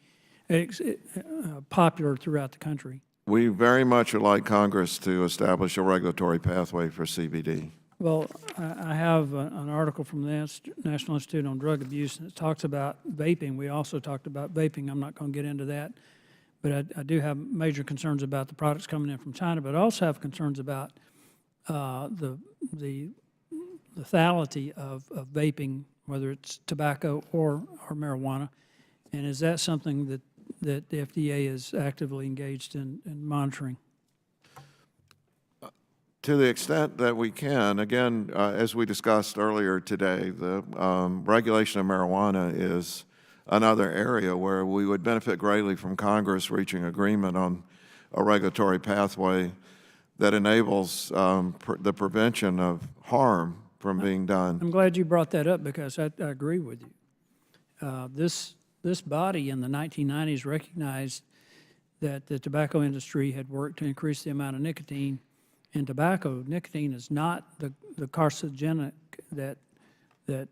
popular throughout the country? We very much would like Congress to establish a regulatory pathway for CBD. Well, I have an article from the National Institute on Drug Abuse, and it talks about vaping. We also talked about vaping. I'm not going to get into that, but I do have major concerns about the products coming in from China, but I also have concerns about the lethality of vaping, whether it's tobacco or marijuana. And is that something that the FDA is actively engaged in monitoring? To the extent that we can, again, as we discussed earlier today, the regulation of marijuana is another area where we would benefit greatly from Congress reaching agreement on a regulatory pathway that enables the prevention of harm from being done. I'm glad you brought that up, because I agree with you. This body in the 1990s recognized that the tobacco industry had worked to increase the amount of nicotine in tobacco. Nicotine is not the carcinogenic that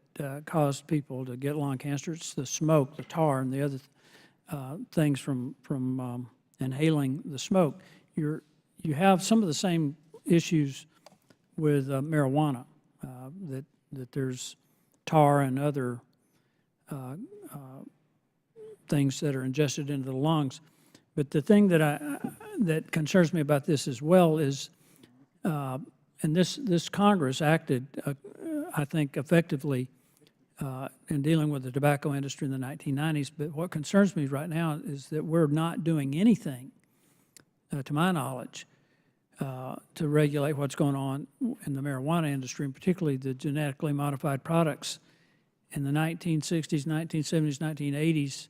caused people to get lung cancer. It's the smoke, the tar, and the other things from inhaling the smoke. You have some of the same issues with marijuana, that there's tar and other things that are ingested into the lungs. But the thing that concerns me about this as well is, and this Congress acted, I think, effectively in dealing with the tobacco industry in the 1990s. But what concerns me right now is that we're not doing anything, to my knowledge, to regulate what's going on in the marijuana industry, and particularly the genetically modified products. In the 1960s, 1970s, 1980s,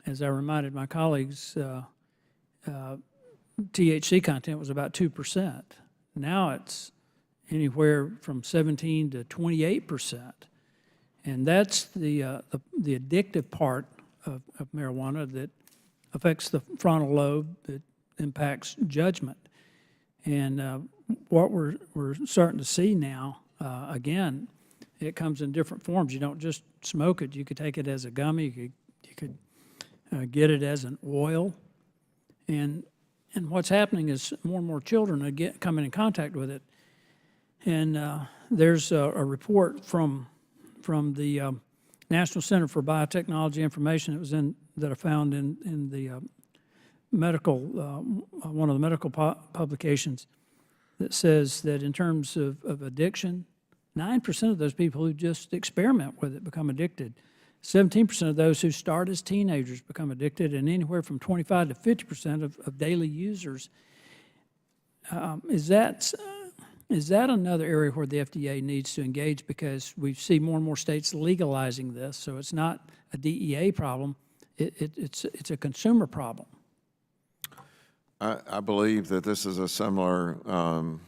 as I reminded my colleagues, THC content was about 2%. Now it's anywhere from 17 to 28%. And that's the addictive part of marijuana that affects the frontal lobe, that impacts judgment. And what we're starting to see now, again, it comes in different forms. You don't just smoke it. You could take it as a gummy. You could get it as an oil. And what's happening is more and more children are coming in contact with it. And there's a report from the National Center for Biotechnology Information that I found in the medical, one of the medical publications, that says that in terms of addiction, 9% of those people who just experiment with it become addicted. 17% of those who start as teenagers become addicted, and anywhere from 25 to 50% of daily users. Is that another area where the FDA needs to engage, because we see more and more states legalizing this, so it's not a DEA problem, it's a consumer problem? I believe that this is a similar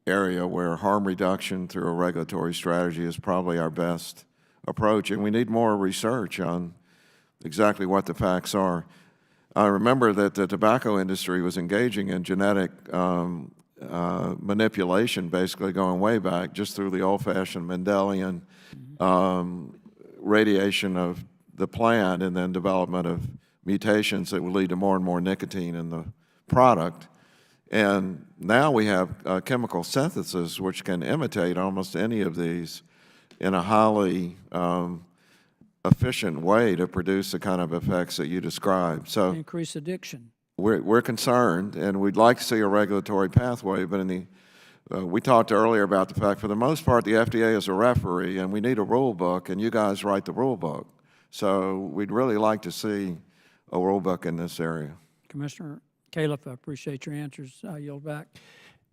area where harm reduction through a regulatory strategy is probably our best approach, and we need more research on exactly what the facts are. I remember that the tobacco industry was engaging in genetic manipulation, basically going way back, just through the old-fashioned Mendelian radiation of the plant, and then development of mutations that would lead to more and more nicotine in the product. And now we have chemical synthesis, which can imitate almost any of these in a highly efficient way to produce the kind of effects that you described. So increase addiction. We're concerned, and we'd like to see a regulatory pathway, but we talked earlier about the fact, for the most part, the FDA is a referee, and we need a rule book, and you guys write the rule book. So we'd really like to see a rule book in this area. Commissioner Califf, I appreciate your answers. I yield back.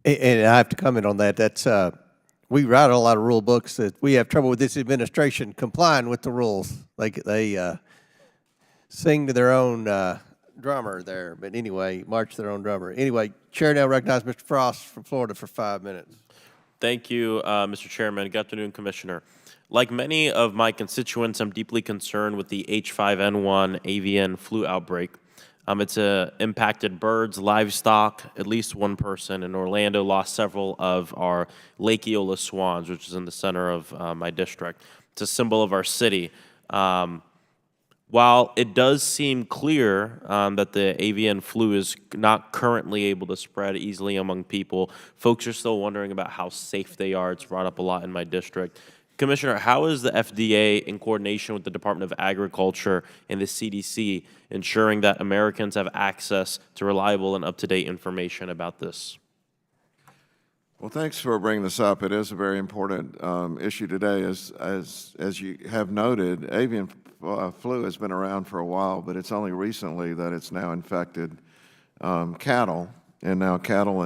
And I have to comment on that. That's we write a lot of rule books that we have trouble with this administration complying with the rules. They sing to their own drummer there. But anyway, march to their own drummer. Anyway, Chair now recognizes Mr. Frost from Florida for 5 minutes. Thank you, Mr. Chairman. Good afternoon, Commissioner. Like many of my constituents, I'm deeply concerned with the H5N1 avian flu outbreak. It's impacted birds, livestock. At least one person in Orlando lost several of our Lake Eola swans, which is in the center of my district. It's a symbol of our city. While it does seem clear that the avian flu is not currently able to spread easily among people, folks are still wondering about how safe they are. It's brought up a lot in my district. Commissioner, how is the FDA, in coordination with the Department of Agriculture and the CDC, ensuring that Americans have access to reliable and up-to-date information about this? Well, thanks for bringing this up. It is a very important issue today. As you have noted, avian flu has been around for a while, but it's only recently that it's now infected cattle, and now cows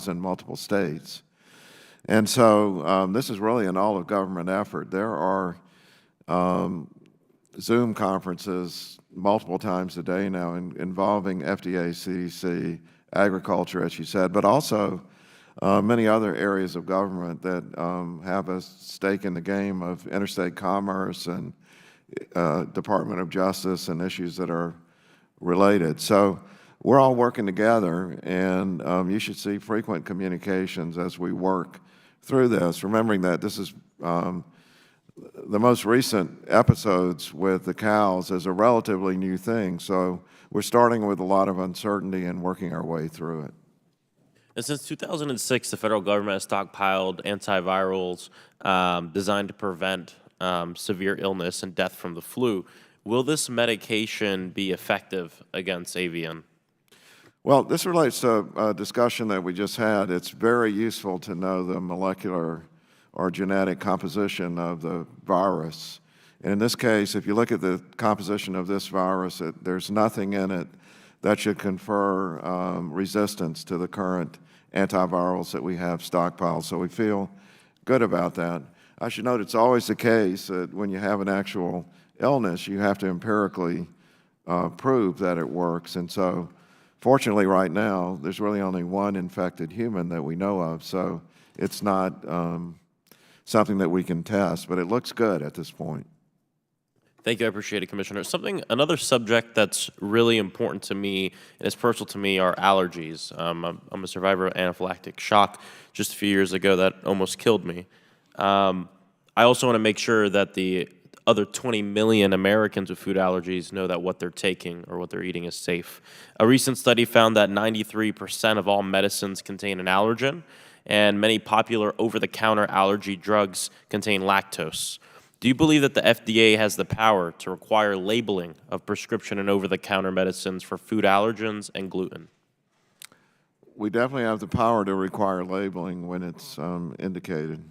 in multiple states. And so this is really an all-of-government effort. There are Zoom conferences multiple times a day now involving FDA, CDC, agriculture, as you said, but also many other areas of government that have a stake in the game of interstate commerce and Department of Justice and issues that are related. So we're all working together, and you should see frequent communications as we work through this, remembering that this is the most recent episodes with the cows is a relatively new thing. So we're starting with a lot of uncertainty and working our way through it. And since 2006, the federal government has stockpiled antivirals designed to prevent severe illness and death from the flu. Will this medication be effective against avian? Well, this relates to a discussion that we just had. It's very useful to know the molecular or genetic composition of the virus. And in this case, if you look at the composition of this virus, there's nothing in it that should confer resistance to the current antivirals that we have stockpiled. So we feel good about that. I should note it's always the case that when you have an actual illness, you have to empirically prove that it works. And so fortunately, right now, there's really only one infected human that we know of, so it's not something that we can test, but it looks good at this point. Thank you. I appreciate it, Commissioner. Another subject that's really important to me and is personal to me are allergies. I'm a survivor of anaphylactic shock just a few years ago that almost killed me. I also want to make sure that the other 20 million Americans with food allergies know that what they're taking or what they're eating is safe. A recent study found that 93% of all medicines contain an allergen, and many popular over-the-counter allergy drugs contain lactose. Do you believe that the FDA has the power to require labeling of prescription and over-the-counter medicines for food allergens and gluten? We definitely have the power to require labeling when it's indicated.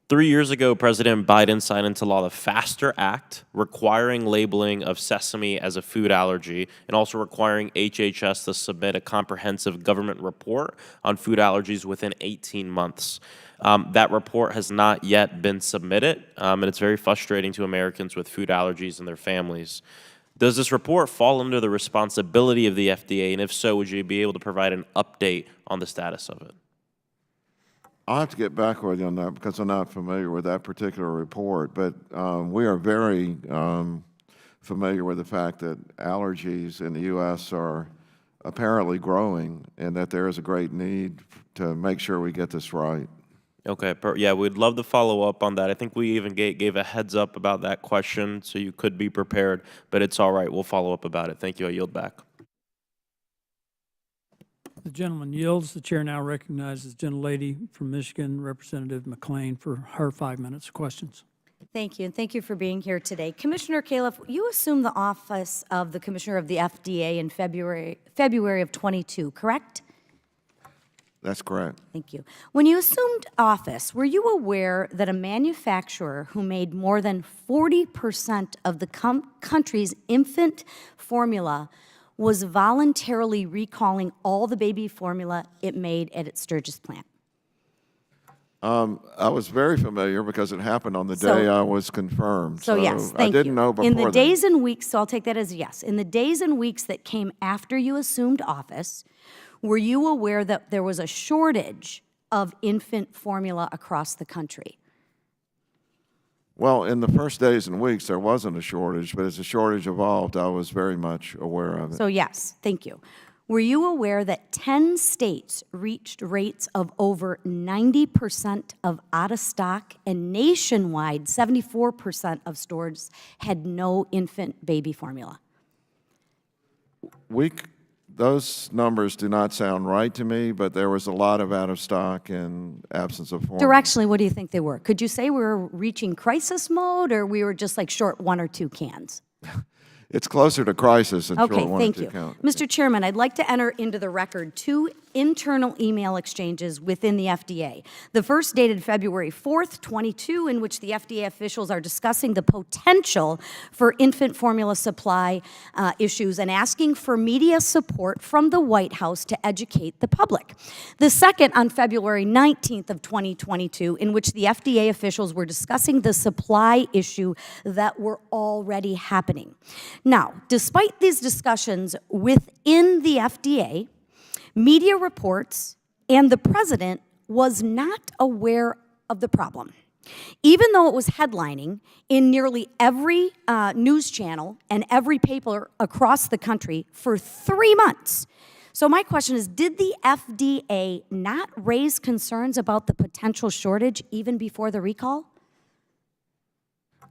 3 years ago, President Biden signed into law the FASTER Act, requiring labeling of sesame as a food allergy, and also requiring HHS to submit a comprehensive government report on food allergies within 18 months. That report has not yet been submitted, and it's very frustrating to Americans with food allergies and their families. Does this report fall under the responsibility of the FDA, and if so, would you be able to provide an update on the status of it? I'll have to get back with you on that because I'm not familiar with that particular report, but we are very familiar with the fact that allergies in the U.S. are apparently growing and that there is a great need to make sure we get this right. Okay, yeah, we'd love to follow up on that. I think we even gave a heads up about that question, so you could be prepared, but it's all right. We'll follow up about it. Thank you. I yield back. The gentleman yields. The chair now recognizes the gentlelady from Michigan, Representative McClain, for her 5 minutes of questions. Thank you, and thank you for being here today. Commissioner Califf, you assumed the office of the Commissioner of the FDA in February of 22, correct? That's correct. Thank you. When you assumed office, were you aware that a manufacturer who made more than 40% of the country's infant formula was voluntarily recalling all the baby formula it made at its Sturgis plant? I was very familiar because it happened on the So- day I was confirmed. So yes, thank you. I didn't know before In the then. days and weeks, so I'll take that as a yes. In the days and weeks that came after you assumed office, were you aware that there was a shortage of infant formula across the country? Well, in the first days and weeks, there wasn't a shortage, but as the shortage evolved, I was very much aware of it. So yes, thank you. Were you aware that 10 states reached rates of over 90% of out of stock, and nationwide 74% of stores had no infant baby formula? Those numbers do not sound right to me, but there was a lot of out of stock and absence of formula. Directionally, what do you think they were? Could you say we were reaching crisis mode, or we were just like short 1 or 2 cans? It's closer to crisis than Okay, short 1 thank or 2 you. count. Mr. Chairman, I'd like to enter into the record 2 internal email exchanges within the FDA. The first dated February 4th, 22, in which the FDA officials are discussing the potential for infant formula supply issues and asking for media support from the White House to educate the public. The second on February 19th of 2022, in which the FDA officials were discussing the supply issue that were already happening. Now, despite these discussions within the FDA, media reports and the president was not aware of the problem, even though it was headlining in nearly every news channel and every paper across the country for 3 months. So my question is, did the FDA not raise concerns about the potential shortage even before the recall?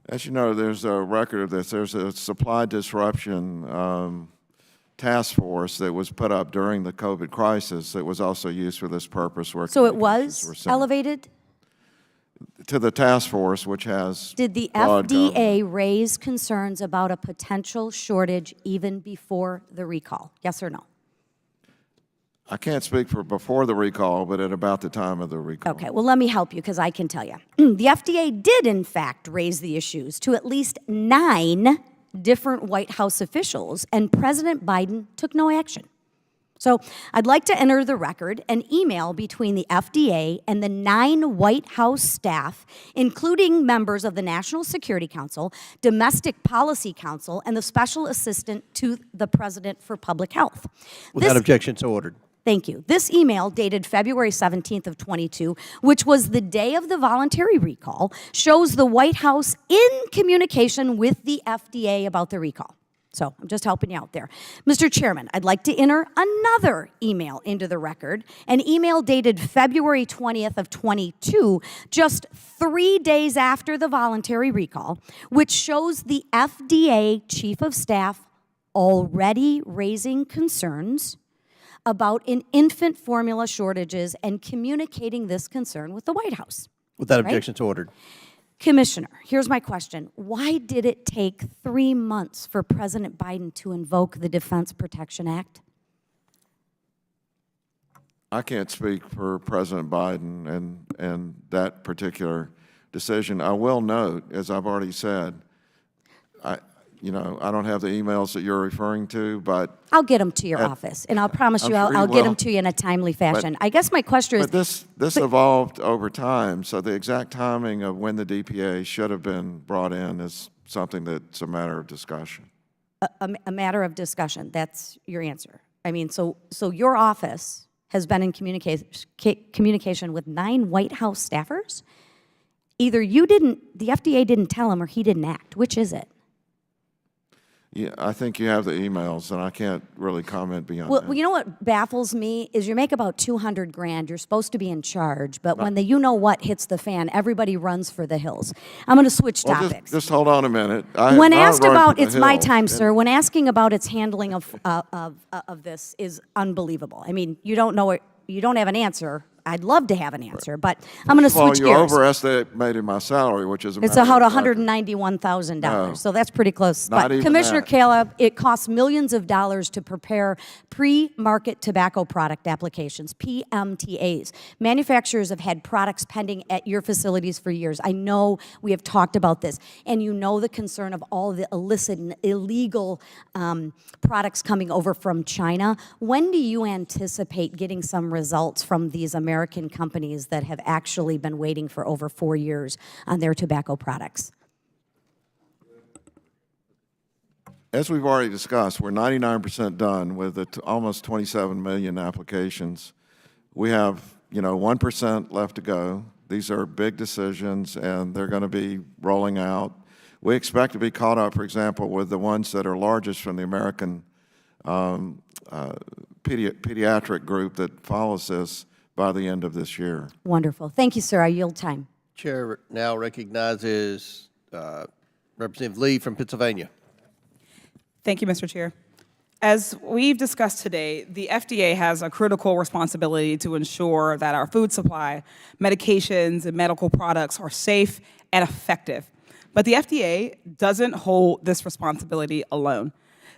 As you know, there's a record of this. There's a supply disruption task force that was put up during the COVID crisis that was also used for this purpose. Where So it communications were was sent elevated? to the task force, which has Did the broad government. FDA raise concerns about a potential shortage even before the recall? Yes or no? I can't speak for before the recall, but at about the time of the recall. Okay, well, let me help you because I can tell you. The FDA did, in fact, raise the issues to at least 9 different White House officials, and President Biden took no action. So I'd like to enter the record an email between the FDA and the 9 White House staff, including members of the National Security Council, Domestic Policy Council, and the Special Assistant to the President for Public Health. Without objection, so ordered. Thank you. This email, dated February 17th of 22, which was the day of the voluntary recall, shows the White House in communication with the FDA about the recall. So I'm just helping you out there. Mr. Chairman, I'd like to enter another email into the record, an email dated February 20th of 22, just 3 days after the voluntary recall, which shows the FDA Chief of Staff already raising concerns about an infant formula shortages and communicating this concern with the White House. Without Right? objection, so ordered. Commissioner, here's my question. Why did it take 3 months for President Biden to invoke the Defense Protection Act? I can't speak for President Biden and that particular decision. I will note, as I've already said, I don't have the emails that you're referring to, but I'll get them to your office, and I'll promise you I'm sure I'll you get will. them to you in a timely fashion. I guess my question is, But this evolved over time, so the exact timing of when the DPA should have been brought in is something that's a matter of discussion. a matter of discussion. That's your answer. I mean, so your office has been in communication with 9 White House staffers? Either the FDA didn't tell him, or he didn't act. Which is it? Yeah, I think you have the emails, and I can't really comment beyond Well, that. you know what baffles me is you make about $200,000. You're supposed to be in charge, but when the you-know-what hits the fan, everybody runs for the hills. I'm going to switch Well, topics. just hold on a minute. When asked about, it's it's my time, sir. When asking about its handling of this is unbelievable. I mean, you don't know it. You don't have an answer. I'd love to have an answer, but I'm going to switch you gears. overestimated my salary, which is It's about $191,000, No. so that's pretty close. Not But even Commissioner that. Caleb, it costs millions of dollars to prepare pre-market tobacco product applications, PMTAs. Manufacturers have had products pending at your facilities for years. I know we have talked about this, and you know the concern of all the illicit and illegal products coming over from China. When do you anticipate getting some results from these American American companies that have actually been waiting for over 4 years on their tobacco products. As we've already discussed, we're 99% done with the almost 27 million applications. We have, 1% left to go. These are big decisions, and they're going to be rolling out. We expect to be caught up, for example, with the ones that are largest from the American pediatric group that follows this by the end of this year. Wonderful. Thank you, sir. I yield time. Chair now recognizes Representative Lee from Pennsylvania. Thank you, Mr. Chair. As we've discussed today, the FDA has a critical responsibility to ensure that our food supply, medications, and medical products are safe and effective. But the FDA doesn't hold this responsibility alone.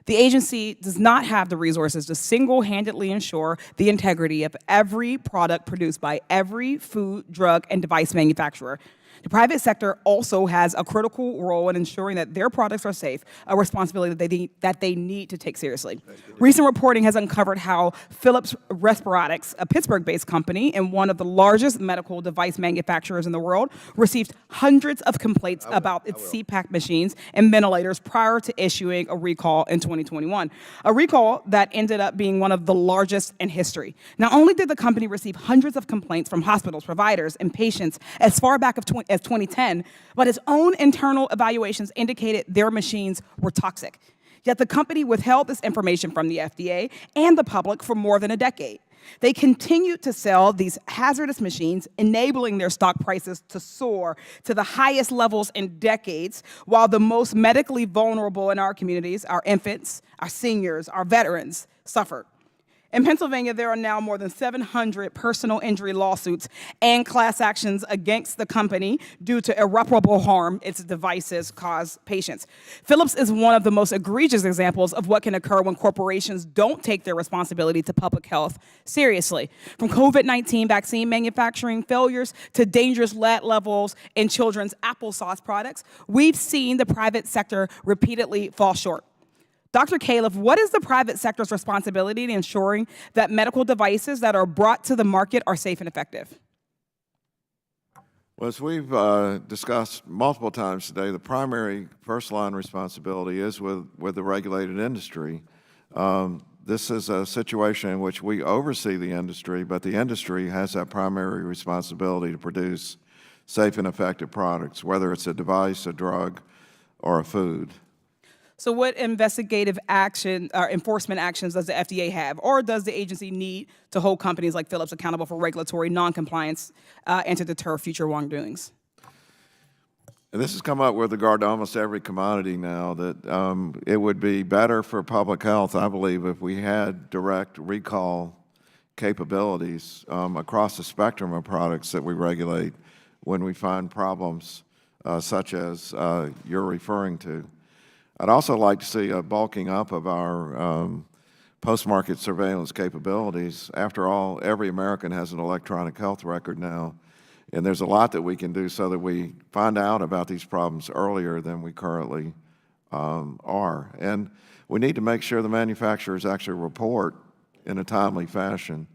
The agency does not have the resources to single-handedly ensure the integrity of every product produced by every food, drug, and device manufacturer. The private sector also has a critical role in ensuring that their products are safe, a responsibility that they need to take seriously. Recent reporting has uncovered how Philips Respironics, a Pittsburgh-based company and one of the largest medical device manufacturers in the world, received hundreds of complaints about its CPAP machines and ventilators prior to issuing a recall in 2021, a recall that ended up being one of the largest in history. Not only did the company receive hundreds of complaints from hospitals, providers, and patients as far back as 2010, but its own internal evaluations indicated their machines were toxic. Yet the company withheld this information from the FDA and the public for more than a decade. They continued to sell these hazardous machines, enabling their stock prices to soar to the highest levels in decades, while the most medically vulnerable in our communities, our infants, our seniors, our veterans, suffered. In Pennsylvania, there are now more than 700 personal injury lawsuits and class actions against the company due to irreparable harm its devices cause patients. Philips is one of the most egregious examples of what can occur when corporations don't take their responsibility to public health seriously. From COVID-19 vaccine manufacturing failures to dangerous lead levels in children's applesauce products, we've seen the private sector repeatedly fall short. Dr. Califf, what is the private sector's responsibility in ensuring that medical devices that are brought to the market are safe and effective? Well, as we've discussed multiple times today, the primary first-line responsibility is with the regulated industry. This is a situation in which we oversee the industry, but the industry has that primary responsibility to produce safe and effective products, whether it's a device, a drug, or a food. So what investigative action or enforcement actions does the FDA have, or does the agency need to hold companies like Philips accountable for regulatory noncompliance and to deter future wrongdoings? And this has come up with regard to almost every commodity now, that it would be better for public health, I believe, if we had direct recall capabilities across the spectrum of products that we regulate when we find problems such as you're referring to. I'd also like to see a bulking up of our post-market surveillance capabilities. After all, every American has an electronic health record now, and there's a lot that we can do so that we find out about these problems earlier than we currently are. And we need to make sure the manufacturers actually report in a timely fashion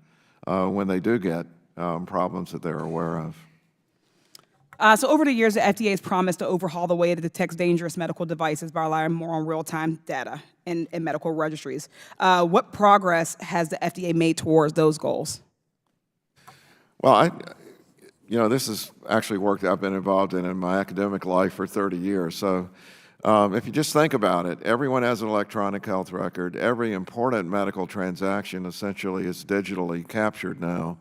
when they do get problems that they're aware of. So over the years, the FDA has promised to overhaul the way it detects dangerous medical devices by relying more on real-time data in medical registries. What progress has the FDA made towards those goals? Well, this is actually work that I've been involved in my academic life for 30 years. So if you just think about it, everyone has an electronic health record. Every important medical transaction essentially is digitally captured now.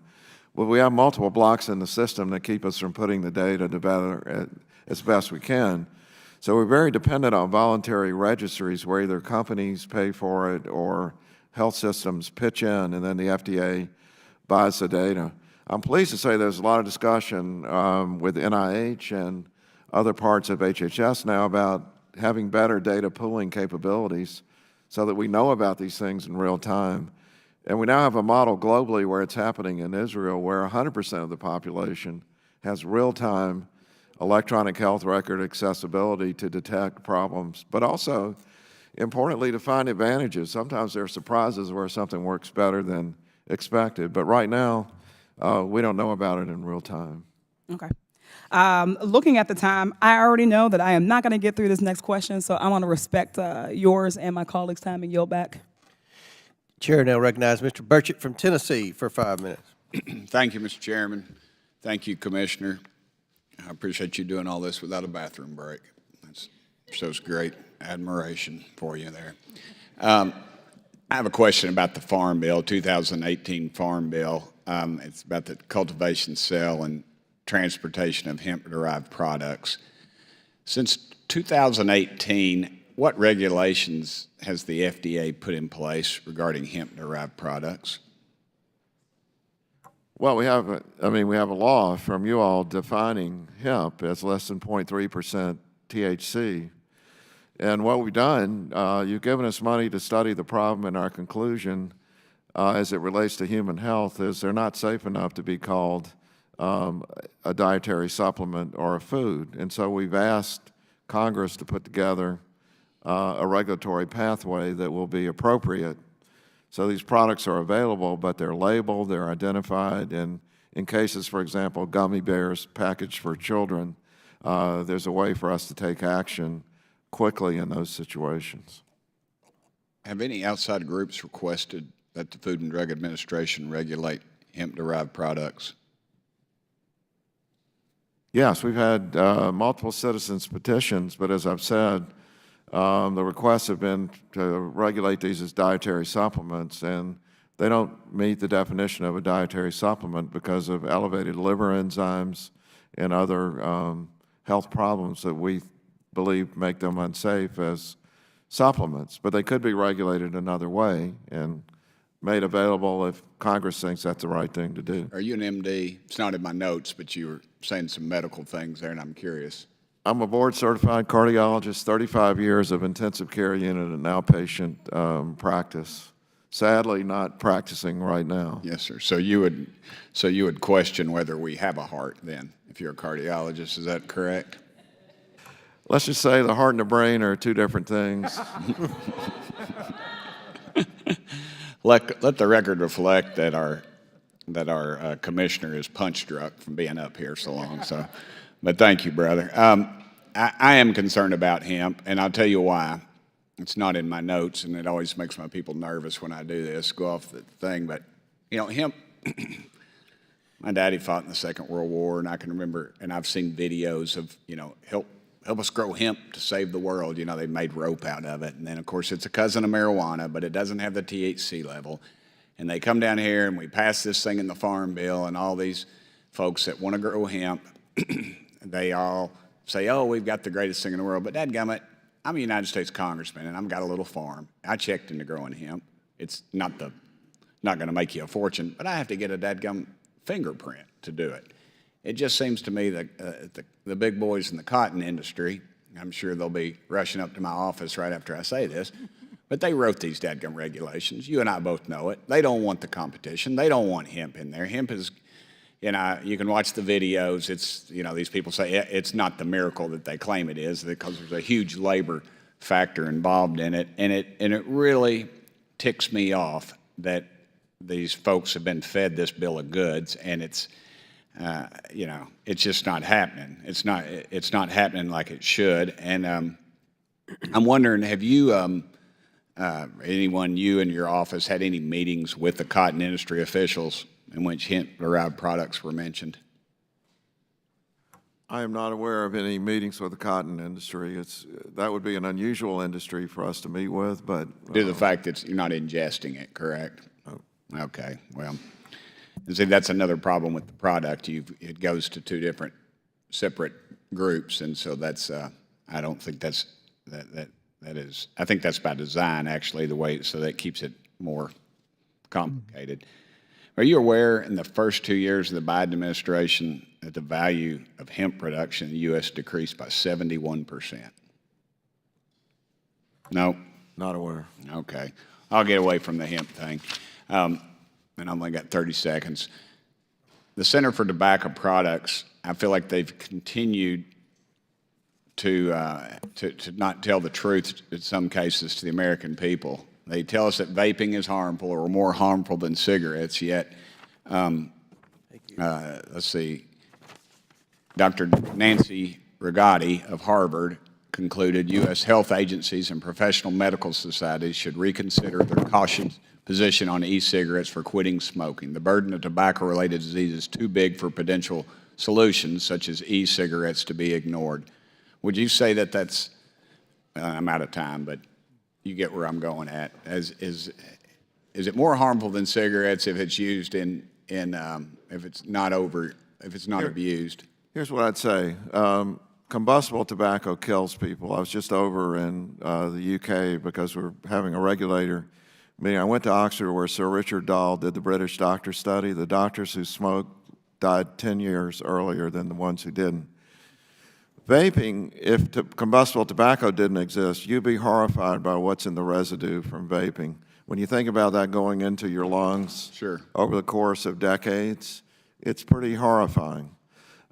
Well, we have multiple blocks in the system that keep us from putting the data together as best we can. So we're very dependent on voluntary registries where either companies pay for it or health systems pitch in, and then the FDA buys the data. I'm pleased to say there's a lot of discussion with NIH and other parts of HHS now about having better data pooling capabilities so that we know about these things in real time. And we now have a model globally where it's happening in Israel, where 100% of the population has real-time electronic health record accessibility to detect problems, but also, importantly, to find advantages. Sometimes there are surprises where something works better than expected. But right now, we don't know about it in real time. Okay. Looking at the time, I already know that I am not going to get through this next question, so I want to respect yours and my colleagues' time and yield back. Chair now recognize Mr. Burchett from Tennessee for 5 minutes. Thank you, Mr. Chairman. Thank you, Commissioner. I appreciate you doing all this without a bathroom break. That shows great admiration for you there. I have a question about the Farm Bill, 2018 Farm Bill. It's about the cultivation, sale, and transportation of hemp-derived products. Since 2018, what regulations has the FDA put in place regarding hemp-derived products? Well, we have a law from you all defining hemp as less than 0.3% THC. And what we've done, you've given us money to study the problem, and our conclusion as it relates to human health is they're not safe enough to be called a dietary supplement or a food. And so we've asked Congress to put together a regulatory pathway that will be appropriate. So these products are available, but they're labeled, they're identified, and in cases, for example, gummy bears packaged for children, there's a way for us to take action quickly in those situations. Have any outside groups requested that the Food and Drug Administration regulate hemp-derived products? Yes, we've had multiple citizens' petitions, but as I've said, the requests have been to regulate these as dietary supplements, and they don't meet the definition of a dietary supplement because of elevated liver enzymes and other health problems that we believe make them unsafe as supplements. But they could be regulated another way and made available if Congress thinks that's the right thing to do. Are you an MD? It's not in my notes, but you were saying some medical things there, and I'm curious. I'm a board-certified cardiologist, 35 years of intensive care unit and outpatient practice. Sadly, not practicing right now. Yes, sir. So you would question whether we have a heart then, if you're a cardiologist. Is that correct? Let's just say the heart and the brain are two different things. Let the record reflect that our commissioner is punch drunk from being up here so long. So, but thank you, brother. I am concerned about hemp, and I'll tell you why. It's not in my notes, and it always makes my people nervous when I do this, go off the thing. But you know, hemp. My daddy fought in the Second World War, and I can remember, and I've seen videos of help us grow hemp to save the world. You know, they made rope out of it. And then, of course, it's a cousin of marijuana, but it doesn't have the THC level. And they come down here, and we pass this thing in the Farm Bill, and all these folks that want to grow hemp, they all say, oh, we've got the greatest thing in the world. But dadgummit, I'm a United States congressman, and I've got a little farm. I checked into growing hemp. It's not going to make you a fortune, but I have to get a dadgum fingerprint to do it. It just seems to me that the big boys in the cotton industry, I'm sure they'll be rushing up to my office right after I say this, but they wrote these dadgum regulations. You and I both know it. They don't want the competition. They don't want hemp in there. Hemp is, you can watch the videos. It's, these people say it's not the miracle that they claim it is because there's a huge labor factor involved in it. And it really ticks me off that these folks have been fed this bill of goods, and it's just not happening. It's not happening like it should. And I'm wondering, have you, you and your office had any meetings with the cotton industry officials in which hemp-derived products were mentioned? I am not aware of any meetings with the cotton industry. That would be an unusual industry for us to meet with, but... Due to the fact that you're not ingesting it, correct? Oh. Okay, well... And see, that's another problem with the product. It goes to two different separate groups, and so that's I don't think that is. I think that's by design, actually, the way so that keeps it more complicated. Are you aware in the first 2 years of the Biden administration that the value of hemp production in the U.S. decreased by 71%? No? Not aware. Okay. I'll get away from the hemp thing. And I've only got 30 seconds. The Center for Tobacco Products, I feel like they've continued to not tell the truth in some cases to the American people. They tell us that vaping is harmful or more harmful than cigarettes, yet Hey, let's see, Dr. Nancy Rigotti of Harvard concluded U.S. health agencies and professional medical societies should reconsider their cautious position on e-cigarettes for quitting smoking. The burden of tobacco-related disease is too big for potential solutions, such as e-cigarettes, to be ignored. Would you say that that's, I'm out of time, but you get where I'm going at. Is it more harmful than cigarettes if it's used if it's not abused? Here's what I'd say. Combustible tobacco kills people. I was just over in the UK because we're having a regulator meeting. I went to Oxford where Sir Richard Dahl did the British doctor study. The doctors who smoked died 10 years earlier than the ones who didn't. Vaping, if combustible tobacco didn't exist, you'd be horrified by what's in the residue from vaping. When you think about that going into your lungs over the course of decades, it's pretty horrifying.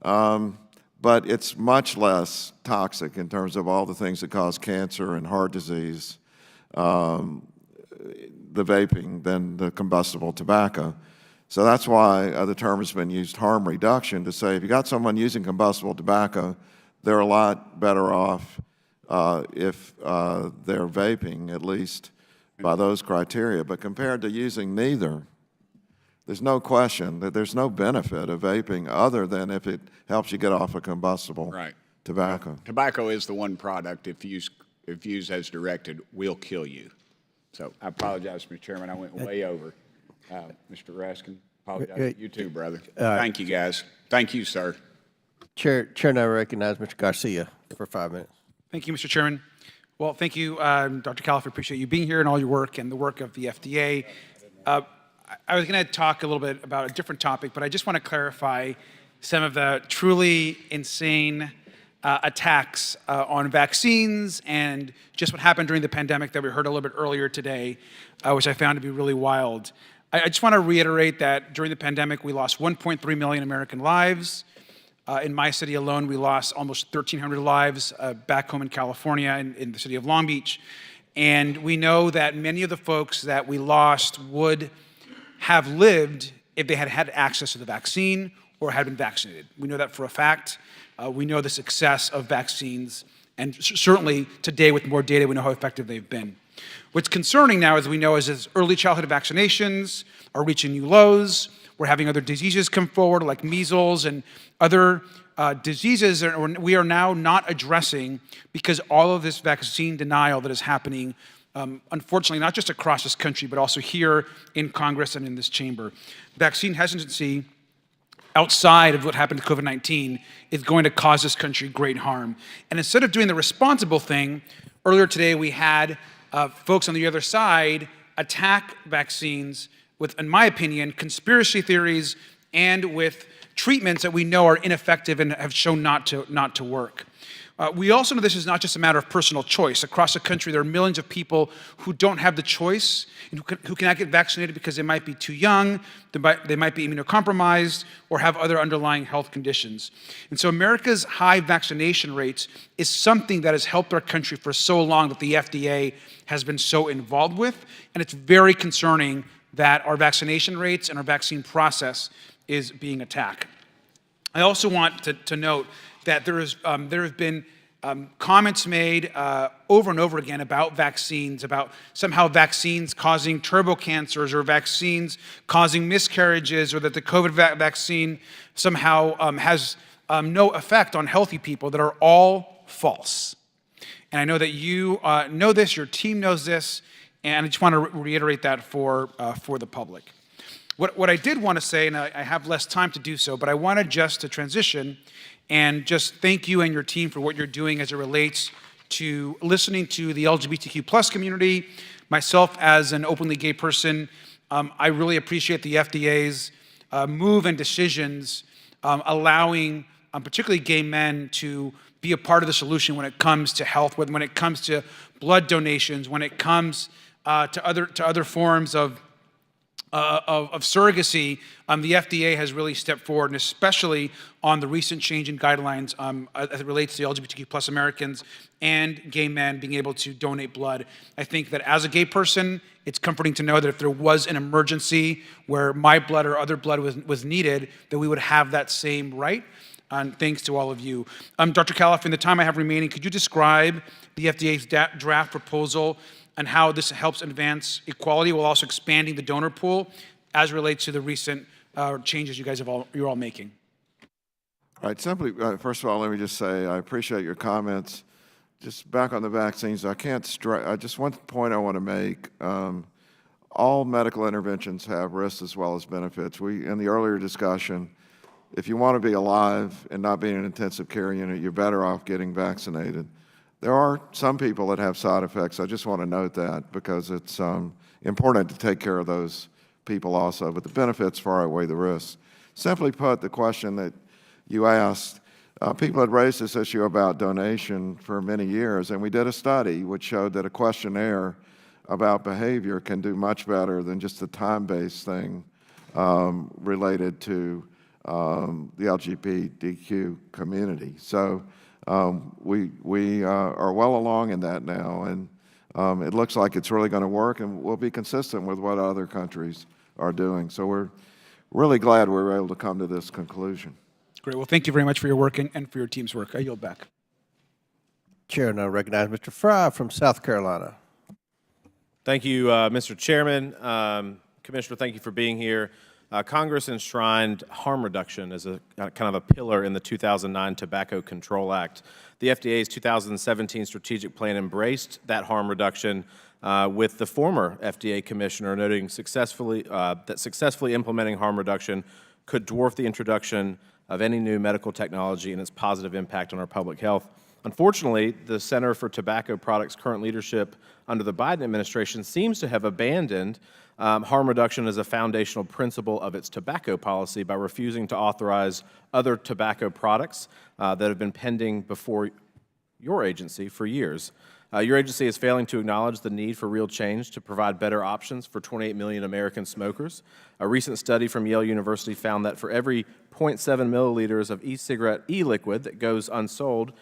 But it's much less toxic in terms of all the things that cause cancer and heart disease, the vaping, than the combustible tobacco. So that's why the term has been used, harm reduction, to say if you got someone using combustible tobacco, they're a lot better off if they're vaping, at least by those criteria. But compared to using neither, there's no question that there's no benefit of vaping other than if it helps you get off of combustible tobacco. Tobacco is the one product, if used as directed, will kill you. So I apologize, Mr. Chairman, I went way over. Mr. Raskin, apologize. You too, brother. Thank you, guys. Thank you, sir. Chair, now I recognize Mr. Garcia for 5 minutes. Thank you, Mr. Chairman. Well, thank you, Dr. Califf. I appreciate you being here and all your work and the work of the FDA. I was going to talk a little bit about a different topic, but I just want to clarify some of the truly insane attacks on vaccines and just what happened during the pandemic that we heard a little bit earlier today, which I found to be really wild. I just want to reiterate that during the pandemic, we lost 1.3 million American lives. In my city alone, we lost almost 1,300 lives back home in California, in the city of Long Beach. And we know that many of the folks that we lost would have lived if they had had access to the vaccine or had been vaccinated. We know that for a fact. We know the success of vaccines, and certainly today with more data, we know how effective they've been. What's concerning now, as we know, is as early childhood vaccinations are reaching new lows. We're having other diseases come forward, like measles and other diseases that we are now not addressing because all of this vaccine denial that is happening, unfortunately, not just across this country, but also here in Congress and in this chamber. Vaccine hesitancy outside of what happened to COVID-19 is going to cause this country great harm. And instead of doing the responsible thing, earlier today we had folks on the other side attack vaccines with, in my opinion, conspiracy theories and with treatments that we know are ineffective and have shown not to work. We also know this is not just a matter of personal choice. Across the country, there are millions of people who don't have the choice and who cannot get vaccinated because they might be too young, they might be immunocompromised, or have other underlying health conditions. And so America's high vaccination rates is something that has helped our country for so long that the FDA has been so involved with, and it's very concerning that our vaccination rates and our vaccine process is being attacked. I also want to note that there have been comments made over and over again about vaccines, about somehow vaccines causing turbo cancers or vaccines causing miscarriages, or that the COVID vaccine somehow has no effect on healthy people, that are all false. And I know that you know this, your team knows this, and I just want to reiterate that for the public. What I did want to say, and I have less time to do so, but I wanted just to transition and just thank you and your team for what you're doing as it relates to listening to the LGBTQ plus community. Myself, as an openly gay person, I really appreciate the FDA's move and decisions allowing particularly gay men to be a part of the solution when it comes to health, when it comes to blood donations, when it comes to other forms of of surrogacy, the FDA has really stepped forward, and especially on the recent change in guidelines as it relates to LGBTQ plus Americans and gay men being able to donate blood. I think that as a gay person, it's comforting to know that if there was an emergency where my blood or other blood was needed, that we would have that same right. And thanks to all of you. Dr. Califf, in the time I have remaining, could you describe the FDA's draft proposal and how this helps advance equality while also expanding the donor pool as relates to the recent changes you guys you're all making? All right, simply, first of all, let me just say I appreciate your comments. Just back on the vaccines, just one point I want to make. All medical interventions have risks as well as benefits. In the earlier discussion, if you want to be alive and not be in an intensive care unit, you're better off getting vaccinated. There are some people that have side effects. I just want to note that because it's important to take care of those people also, but the benefits far outweigh the risks. Simply put, the question that you asked, people had raised this issue about donation for many years, and we did a study which showed that a questionnaire about behavior can do much better than just a time-based thing related to the LGBTQ community. So we are well along in that now, and it looks like it's really going to work, and we'll be consistent with what other countries are doing. So we're really glad we were able to come to this conclusion. Great. Well, thank you very much for your work and for your team's work. I yield back. Chair now recognize Mr. Fry from South Carolina. Thank you, Mr. Chairman. Commissioner, thank you for being here. Congress enshrined harm reduction as a kind of a pillar in the 2009 Tobacco Control Act. The FDA's 2017 strategic plan embraced that harm reduction with the former FDA commissioner noting that successfully implementing harm reduction could dwarf the introduction of any new medical technology and its positive impact on our public health. Unfortunately, the Center for Tobacco Products' current leadership under the Biden administration seems to have abandoned harm reduction as a foundational principle of its tobacco policy by refusing to authorize other tobacco products that have been pending before your agency for years. Your agency is failing to acknowledge the need for real change to provide better options for 28 million American smokers. A recent study from Yale University found that for every 0.7 milliliters of e-cigarette e-liquid that goes unsold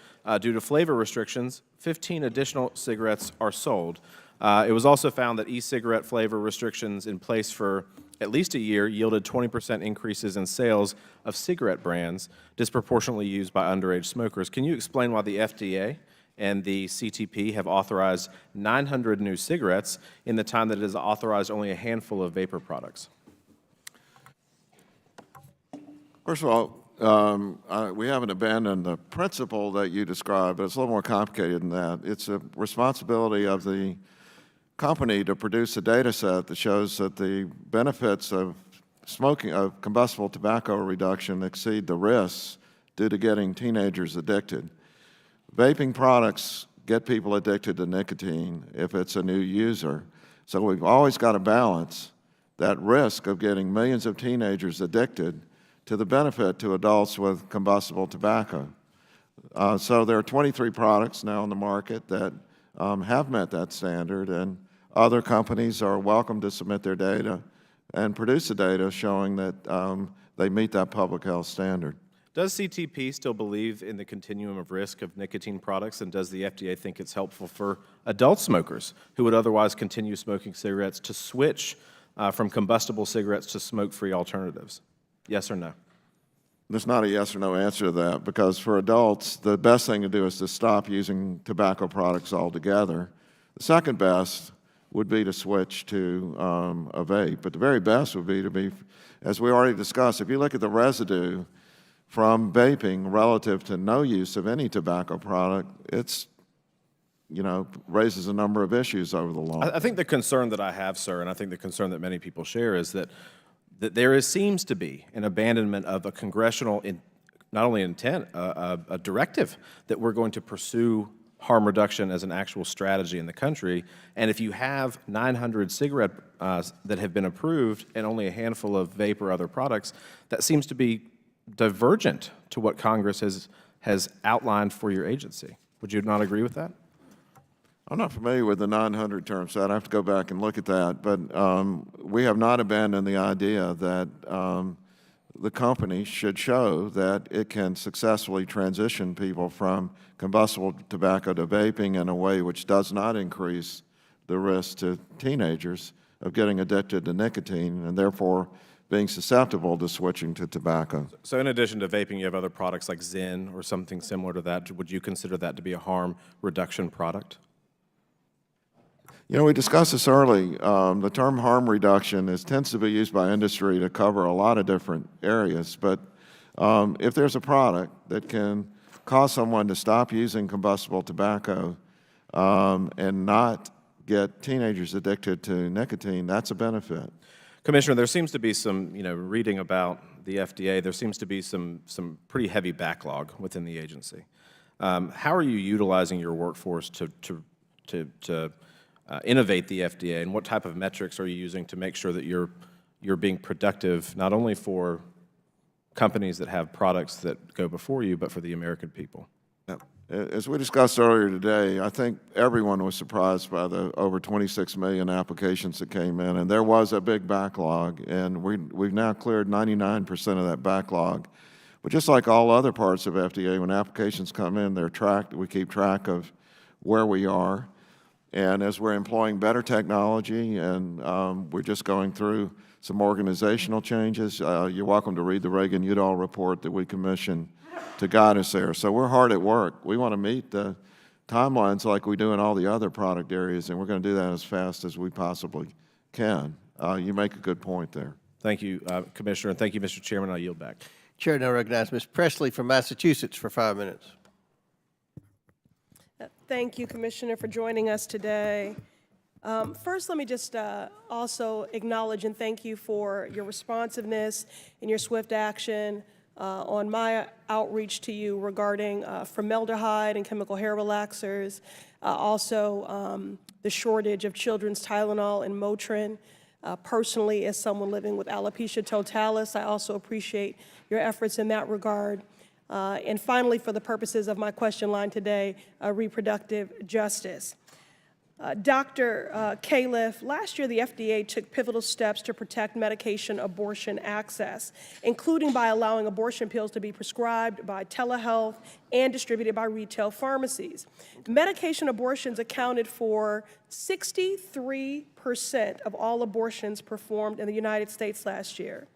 due to flavor restrictions, 15 additional cigarettes are sold. It was also found that e-cigarette flavor restrictions in place for at least a year yielded 20% increases in sales of cigarette brands disproportionately used by underage smokers. Can you explain why the FDA and the CTP have authorized 900 new cigarettes in the time that it has authorized only a handful of vapor products? First of all, we haven't abandoned the principle that you described, but it's a little more complicated than that. It's a responsibility of the company to produce a data set that shows that the benefits of smoking, of combustible tobacco reduction exceed the risks due to getting teenagers addicted. Vaping products get people addicted to nicotine if it's a new user. So we've always got to balance that risk of getting millions of teenagers addicted to the benefit to adults with combustible tobacco. So there are 23 products now on the market that have met that standard, and other companies are welcome to submit their data and produce the data showing that they meet that public health standard. Does CTP still believe in the continuum of risk of nicotine products, and does the FDA think it's helpful for adult smokers who would otherwise continue smoking cigarettes to switch from combustible cigarettes to smoke-free alternatives? Yes or no? There's not a yes or no answer to that, because for adults, the best thing to do is to stop using tobacco products altogether. The second best would be to switch to a vape, but the very best would be to be, as we already discussed, if you look at the residue from vaping relative to no use of any tobacco product, it's, raises a number of issues over the long I think the concern that I have, sir, and I think the concern that many people share is that there seems to be an abandonment of a congressional, not only intent, a directive that we're going to pursue harm reduction as an actual strategy in the country. And if you have 900 cigarette that have been approved and only a handful of vape or other products, that seems to be divergent to what Congress has outlined for your agency. Would you not agree with that? I'm not familiar with the 900 term set. I have to go back and look at that. But we have not abandoned the idea that the company should show that it can successfully transition people from combustible tobacco to vaping in a way which does not increase the risk to teenagers of getting addicted to nicotine and therefore being susceptible to switching to tobacco. So in addition to vaping, you have other products like Zyn or something similar to that. Would you consider that to be a harm reduction product? You know, we discussed this early. The term harm reduction tends to be used by industry to cover a lot of different areas. But if there's a product that can cause someone to stop using combustible tobacco and not get teenagers addicted to nicotine, that's a benefit. Commissioner, there seems to be some, reading about the FDA, there seems to be some pretty heavy backlog within the agency. How are you utilizing your workforce to innovate the FDA, and what type of metrics are you using to make sure that you're being productive, not only for companies that have products that go before you, but for the American people? As we discussed earlier today, I think everyone was surprised by the over 26 million applications that came in, and there was a big backlog, and we've now cleared 99% of that backlog. But just like all other parts of FDA, when applications come in, they're tracked. We keep track of where we are, and as we're employing better technology, and we're just going through some organizational changes. You're welcome to read the Reagan-Udall report that we commissioned to guide us there. So we're hard at work. We want to meet the timelines like we do in all the other product areas, and we're going to do that as fast as we possibly can. You make a good point there. Thank you, Commissioner, and thank you, Mr. Chairman. I'll yield back. Chair now recognizes Ms. Presley from Massachusetts for 5 minutes. Thank you, Commissioner, for joining us today. First, let me just also acknowledge and thank you for your responsiveness and your swift action on my outreach to you regarding formaldehyde and chemical hair relaxers, also the shortage of children's Tylenol and Motrin. Personally, as someone living with alopecia totalis, I also appreciate your efforts in that regard. And finally, for the purposes of my question line today, reproductive justice. Dr. Califf, last year the FDA took pivotal steps to protect medication abortion access, including by allowing abortion pills to be prescribed by telehealth and distributed by retail pharmacies. Medication abortions accounted for 63% of all abortions performed in the United States last year.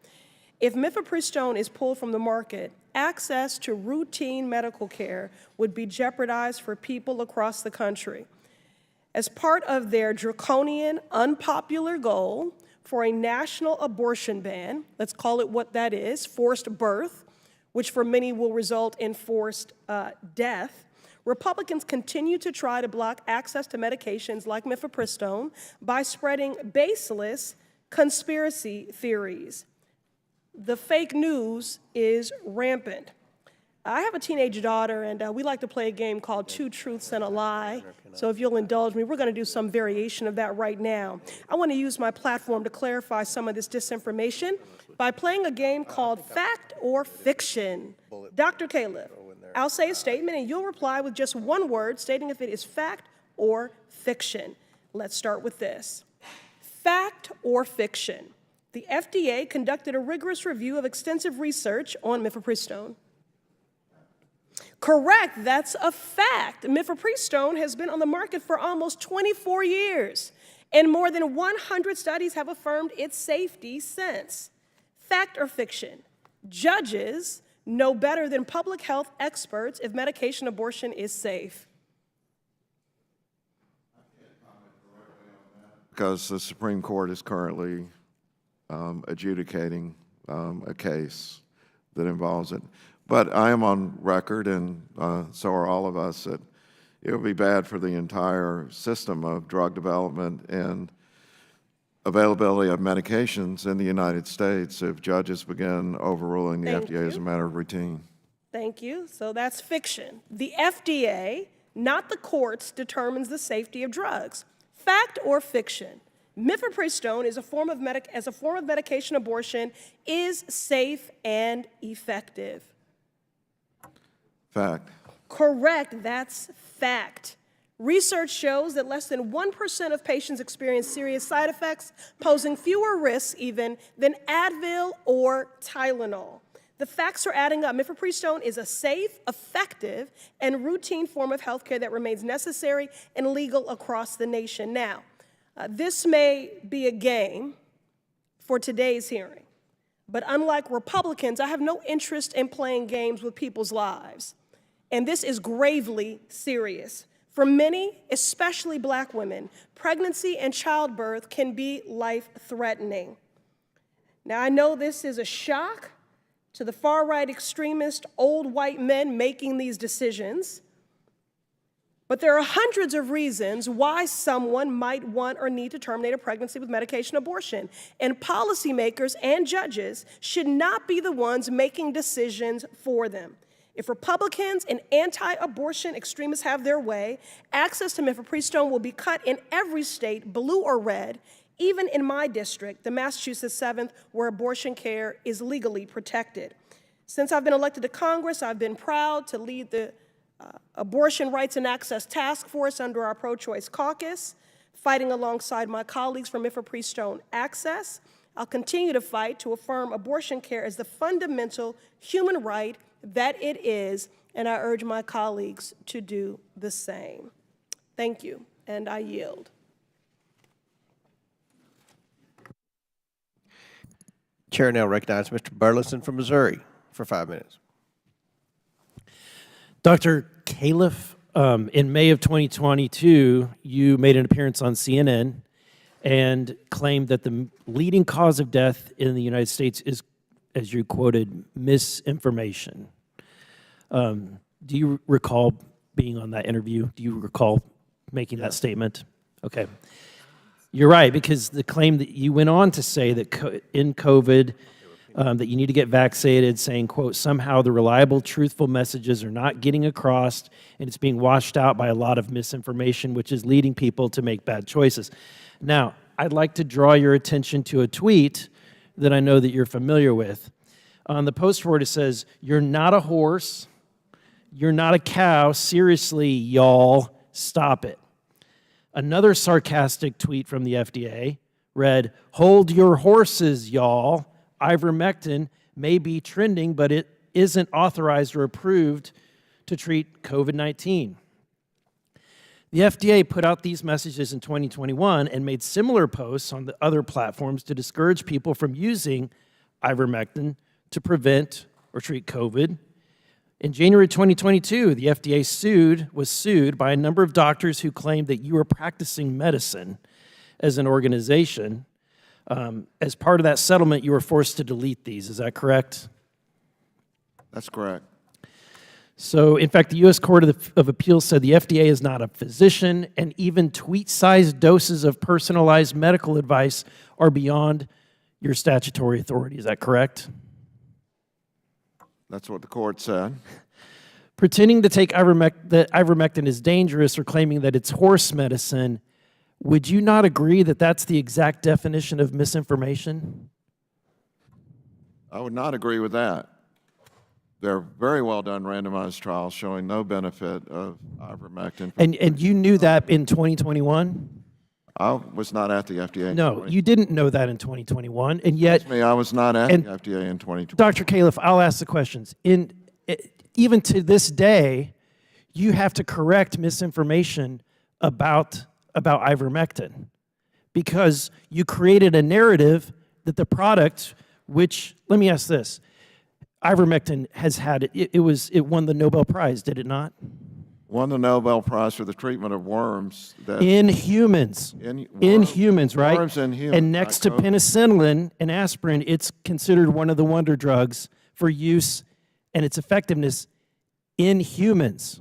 If mifepristone is pulled from the market, access to routine medical care would be jeopardized for people across the country. As part of their draconian, unpopular goal for a national abortion ban, let's call it what that is, forced birth, which for many will result in forced death, Republicans continue to try to block access to medications like mifepristone by spreading baseless conspiracy theories. The fake news is rampant. I have a teenage daughter, and we like to play a game called Two Truths and a Lie. So if you'll indulge me, we're going to do some variation of that right now. I want to use my platform to clarify some of this disinformation by playing a game called Fact or Fiction. Dr. Califf, I'll say a statement, and you'll reply with just one word stating if it is fact or fiction. Let's start with this. Fact or fiction? The FDA conducted a rigorous review of extensive research on mifepristone. Correct, that's a fact. Mifepristone has been on the market for almost 24 years, and more than 100 studies have affirmed its safety since. Fact or fiction? Judges know better than public health experts if medication abortion is safe. Because the Supreme Court is currently adjudicating a case that involves it. But I am on record, and so are all of us, that it would be bad for the entire system of drug development and availability of medications in the United States if judges begin overruling the FDA as a matter of routine. Thank you. So that's fiction. The FDA, not the courts, determines the safety of drugs. Fact or fiction? Mifepristone as a form of medication abortion is safe and effective. Fact. Correct, that's fact. Research shows that less than 1% of patients experience serious side effects, posing fewer risks even than Advil or Tylenol. The facts are adding up. Mifepristone is a safe, effective, and routine form of healthcare that remains necessary and legal across the nation. Now, this may be a game for today's hearing, but unlike Republicans, I have no interest in playing games with people's lives. And this is gravely serious. For many, especially Black women, pregnancy and childbirth can be life-threatening. Now, I know this is a shock to the far-right extremist old white men making these decisions, but there are hundreds of reasons why someone might want or need to terminate a pregnancy with medication abortion, and policymakers and judges should not be the ones making decisions for them. If Republicans and anti-abortion extremists have their way, access to mifepristone will be cut in every state, blue or red, even in my district, the Massachusetts 7th, where abortion care is legally protected. Since I've been elected to Congress, I've been proud to lead the Abortion Rights and Access Task Force under our pro-choice caucus, fighting alongside my colleagues for mifepristone access. I'll continue to fight to affirm abortion care as the fundamental human right that it is, and I urge my colleagues to do the same. Thank you, and I yield. Chair now recognizes Mr. Burleson from Missouri for 5 minutes. Dr. Califf, in May of 2022, you made an appearance on CNN and claimed that the leading cause of death in the United States is, as you quoted, misinformation. Do you recall being on that interview? Do you recall making that statement? Okay. You're right, because the claim that you went on to say that in COVID, that you need to get vaccinated, saying, quote, somehow the reliable, truthful messages are not getting across, and it's being washed out by a lot of misinformation, which is leading people to make bad choices. Now, I'd like to draw your attention to a tweet that I know that you're familiar with. On the post forward, it says, "You're not a horse, you're not a cow, seriously, y'all, stop it." Another sarcastic tweet from the FDA read, "Hold your horses, y'all. Ivermectin may be trending, but it isn't authorized or approved to treat COVID-19. The FDA put out these messages in 2021 and made similar posts on the other platforms to discourage people from using ivermectin to prevent or treat COVID. In January 2022, the FDA was sued by a number of doctors who claimed that you were practicing medicine as an organization. As part of that settlement, you were forced to delete these. Is that correct? That's correct. So, in fact, the U.S. Court of Appeals said the FDA is not a physician, and even tweet-sized doses of personalized medical advice are beyond your statutory authority. Is that correct? That's what the court said. Pretending to take that ivermectin is dangerous or claiming that it's horse medicine, would you not agree that that's the exact definition of misinformation? I would not agree with that. They're very well done randomized trials showing no benefit of ivermectin. And you knew that in 2021? I was not at the FDA. No, you didn't know that in 2021, and yet... Excuse me, I was not at the FDA in 2020. Dr. Califf, I'll ask the questions. Even to this day, you have to correct misinformation about ivermectin because you created a narrative that the product, which, let me ask this, ivermectin has had, it won the Nobel Prize, did it not? Won the Nobel Prize for the treatment of worms. In humans. In humans, right? Worms in humans. And next to penicillin and aspirin, it's considered one of the wonder drugs for use and its effectiveness in humans.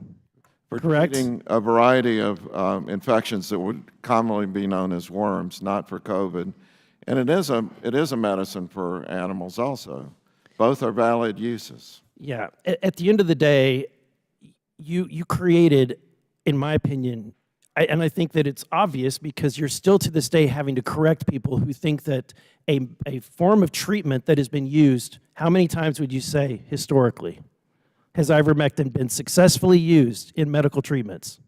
For correct? treating a variety of infections that would commonly be known as worms, not for COVID. And it is a medicine for animals also. Both are valid uses. Yeah. At the end of the day, you created, in my opinion, and I think that it's obvious because you're still to this day having to correct people who think that a form of treatment that has been used, how many times would you say historically has ivermectin been successfully used in medical treatments?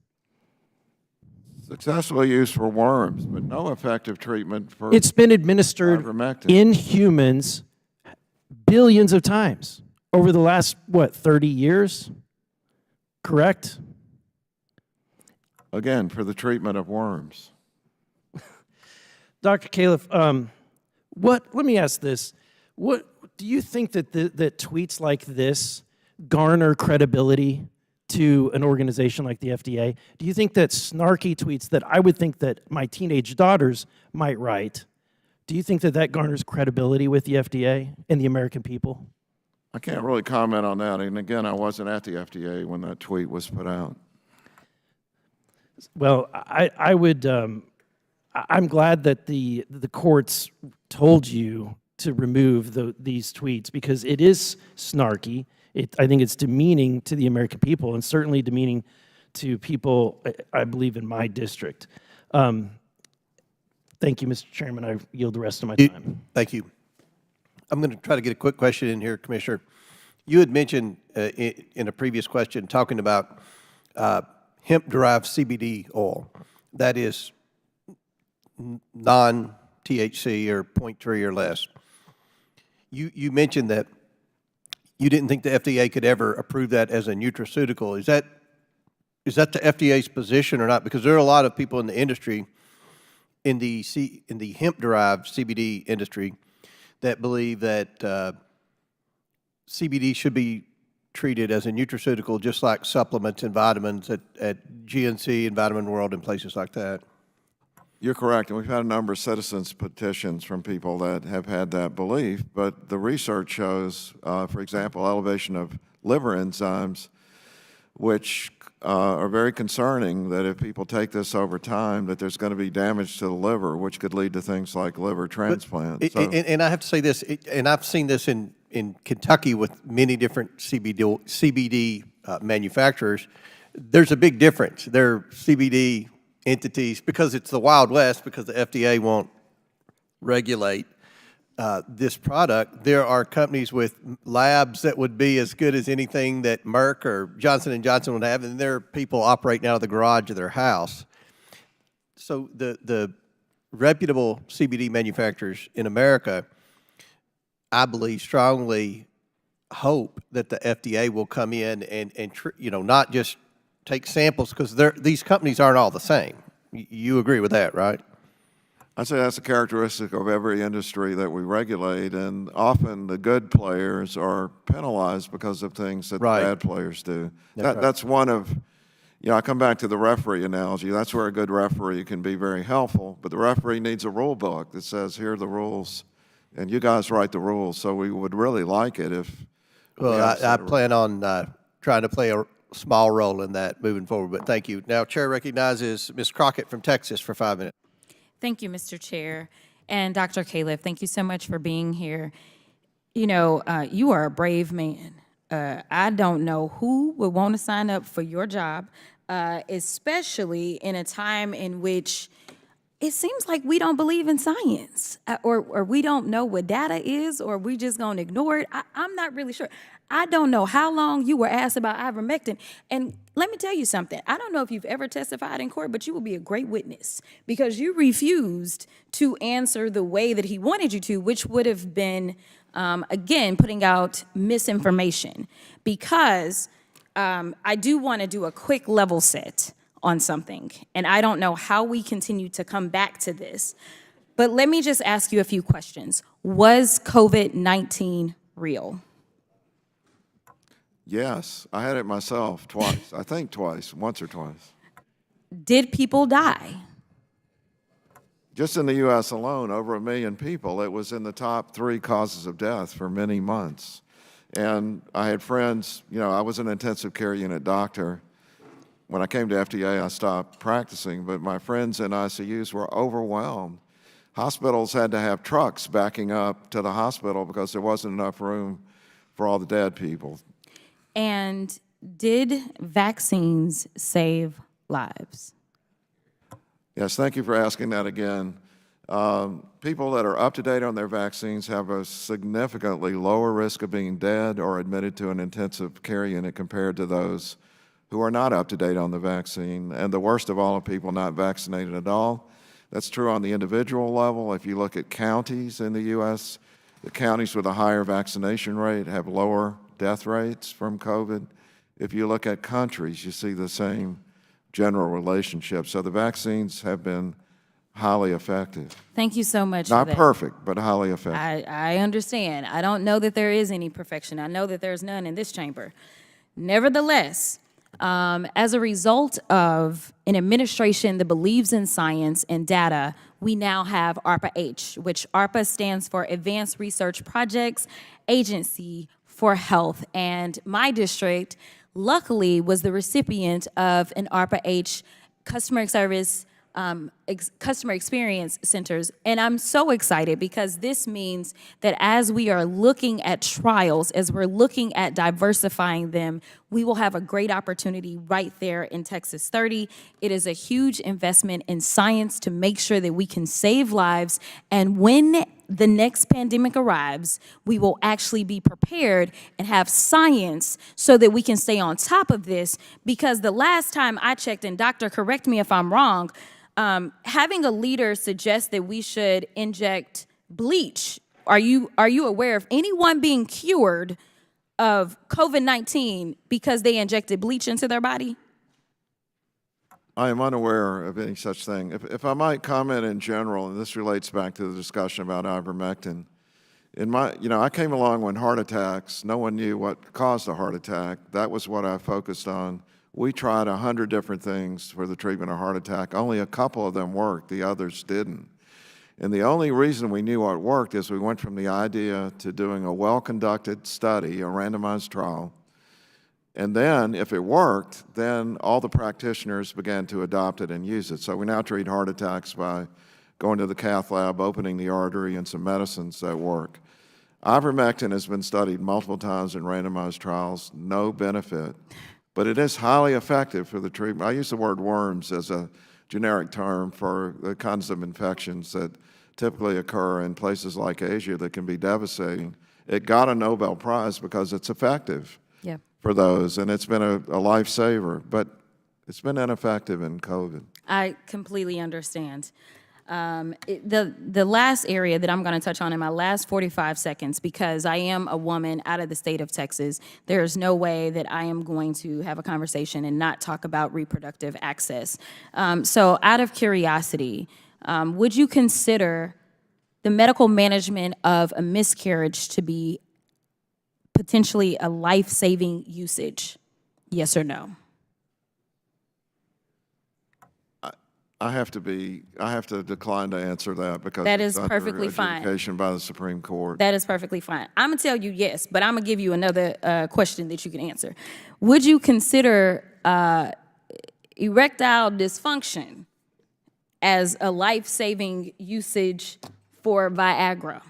Successfully used for worms, but no effective treatment for It's been administered ivermectin. in humans billions of times over the last, what, 30 years? Correct? Again, for the treatment of worms. Dr. Califf, let me ask this. What do you think that that tweets like this garner credibility to an organization like the FDA? Do you think that snarky tweets that I would think that my teenage daughters might write, do you think that that garners credibility with the FDA and the American people? I can't really comment on that. And again, I wasn't at the FDA when that tweet was put out. Well, I would, I'm glad that the courts told you to remove these tweets because it is snarky. I think it's demeaning to the American people and certainly demeaning to people, I believe, in my district. Thank you, Mr. Chairman. I yield the rest of my time. Thank you. I'm going to try to get a quick question in here, Commissioner. You had mentioned in a previous question talking about hemp-derived CBD oil. That is non-THC or 0.3 or less. You mentioned that you didn't think the FDA could ever approve that as a nutraceutical. Is that the FDA's position or not? Because there are a lot of people in the industry, in the hemp-derived CBD industry, that believe that CBD should be treated as a nutraceutical, just like supplements and vitamins at GNC and Vitamin World and places like that. You're correct, and we've had a number of citizens petitions from people that have had that belief, but the research shows, for example, elevation of liver enzymes, which are very concerning, that if people take this over time, that there's going to be damage to the liver, which could lead to things like liver transplant. And I have to say this, and I've seen this in Kentucky with many different CBD manufacturers. There's a big difference. They're CBD entities, because it's the Wild West, because the FDA won't regulate this product. There are companies with labs that would be as good as anything that Merck or Johnson & Johnson would have, and there are people operating out of the garage of their house. So the reputable CBD manufacturers in America, I believe, strongly hope that the FDA will come in and not just take samples, because these companies aren't all the same. You agree with that, right? I'd say that's a characteristic of every industry that we regulate, and often the good players are penalized because of things that the bad players do. That's one of, I come back to the referee analogy. That's where a good referee can be very helpful, but the referee needs a rule book that says, here are the rules, and you guys write the rules, so we would really like it if... Well, I plan on trying to play a small role in that moving forward, but thank you. Now, Chair recognizes Ms. Crockett from Texas for 5 minutes. Thank you, Mr. Chair. And Dr. Califf, thank you so much for being here. You are a brave man. I don't know who would want to sign up for your job, especially in a time in which it seems like we don't believe in science, or we don't know what data is, or we just gonna ignore it. I'm not really sure. I don't know how long you were asked about ivermectin. And let me tell you something. I don't know if you've ever testified in court, but you will be a great witness, because you refused to answer the way that he wanted you to, which would have been, again, putting out misinformation. Because I do want to do a quick level set on something, and I don't know how we continue to come back to this, but let me just ask you a few questions. Was COVID-19 real? Yes, I had it myself twice. I think twice, once or twice. Did people die? Just in the U.S. alone, over 1 million people. It was in the top 3 causes of death for many months. And I had friends, I was an intensive care unit doctor. When I came to FDA, I stopped practicing, but my friends in ICUs were overwhelmed. Hospitals had to have trucks backing up to the hospital because there wasn't enough room for all the dead people. And did vaccines save lives? Yes, thank you for asking that again. People that are up to date on their vaccines have a significantly lower risk of being dead or admitted to an intensive care unit compared to those who are not up to date on the vaccine, and the worst of all are people not vaccinated at all. That's true on the individual level. If you look at counties in the U.S., the counties with a higher vaccination rate have lower death rates from COVID. If you look at countries, you see the same general relationship. So the vaccines have been highly effective. Thank you so much for Not that. perfect, but highly effective. I understand. I don't know that there is any perfection. I know that there's none in this chamber. Nevertheless, as a result of an administration that believes in science and data, we now have ARPA-H, which ARPA stands for Advanced Research Projects Agency for Health. And my district, luckily, was the recipient of an ARPA-H customer experience centers. And I'm so excited because this means that as we are looking at trials, as we're looking at diversifying them, we will have a great opportunity right there in Texas 30. It is a huge investment in science to make sure that we can save lives. And when the next pandemic arrives, we will actually be prepared and have science so that we can stay on top of this. Because the last time I checked, and doctor, correct me if I'm wrong, having a leader suggest that we should inject bleach. Are you aware of anyone being cured of COVID-19 because they injected bleach into their body? I am unaware of any such thing. If I might comment in general, and this relates back to the discussion about ivermectin. I came along when heart attacks, no one knew what caused a heart attack. That was what I focused on. We tried 100 different things for the treatment of heart attack. Only a couple of them worked, the others didn't. And the only reason we knew what worked is we went from the idea to doing a well-conducted study, a randomized trial. And then, if it worked, then all the practitioners began to adopt it and use it. So we now treat heart attacks by going to the cath lab, opening the artery, and some medicines that work. Ivermectin has been studied multiple times in randomized trials, no benefit. But it is highly effective for the treatment. I use the word worms as a generic term for the kinds of infections that typically occur in places like Asia that can be devastating. It got a Nobel Prize because it's effective for those, and it's been a lifesaver, but it's been ineffective in COVID. I completely understand. The last area that I'm going to touch on in my last 45 seconds, because I am a woman out of the state of Texas, there is no way that I am going to have a conversation and not talk about reproductive access. So out of curiosity, would you consider the medical management of a miscarriage to be potentially a life-saving usage? Yes or no? I have to decline to answer that because that is it's perfectly under fine. adjudication by the Supreme Court. That is perfectly fine. I'm gonna tell you yes, but I'm gonna give you another question that you can answer. Would you consider erectile dysfunction as a life-saving usage for Viagra?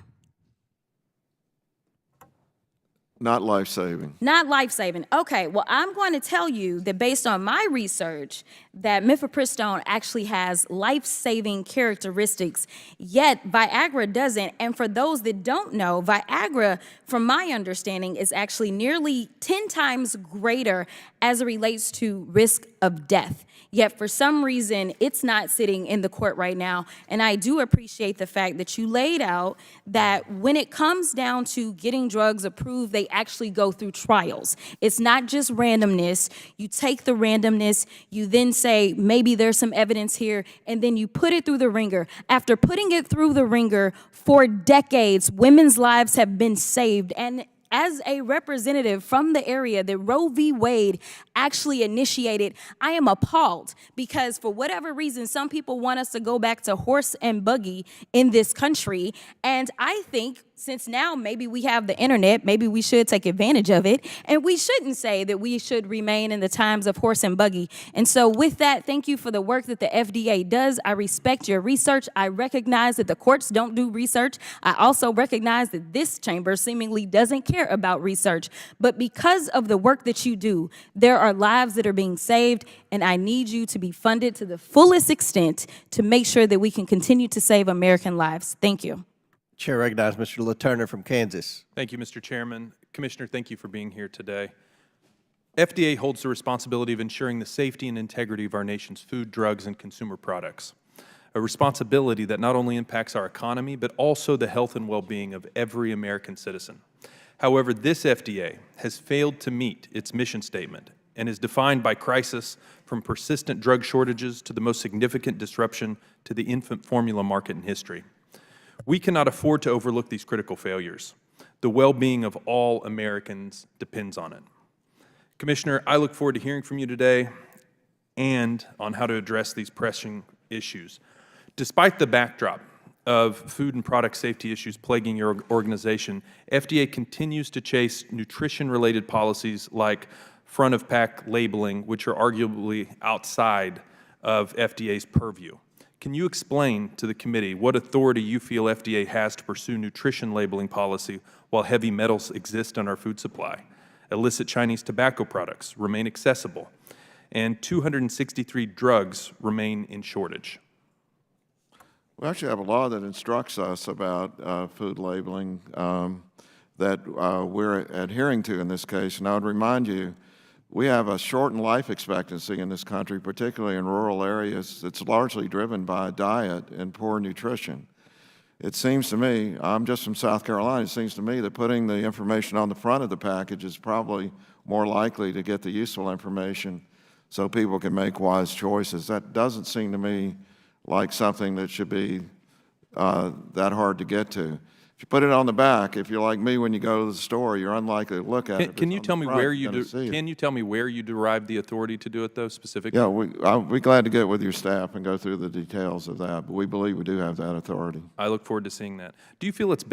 Not life-saving. Not life-saving. Okay, well, I'm going to tell you that based on my research, that mifepristone actually has life-saving characteristics, yet Viagra doesn't. And for those that don't know, Viagra, from my understanding, is actually nearly 10 times greater as it relates to risk of death. Yet for some reason, it's not sitting in the court right now. And I do appreciate the fact that you laid out that when it comes down to getting drugs approved, they actually go through trials. It's not just randomness. You take the randomness, you then say, maybe there's some evidence here, and then you put it through the ringer. After putting it through the ringer for decades, women's lives have been saved. And as a representative from the area that Roe v. Wade actually initiated, I am appalled because for whatever reason, some people want us to go back to horse and buggy in this country. And I think since now maybe we have the internet, maybe we should take advantage of it. And we shouldn't say that we should remain in the times of horse and buggy. And so with that, thank you for the work that the FDA does. I respect your research. I recognize that the courts don't do research. I also recognize that this chamber seemingly doesn't care about research. But because of the work that you do, there are lives that are being saved, and I need you to be funded to the fullest extent to make sure that we can continue to save American lives. Thank you. Chair recognizes Mr. LaTurner from Kansas. Thank you, Mr. Chairman. Commissioner, thank you for being here today. FDA holds the responsibility of ensuring the safety and integrity of our nation's food, drugs, and consumer products, a responsibility that not only impacts our economy, but also the health and well-being of every American citizen. However, this FDA has failed to meet its mission statement and is defined by crisis, from persistent drug shortages to the most significant disruption to the infant formula market in history. We cannot afford to overlook these critical failures. The well-being of all Americans depends on it. Commissioner, I look forward to hearing from you today and on how to address these pressing issues. Despite the backdrop of food and product safety issues plaguing your organization, FDA continues to chase nutrition-related policies like front-of-pack labeling, which are arguably outside of FDA's purview. Can you explain to the committee what authority you feel FDA has to pursue nutrition labeling policy while heavy metals exist in our food supply, illicit Chinese tobacco products remain accessible, and 263 drugs remain in shortage? We actually have a law that instructs us about food labeling that we're adhering to in this case. And I would remind you, we have a shortened life expectancy in this country, particularly in rural areas. It's largely driven by diet and poor nutrition. It seems to me, I'm just from South Carolina, it seems to me that putting the information on the front of the package is probably more likely to get the useful information so people can make wise choices. That doesn't seem to me like something that should be that hard to get to. If you put it on the back, if you're like me when you go to the store, you're unlikely to look at it. Can you tell me where you derived the authority to do it, though, specifically? Yeah, I'll be glad to get with your staff and go through the details of that, but we believe we do have that authority. I look forward to seeing that. Do you feel it's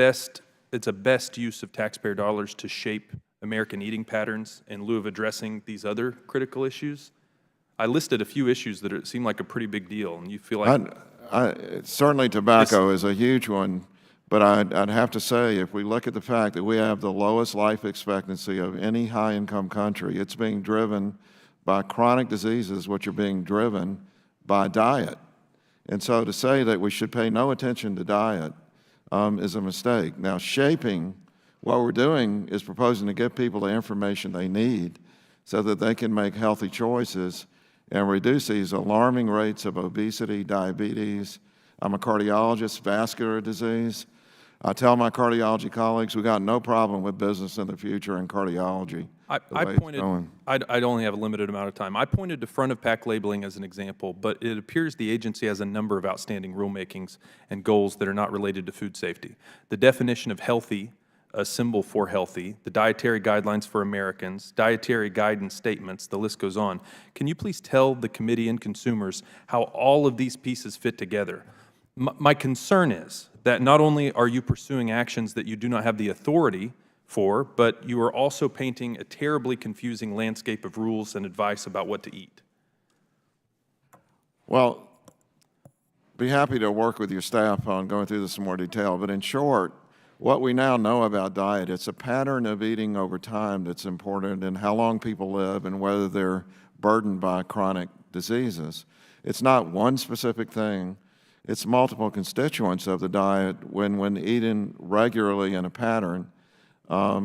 a best use of taxpayer dollars to shape American eating patterns in lieu of addressing these other critical issues? I listed a few issues that seem like a pretty big deal, and you feel like... Certainly tobacco is a huge one, but I'd have to say, if we look at the fact that we have the lowest life expectancy of any high-income country, it's being driven by chronic diseases, which are being driven by diet. And so to say that we should pay no attention to diet is a mistake. Now, shaping, what we're doing is proposing to give people the information they need so that they can make healthy choices and reduce these alarming rates of obesity, diabetes. I'm a cardiologist, vascular disease. I tell my cardiology colleagues we got no problem with business in the future in cardiology. I only have a limited amount of time. I pointed to front-of-pack labeling as an example, but it appears the agency has a number of outstanding rulemakings and goals that are not related to food safety. The definition of healthy, a symbol for healthy, the dietary guidelines for Americans, dietary guidance statements, the list goes on. Can you please tell the committee and consumers how all of these pieces fit together? My concern is that not only are you pursuing actions that you do not have the authority for, but you are also painting a terribly confusing landscape of rules and advice about what to eat. Well, be happy to work with your staff on going through this in more detail, but in short, what we now know about diet, it's a pattern of eating over time that's important, and how long people live and whether they're burdened by chronic diseases. It's not one specific thing. It's multiple constituents of the diet when eaten regularly in a pattern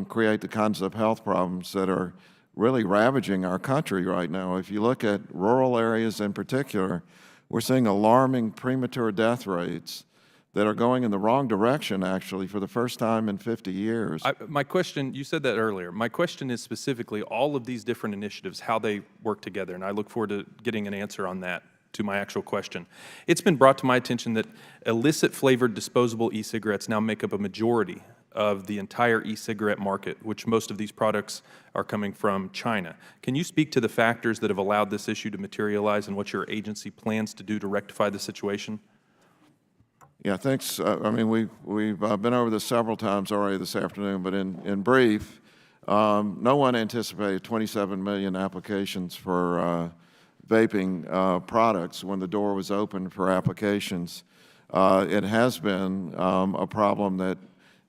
create the kinds of health problems that are really ravaging our country right now. If you look at rural areas in particular, we're seeing alarming premature death rates that are going in the wrong direction, actually, for the first time in 50 years. My question, you said that earlier. My question is specifically all of these different initiatives, how they work together, and I look forward to getting an answer on that to my actual question. It's been brought to my attention that illicit flavored disposable e-cigarettes now make up a majority of the entire e-cigarette market, which most of these products are coming from China. Can you speak to the factors that have allowed this issue to materialize and what your agency plans to do to rectify the situation? Yeah, thanks. I mean, we've been over this several times already this afternoon, but in brief, no one anticipated 27 million applications for vaping products when the door was open for applications. It has been a problem that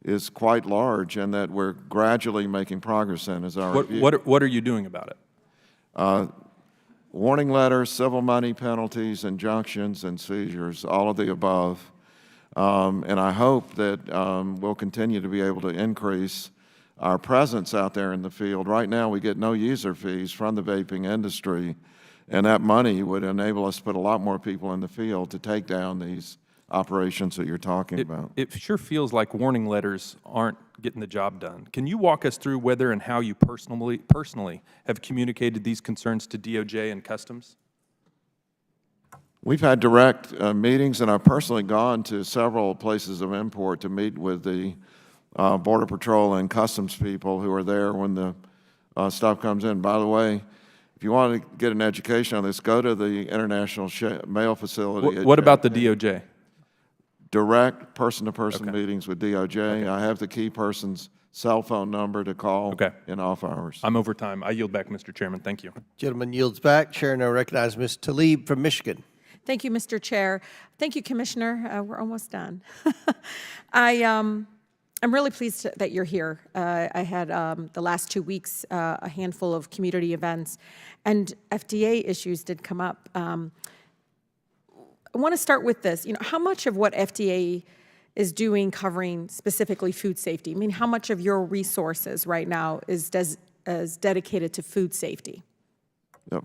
is quite large and that we're gradually making progress in as our review. What are you doing about it? Warning letters, civil money penalties, injunctions, and seizures, all of the above. And I hope that we'll continue to be able to increase our presence out there in the field. Right now, we get no user fees from the vaping industry, and that money would enable us to put a lot more people in the field to take down these operations that you're talking about. It sure feels like warning letters aren't getting the job done. Can you walk us through whether and how you personally have communicated these concerns to DOJ and Customs? We've had direct meetings, and I've personally gone to several places of import to meet with the Border Patrol and Customs people who are there when the stuff comes in. By the way, if you want to get an education on this, go to the International Mail Facility. What about the DOJ? Direct person-to-person meetings with DOJ. I have the key person's cell phone number to call in off hours. I'm over time. I yield back, Mr. Chairman. Thank you. Gentleman yields back. Chair now recognizes Ms. Tlaib from Michigan. Thank you, Mr. Chair. Thank you, Commissioner. We're almost done. I'm really pleased that you're here. I had the last 2 weeks a handful of community events, and FDA issues did come up. I want to start with this. You know, how much of what FDA is doing covering specifically food safety? I mean, how much of your resources right now is dedicated to food safety? Yeah,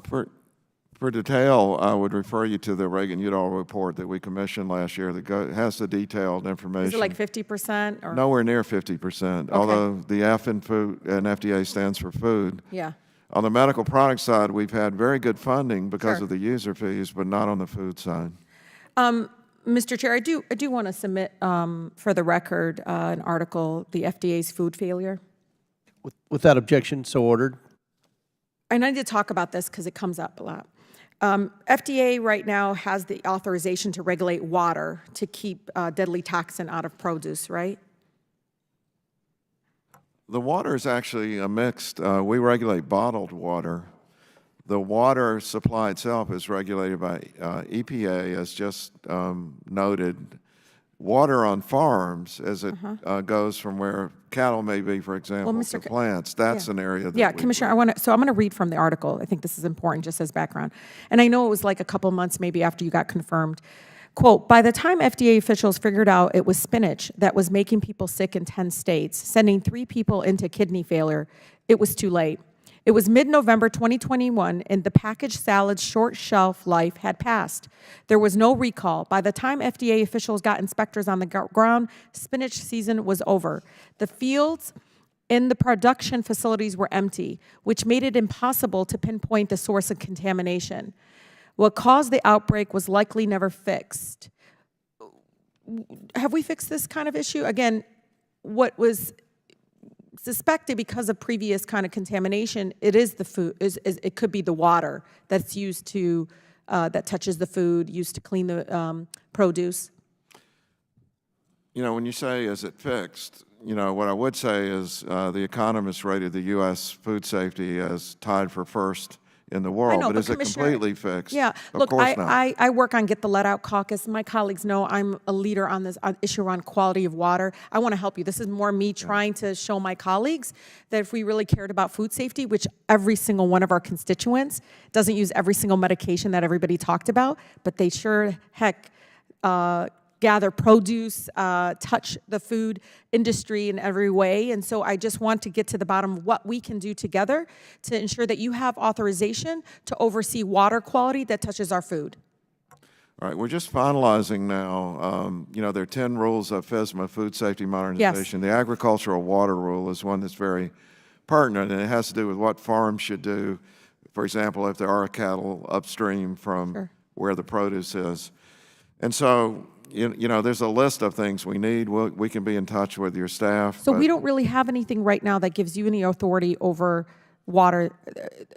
for detail, I would refer you to the Reagan-Udall report that we commissioned last year that has the detailed information. Is it like 50%? Or? Nowhere near 50%, although the F in food and FDA stands for food. Yeah. On the medical product side, we've had very good funding because of the user fees, but not on the food side. Mr. Chair, I do want to submit for the record an article, the FDA's food failure. Without objection, so ordered. And I need to talk about this because it comes up a lot. FDA right now has the authorization to regulate water to keep deadly toxin out of produce, right? The water is actually a mixed. We regulate bottled water. The water supply itself is regulated by EPA, as just noted. Water on farms, as it goes from where cattle may be, for example, to plants, that's an area that Commissioner, I'm going to read from the article. I think this is important just as background. And I know it was like a couple months maybe after you got confirmed. Quote, by the time FDA officials figured out it was spinach that was making people sick in 10 states, sending 3 people into kidney failure, it was too late. It was mid-November 2021, and the packaged salad's short shelf life had passed. There was no recall. By the time FDA officials got inspectors on the ground, spinach season was over. The fields in the production facilities were empty, which made it impossible to pinpoint the source of contamination. What caused the outbreak was likely never fixed. Have we fixed this kind of issue? Again, what was suspected because of previous kind of contamination, it is the food, it could be the water that's used to, that touches the food, used to clean the produce. You know, when you say, is it fixed, you know, what I would say is The Economist rated the U.S. food safety as tied for first in the world, but is it completely fixed? Yeah, look, I work on Get the Lead Out Caucus. My colleagues know I'm a leader on this issue around quality of water. I want to help you. This is more me trying to show my colleagues that if we really cared about food safety, which every single one of our constituents doesn't use every single medication that everybody talked about, but they sure heck gather produce, touch the food industry in every way. And so I just want to get to the bottom of what we can do together to ensure that you have authorization to oversee water quality that touches our food. All right, we're just finalizing now. You know, there are 10 rules of FSMA, Food Safety Modernization. The agricultural water rule is one that's very pertinent, and it has to do with what farms should do. For example, if there are cattle upstream from where the produce is. And so, you know, there's a list of things we need. We can be in touch with your staff. So we don't really have anything right now that gives you any authority over water,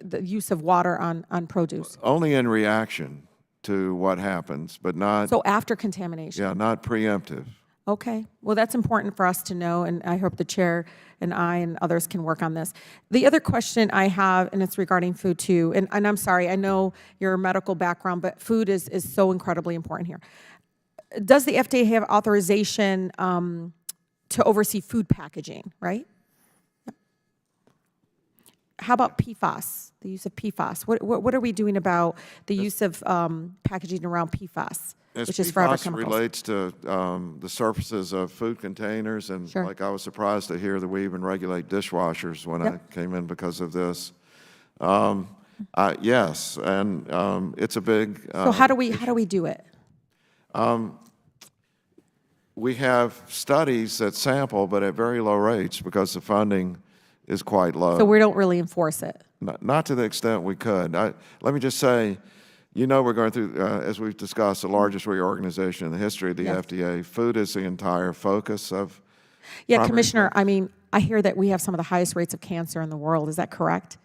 the use of water on produce? Only in reaction to what happens, but not... So after contamination? Yeah, not preemptive. Okay. Well, that's important for us to know, and I hope the chair and I and others can work on this. The other question I have, and it's regarding food too, and I'm sorry, I know your medical background, but food is so incredibly important here. Does the FDA have authorization to oversee food packaging, right? How about PFAS, the use of PFAS? What are we doing about the use of packaging around PFAS? which is forever PFAS chemicals. relates to the surfaces of food containers, and Sure. like I was surprised to hear that we even regulate dishwashers when I came in because of this. Yes, and it's a big. So how do we do it? We have studies that sample, but at very low rates because the funding is quite low. So we don't really enforce it. Not to the extent we could. Let me just say, we're going through, as we've discussed, the largest reorganization in the history of the FDA. Food is the entire focus of. Yeah, Commissioner, I mean, I hear that we have some of the highest rates of cancer in the world. Is that correct?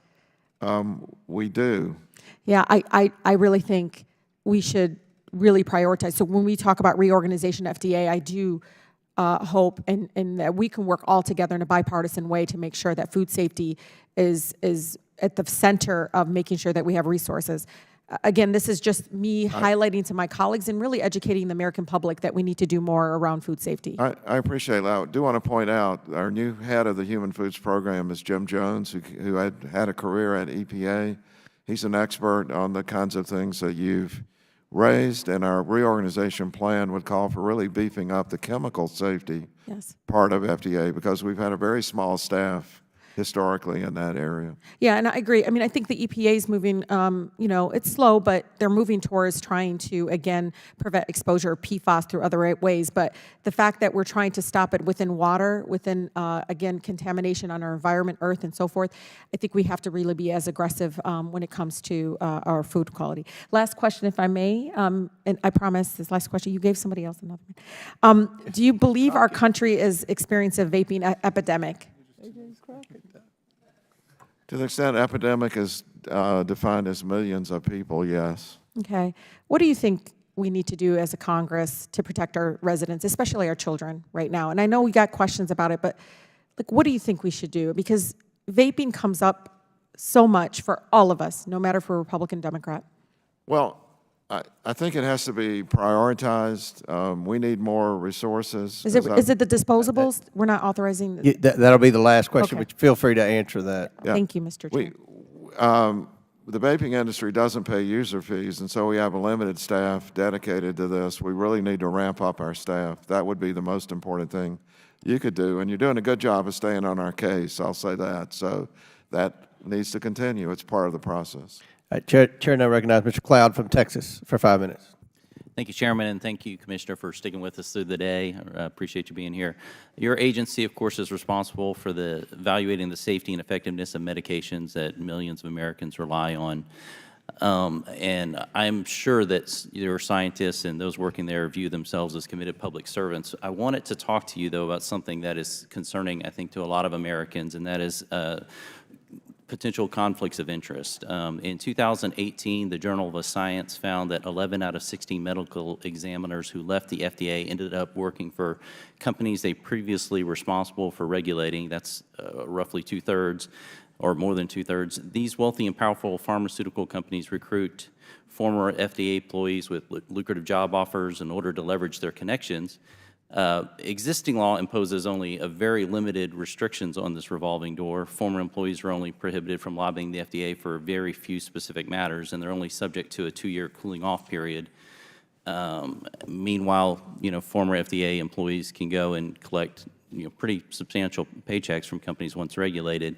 We do. Yeah, I really think we should really prioritize. So when we talk about reorganization of FDA, I do hope and that we can work all together in a bipartisan way to make sure that food safety is at the center of making sure that we have resources. Again, this is just me highlighting to my colleagues and really educating the American public that we need to do more around food safety. I appreciate that. I do want to point out our new head of the Human Foods Program is Jim Jones, who had a career at EPA. He's an expert on the kinds of things that you've raised, and our reorganization plan would call for really beefing up the chemical safety part of FDA because we've had a very small staff historically in that area. Yeah, and I agree. I mean, I think the EPA is moving, it's slow, but they're moving towards trying to, again, prevent exposure of PFAS through other ways. But the fact that we're trying to stop it within water, within, again, contamination on our environment, earth, and so forth, I think we have to really be as aggressive when it comes to our food quality. Last question, if I may, and I promise this last question, you gave somebody else another one. Do you believe our country is experiencing a vaping epidemic? To the extent epidemic is defined as millions of people, yes. Okay. What do you think we need to do as a Congress to protect our residents, especially our children right now? And I know we got questions about it, but what do you think we should do? Because vaping comes up so much for all of us, no matter for Republican, Democrat. Well, I think it has to be prioritized. We need more resources. Is it the disposables? We're not authorizing. That'll be the last question, Okay. but feel free to answer that. Yeah. Thank you, Mr. Chair. The vaping industry doesn't pay user fees, and so we have a limited staff dedicated to this. We really need to ramp up our staff. That would be the most important thing you could do, and you're doing a good job of staying on our case, I'll say that. So that needs to continue. It's part of the process. Chair now recognizes Mr. Cloud from Texas for 5 minutes. Thank you, Chairman, and thank you, Commissioner, for sticking with us through the day. I appreciate you being here. Your agency, of course, is responsible for evaluating the safety and effectiveness of medications that millions of Americans rely on. And I'm sure that your scientists and those working there view themselves as committed public servants. I wanted to talk to you, though, about something that is concerning, I think, to a lot of Americans, and that is potential conflicts of interest. In 2018, the Journal of Science found that 11 out of 16 medical examiners who left the FDA ended up working for companies they previously were responsible for regulating. That's roughly 2/3 or more than 2/3. These wealthy and powerful pharmaceutical companies recruit former FDA employees with lucrative job offers in order to leverage their connections. Existing law imposes only a very limited restrictions on this revolving door. Former employees are only prohibited from lobbying the FDA for very few specific matters, and they're only subject to a 2-year cooling off period. Meanwhile, former FDA employees can go and collect, pretty substantial paychecks from companies once regulated.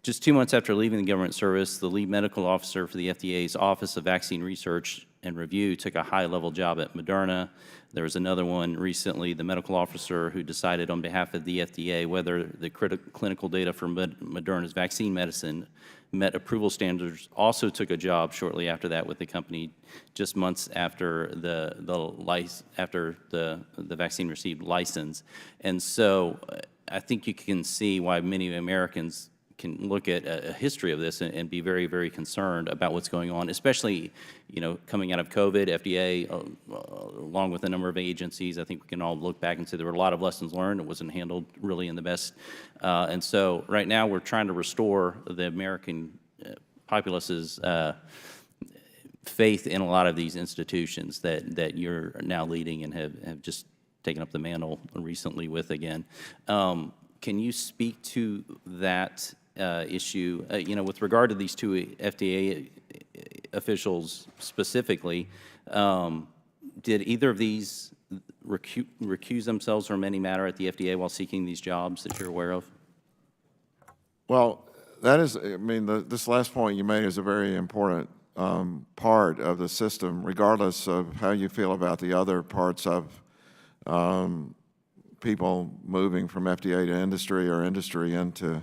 Just 2 months after leaving the government service, the lead medical officer for the FDA's Office of Vaccine Research and Review took a high-level job at Moderna. There was another one recently, the medical officer who decided on behalf of the FDA whether the clinical data for Moderna's vaccine medicine met approval standards, also took a job shortly after that with the company, just months after the vaccine received license. And so I think you can see why many Americans can look at a history of this and be very, very concerned about what's going on, especially, coming out of COVID, FDA, along with a number of agencies. I think we can all look back and say there were a lot of lessons learned. It wasn't handled really in the best. And so right now we're trying to restore the American populace's faith in a lot of these institutions that you're now leading and have just taken up the mantle recently with again. Can you speak to that issue, with regard to these two FDA officials specifically? Did either of these recuse themselves from any matter at the FDA while seeking these jobs that you're aware of? Well, that is, I mean, this last point you made is a very important part of the system, regardless of how you feel about the other parts of people moving from FDA to industry or industry into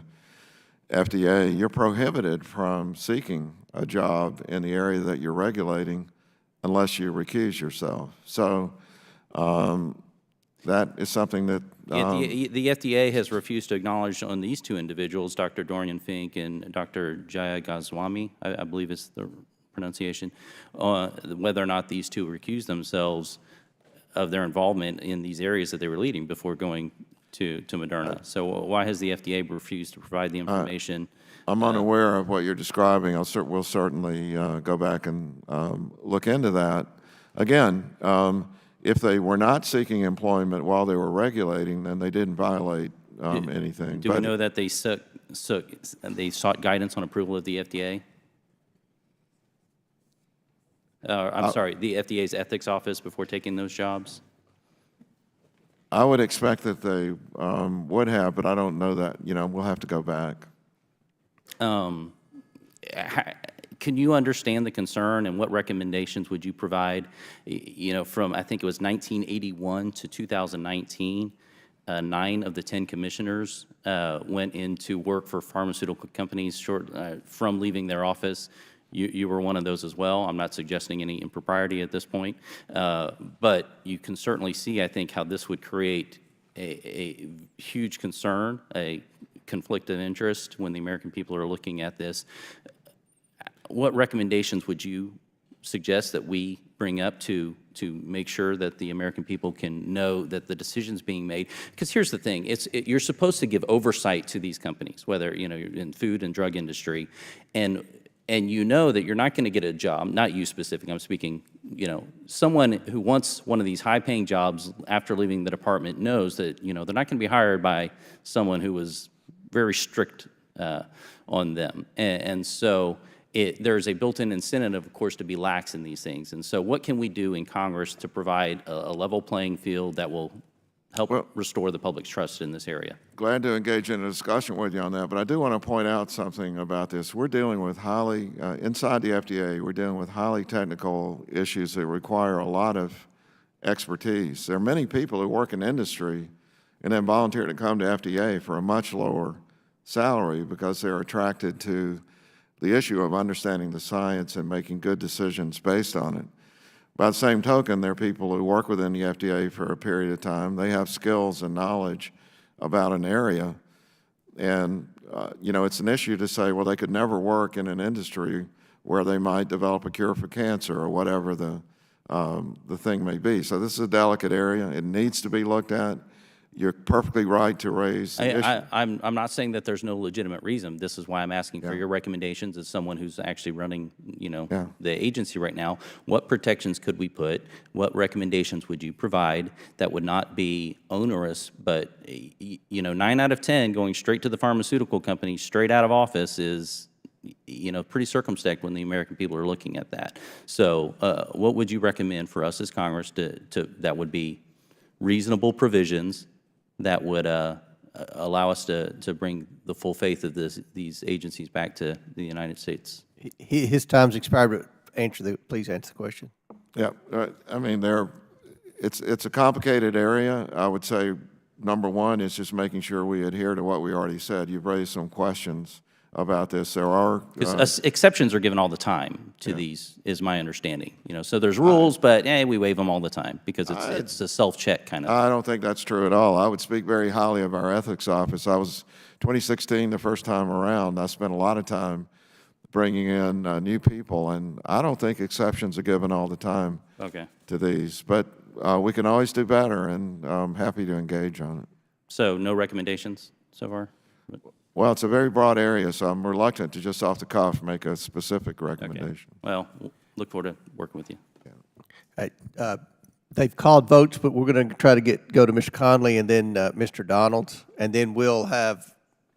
FDA. You're prohibited from seeking a job in the area that you're regulating unless you recuse yourself. So that is something that The FDA has refused to acknowledge on these two individuals, Dr. Dorian Fink and Dr. Jaya Goswami, I believe is the pronunciation, whether or not these two recused themselves of their involvement in these areas that they were leading before going to Moderna. So why has the FDA refused to provide the information? I'm unaware of what you're describing. We'll certainly go back and look into that. Again, if they were not seeking employment while they were regulating, then they didn't violate anything. Do we know that they sought guidance on approval of the FDA? I'm sorry, the FDA's ethics office before taking those jobs? I would expect that they would have, but I don't know that. You know, we'll have to go back. Can you understand the concern, and what recommendations would you provide? You know, from I think it was 1981 to 2019, 9 of the 10 commissioners went into work for pharmaceutical companies from leaving their office. You were one of those as well. I'm not suggesting any impropriety at this point, but you can certainly see, I think, how this would create a huge concern, a conflict of interest when the American people are looking at this. What recommendations would you suggest that we bring up to make sure that the American people can know that the decisions being made? Because here's the thing: you're supposed to give oversight to these companies, whether you're in food and drug industry, and you know that you're not going to get a job. Not you specifically. I'm speaking. Someone who wants one of these high-paying jobs after leaving the department knows that they're not going to be hired by someone who was very strict on them, and so. There's a built-in incentive, of course, to be lax in these things. And so what can we do in Congress to provide a level playing field that will help restore the public's trust in this area? Glad to engage in a discussion with you on that, but I do want to point out something about this. We're dealing with inside the FDA, we're dealing with highly technical issues that require a lot of expertise. There are many people who work in industry and then volunteer to come to FDA for a much lower salary because they're attracted to the issue of understanding the science and making good decisions based on it. By the same token, there are people who work within the FDA for a period of time. They have skills and knowledge about an area. And, it's an issue to say, well, they could never work in an industry where they might develop a cure for cancer or whatever the thing may be. So this is a delicate area. It needs to be looked at. You're perfectly right to raise the issue. I'm not saying that there's no legitimate reason. This is why I'm asking for your recommendations as someone who's actually running, the agency right now. What protections could we put? What recommendations would you provide that would not be onerous, but 9 out of 10 going straight to the pharmaceutical company, straight out of office is pretty circumspect when the American people are looking at that. So what would you recommend for us as Congress that would be reasonable provisions that would allow us to bring the full faith of these agencies back to the United States? His time's expired, but please answer the question. Yeah, I mean, it's a complicated area. I would say number one is just making sure we adhere to what we already said. You've raised some questions about this. There are exceptions are given all the time to these, is my understanding. So there's rules, but we waive them all the time because it's a self-check kind of. I don't think that's true at all. I would speak very highly of our ethics office. I was 2016 the first time around. I spent a lot of time bringing in new people, and I don't think exceptions are given all the time to these. But we can always do better, and I'm happy to engage on it. So no recommendations so far? Well, it's a very broad area, so I'm reluctant to just off the cuff make a specific recommendation. Okay. Well, look forward to working with you. Yeah. They've called votes, but we're going to try to go to Mr. Conley and then Mr. Donalds, and then we'll have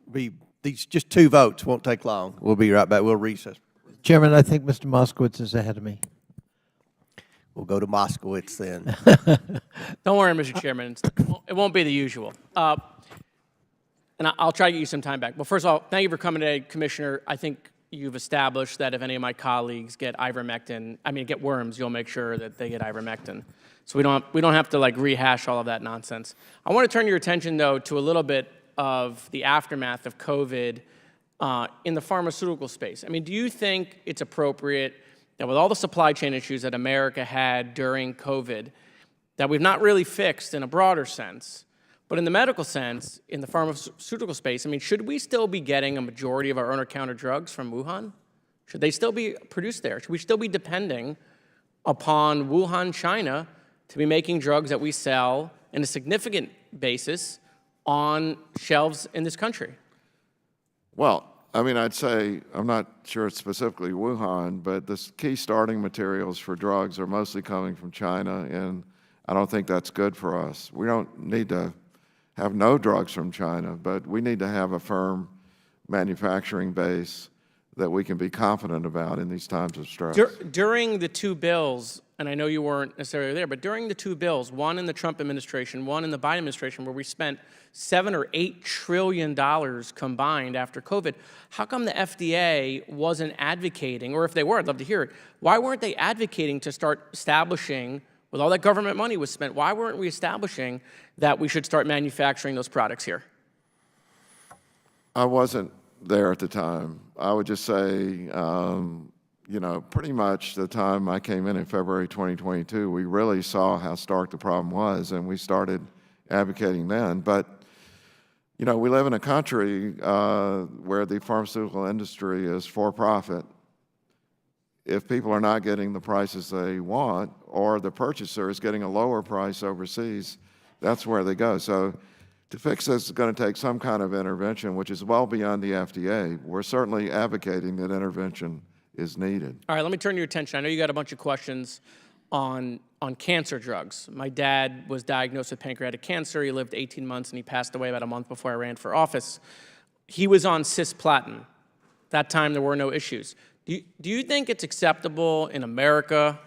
these just 2 votes. Won't take long. We'll be right back. We'll recess. Chairman, I think Mr. Moskowitz is ahead of me. We'll go to Moskowitz then. Don't worry, Mr. Chairman. It won't be the usual. And I'll try to get you some time back. Well, first of all, thank you for coming today, Commissioner. I think you've established that if any of my colleagues get get worms, you'll make sure that they get ivermectin. So we don't have to like rehash all of that nonsense. I want to turn your attention though to a little bit of the aftermath of COVID in the pharmaceutical space. I mean, do you think it's appropriate that with all the supply chain issues that America had during COVID, that we've not really fixed in a broader sense, but in the medical sense, in the pharmaceutical space, I mean, should we still be getting a majority of our over-the-counter drugs from Wuhan? Should they still be produced there? Should we still be depending upon Wuhan, China, to be making drugs that we sell in a significant basis on shelves in this country? Well, I mean, I'd say, I'm not sure it's specifically Wuhan, but the key starting materials for drugs are mostly coming from China, and I don't think that's good for us. We don't need to have no drugs from China, but we need to have a firm manufacturing base that we can be confident about in these times of stress. During the two bills, and I know you weren't necessarily there, but during the two bills, one in the Trump administration, one in the Biden administration, where we spent $7 or $8 trillion combined after COVID, how come the FDA wasn't advocating, or if they were, I'd love to hear it, why weren't they advocating to start establishing, with all that government money was spent, why weren't we establishing that we should start manufacturing those products here? I wasn't there at the time. I would just say, you know, pretty much the time I came in February 2022, we really saw how stark the problem was, and we started advocating then. But, you know, we live in a country where the pharmaceutical industry is for profit. If people are not getting the prices they want, or the purchaser is getting a lower price overseas, that's where they go. So to fix this is going to take some kind of intervention, which is well beyond the FDA. We're certainly advocating that intervention is needed. All right, let me turn your attention. I know you got a bunch of questions on cancer drugs. My dad was diagnosed with pancreatic cancer. He lived 18 months, and he passed away about a month before I ran for office. He was on cisplatin. That time, there were no issues. Do you think it's acceptable in America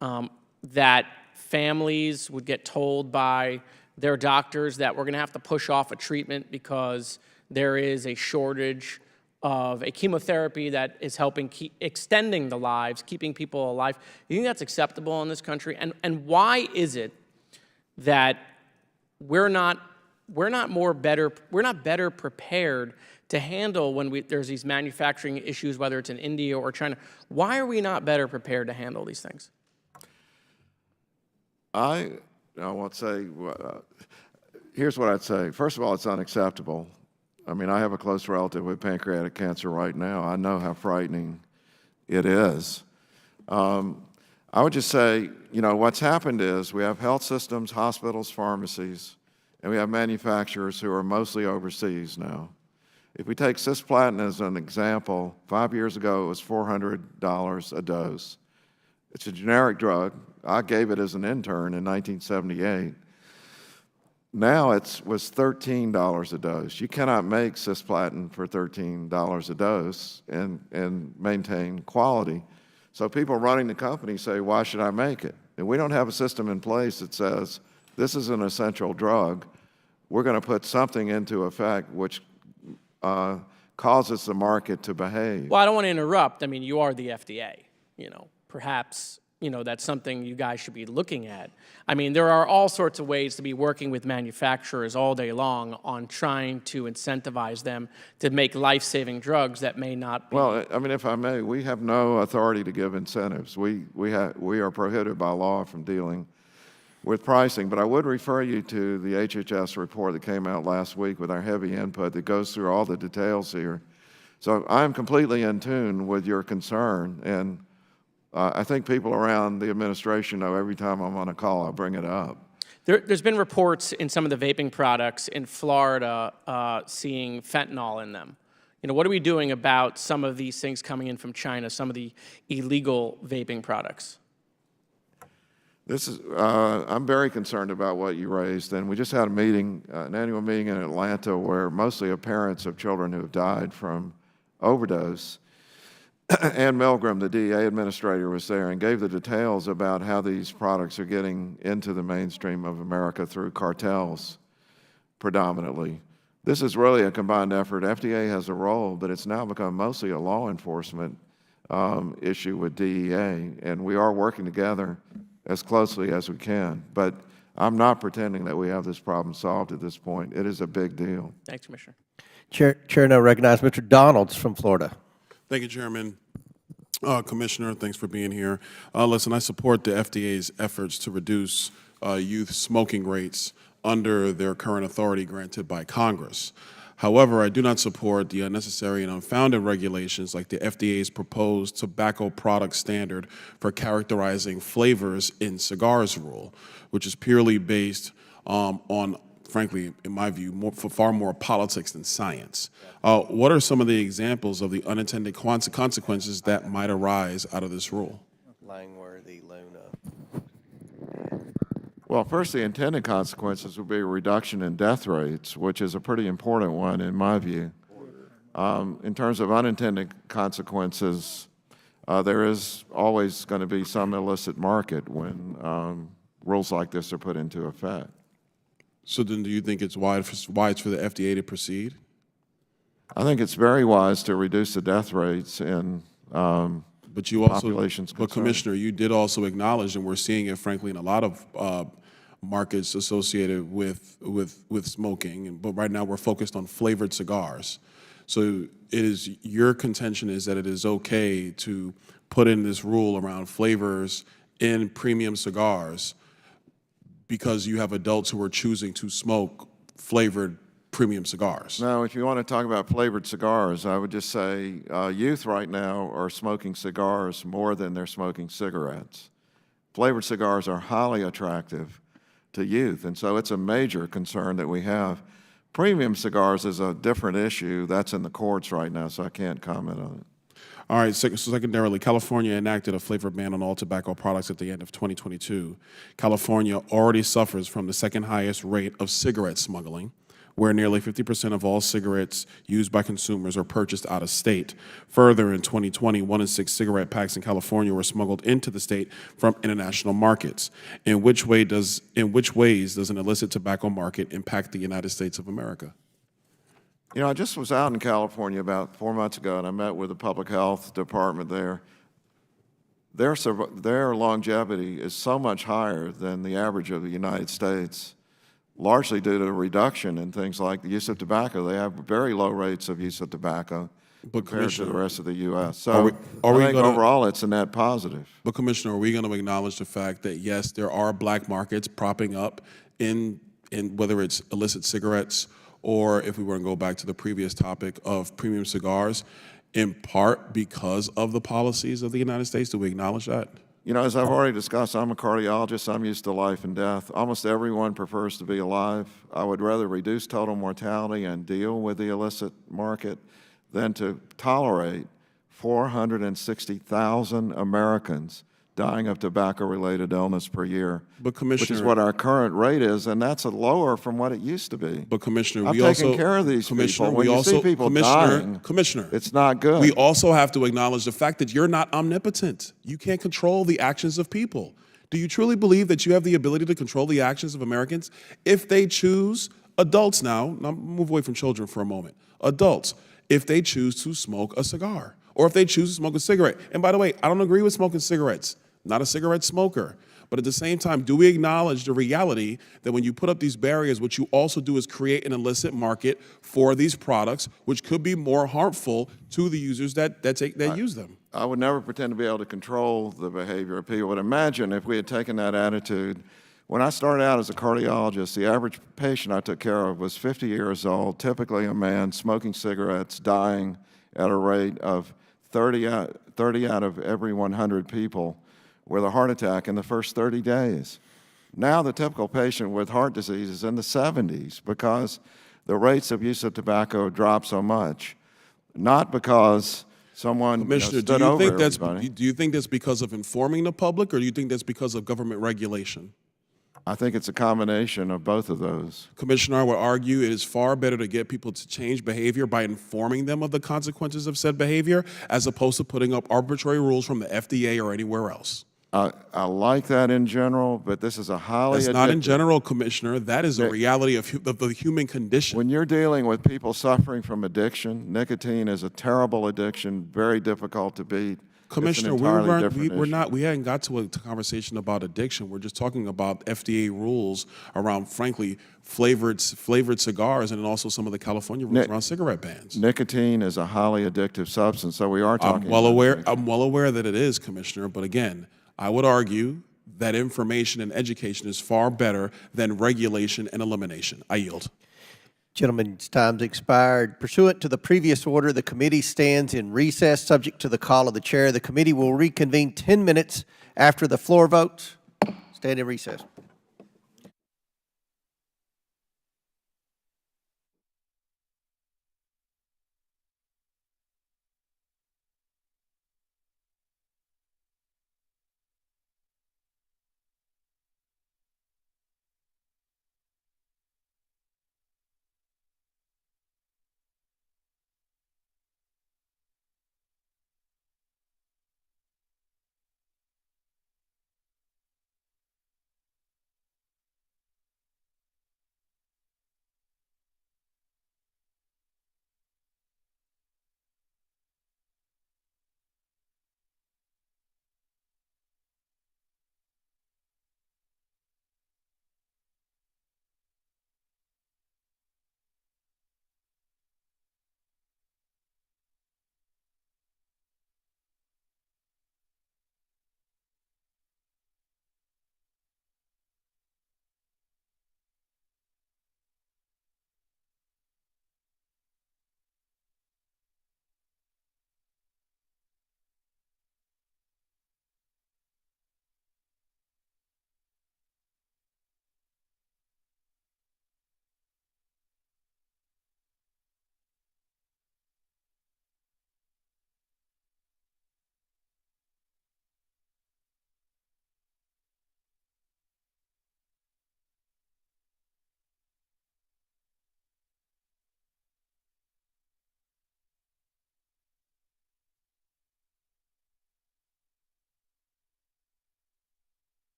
that families would get told by their doctors that we're going to have to push off a treatment because there is a shortage of a chemotherapy that is helping keep extending the lives, keeping people alive? You think that's acceptable in this country? And why is it that we're not better prepared to handle when there's these manufacturing issues, whether it's in India or China? Why are we not better prepared to handle these things? I won't say, here's what I'd say. First of all, it's unacceptable. I mean, I have a close relative with pancreatic cancer right now. I know how frightening it is. I would just say, you know, what's happened is we have health systems, hospitals, pharmacies, and we have manufacturers who are mostly overseas now. If we take cisplatin as an example, 5 years ago it was $400 a dose. It's a generic drug. I gave it as an intern in 1978. Now was $13 a dose. You cannot make cisplatin for $13 a dose and maintain quality. So people running the company say, why should I make it? And we don't have a system in place that says, this is an essential drug. We're going to put something into effect which causes the market to behave. Well, I don't want to interrupt. I mean, you are the FDA. You know, perhaps, you know, that's something you guys should be looking at. I mean, there are all sorts of ways to be working with manufacturers all day long on trying to incentivize them to make life-saving drugs that may not be. Well, I mean, if I may, we have no authority to give incentives. We are prohibited by law from dealing with pricing, but I would refer you to the HHS report that came out last week with our heavy input that goes through all the details here. So I'm completely in tune with your concern, and I think people around the administration know every time I'm on a call, I bring it up. There's been reports in some of the vaping products in Florida seeing fentanyl in them. You know, what are we doing about some of these things coming in from China, some of the illegal vaping products? I'm very concerned about what you raised, and we just had a meeting, an annual meeting in Atlanta where mostly parents of children who have died from overdose. Ann Milgram, the DEA administrator, was there and gave the details about how these products are getting into the mainstream of America through cartels predominantly. This is really a combined effort. FDA has a role, but it's now become mostly a law enforcement issue with DEA, and we are working together as closely as we can. But I'm not pretending that we have this problem solved at this point. It is a big deal. Thanks, Commissioner. Chair now recognize Mr. Donalds from Florida. Thank you, Chairman. Commissioner, thanks for being here. Listen, I support the FDA's efforts to reduce youth smoking rates under their current authority granted by Congress. However, I do not support the unnecessary and unfounded regulations like the FDA's proposed tobacco product standard for characterizing flavors in cigars rule, which is purely based on, frankly, in my view, far more politics than science. What are some of the examples of the unintended consequences that might arise out of this rule? Langworthy, Luna. Well, first, the intended consequences would be a reduction in death rates, which is a pretty important one in my view. In terms of unintended consequences, there is always going to be some illicit market when rules like this are put into effect. So then do you think it's wise for the FDA to proceed? I think it's very wise to reduce the death rates in but you also, populations but concerned. Commissioner, you did also acknowledge, and we're seeing it, frankly, in a lot of markets associated with smoking. But right now, we're focused on flavored cigars. So it is your contention is that it is okay to put in this rule around flavors in premium cigars because you have adults who are choosing to smoke flavored premium cigars. Now, if you want to talk about flavored cigars, I would just say youth right now are smoking cigars more than they're smoking cigarettes. Flavored cigars are highly attractive to youth, and so it's a major concern that we have. Premium cigars is a different issue. That's in the courts right now, so I can't comment on it. All right, so secondarily, California enacted a flavor ban on all tobacco products at the end of 2022. California already suffers from the second highest rate of cigarette smuggling, where nearly 50% of all cigarettes used by consumers are purchased out of state. Further, in 2020, 1 in 6 cigarette packs in California were smuggled into the state from international markets. In which ways does an illicit tobacco market impact the United States of America? You know, I just was out in California about 4 months ago, and I met with the public health department there. Their longevity is so much higher than the average of the United States, largely due to a reduction in things like the use of tobacco. They have very low rates of use of tobacco compared to the rest of the U.S. So I think overall it's a net positive. But Commissioner, are we going to acknowledge the fact that, yes, there are black markets propping up in whether it's illicit cigarettes or, if we were to go back to the previous topic of premium cigars, in part because of the policies of the United States? Do we acknowledge that? You know, as I've already discussed, I'm a cardiologist. I'm used to life and death. Almost everyone prefers to be alive. I would rather reduce total mortality and deal with the illicit market than to tolerate 460,000 Americans dying of tobacco-related illness per year, but Commissioner, which is what our current rate is, and that's lower from what it used to be. But Commissioner, I'm taking care of these people. When you see people dying, Commissioner, it's not good. We also have to acknowledge the fact that you're not omnipotent. You can't control the actions of people. Do you truly believe that you have the ability to control the actions of Americans if they choose, adults now move away from children for a moment, adults, if they choose to smoke a cigar or if they choose to smoke a cigarette? And by the way, I don't agree with smoking cigarettes. Not a cigarette smoker. But at the same time, do we acknowledge the reality that when you put up these barriers, what you also do is create an illicit market for these products, which could be more harmful to the users that use them? I would never pretend to be able to control the behavior of people. But imagine if we had taken that attitude. When I started out as a cardiologist, the average patient I took care of was 50 years old, typically a man, smoking cigarettes, dying at a rate of 30 out of every 100 people with a heart attack in the first 30 days. Now the typical patient with heart disease is in the 70s because the rates of use of tobacco drop so much, not because someone stood over everybody. Do you think that's because of informing the public, or do you think that's because of government regulation? I think it's a combination of both of those. Commissioner, I would argue it is far better to get people to change behavior by informing them of the consequences of said behavior as opposed to putting up arbitrary rules from the FDA or anywhere else. I like that in general, but this is a highly That's not in addictive- general, Commissioner. That is a reality of the human condition. When you're dealing with people suffering from addiction, nicotine is a terrible addiction, very difficult to beat. Commissioner, it's an entirely different issue. we hadn't got to a conversation about addiction. We're just talking about FDA rules around, frankly, flavored cigars, and then also some of the California rules around cigarette bans. Nicotine is a highly addictive substance, so we are talking. I'm well aware that it is, Commissioner. But again, I would argue that information and education is far better than regulation and elimination. I yield. Gentlemen's time's expired. Pursuant to the previous order, the committee stands in recess, subject to the call of the chair. The committee will reconvene 10 minutes after the floor votes. Stand in recess.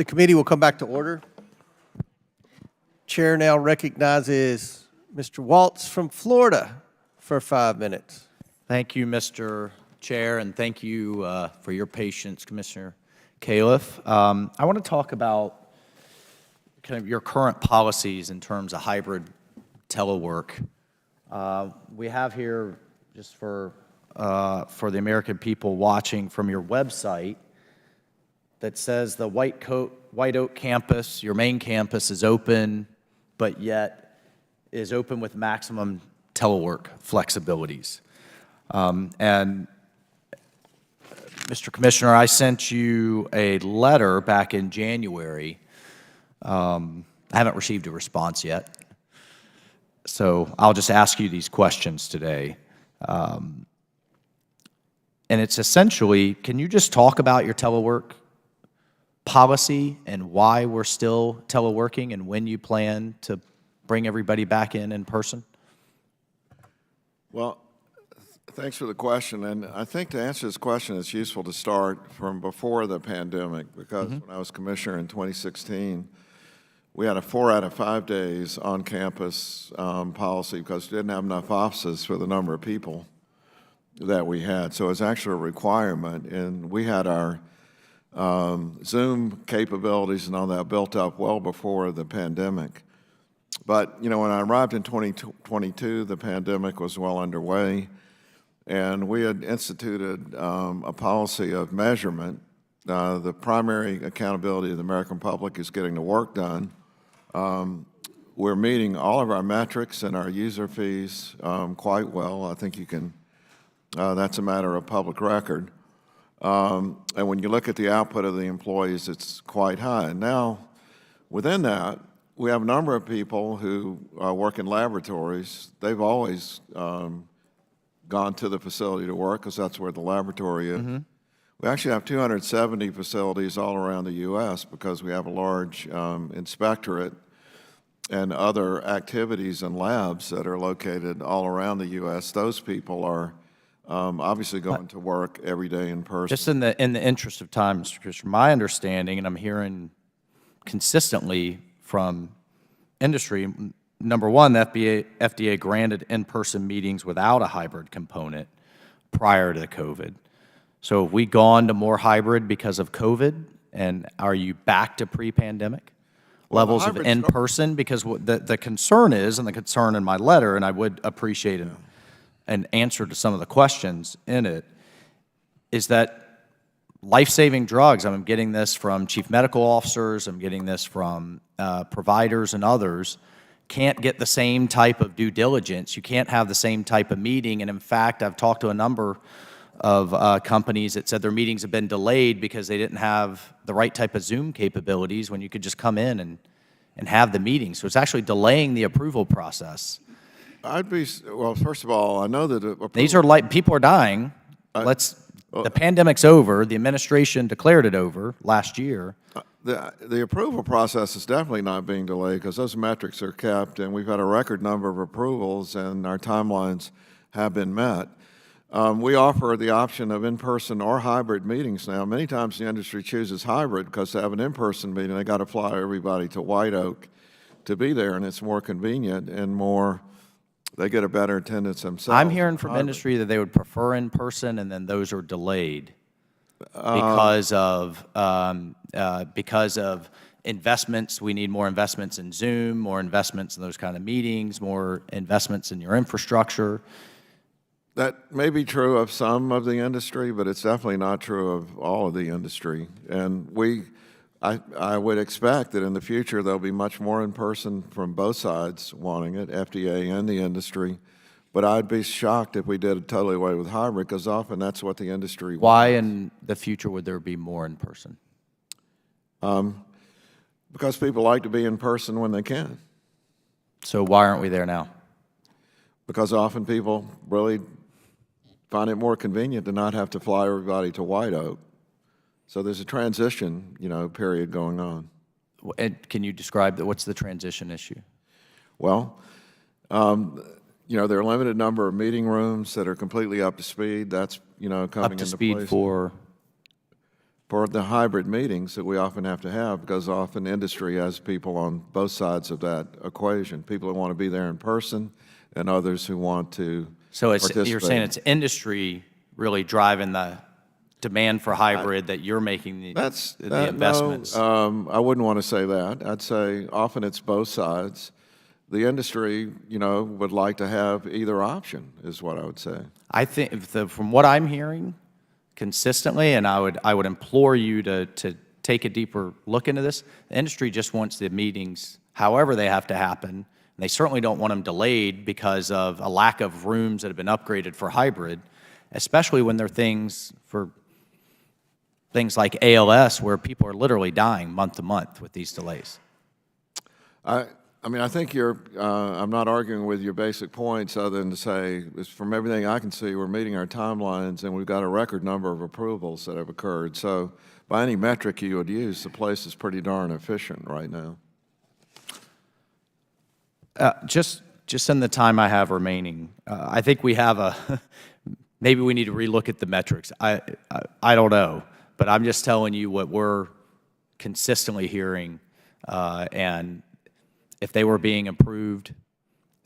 The committee will come back to order. Chair now recognizes Mr. Waltz from Florida for 5 minutes. Thank you, Mr. Chair, and thank you for your patience, Commissioner Califf. I want to talk about kind of your current policies in terms of hybrid telework. We have here, just for the American people watching from your website, that says the White Oak campus, your main campus, is open, but yet is open with maximum telework flexibilities. And Mr. Commissioner, I sent you a letter back in January. I haven't received a response yet. So I'll just ask you these questions today. And it's essentially, can you just talk about your telework policy and why we're still teleworking and when you plan to bring everybody back in person? Well, thanks for the question. And I think to answer this question, it's useful to start from before the pandemic, because when I was commissioner in 2016, we had a 4 out of 5 days on campus policy because we didn't have enough offices for the number of people that we had. So it's actually a requirement. And we had our Zoom capabilities and all that built up well before the pandemic. But, you know, when I arrived in 2022, the pandemic was well underway, and we had instituted a policy of measurement. The primary accountability of the American public is getting the work done. We're meeting all of our metrics and our user fees quite well. I think you can, that's a matter of public record. And when you look at the output of the employees, it's quite high. Now, within that, we have a number of people who work in laboratories. They've always gone to the facility to work because that's where the laboratory is. We actually have 270 facilities all around the U.S. because we have a large inspectorate and other activities and labs that are located all around the U.S. Those people are obviously going to work every day in person. Just in the interest of time, Mr. Commissioner, my understanding, and I'm hearing consistently from industry, number one, the FDA granted in-person meetings without a hybrid component prior to COVID. So have we gone to more hybrid because of COVID, and are you back to pre-pandemic levels of in-person? Because the concern is, and the concern in my letter, and I would appreciate an answer to some of the questions in it, is that life-saving drugs, I'm getting this from chief medical officers, I'm getting this from providers and others, can't get the same type of due diligence. You can't have the same type of meeting. And in fact, I've talked to a number of companies that said their meetings have been delayed because they didn't have the right type of Zoom capabilities when you could just come in and have the meeting. So it's actually delaying the approval process. Well, first of all, I know that these are like, people are dying. The pandemic's over. The administration declared it over last year. The approval process is definitely not being delayed because those metrics are kept, and we've had a record number of approvals, and our timelines have been met. We offer the option of in-person or hybrid meetings now. Many times the industry chooses hybrid because to have an in-person meeting, they got to fly everybody to White Oak to be there, and it's more convenient and they get a better attendance themselves. I'm hearing from industry that they would prefer in-person, and then those are delayed because of investments. We need more investments in Zoom, more investments in those kind of meetings, more investments in your infrastructure. That may be true of some of the industry, but it's definitely not true of all of the industry. And I would expect that in the future there'll be much more in person from both sides wanting it, FDA and the industry. But I'd be shocked if we did it totally away with hybrid, because often that's what the industry wants. Why in the future would there be more in person? Because people like to be in person when they can. So why aren't we there now? Because often people really find it more convenient to not have to fly everybody to White Oak. So there's a transition, period going on. And can you describe what's the transition issue? Well, there are a limited number of meeting rooms that are completely up to speed. That's, coming into place. Up to speed for? for the hybrid meetings that we often have to have, because often industry has people on both sides of that equation, people who want to be there in person and others who want to So participate. you're saying it's industry really driving the demand for hybrid that you're making the investments? No, I wouldn't want to say that. I'd say often it's both sides. The industry, would like to have either option, is what I would say. I think from what I'm hearing consistently, and I would implore you to take a deeper look into this, the industry just wants the meetings however they have to happen. And they certainly don't want them delayed because of a lack of rooms that have been upgraded for hybrid, especially when they're things like ALS, where people are literally dying month to month with these delays. I think I'm not arguing with your basic points other than to say, from everything I can see, we're meeting our timelines and we've got a record number of approvals that have occurred. So by any metric you would use, the place is pretty darn efficient right now. Just in the time I have remaining, I think we have maybe we need to relook at the metrics. I don't know, but I'm just telling you what we're consistently hearing, and if they were being improved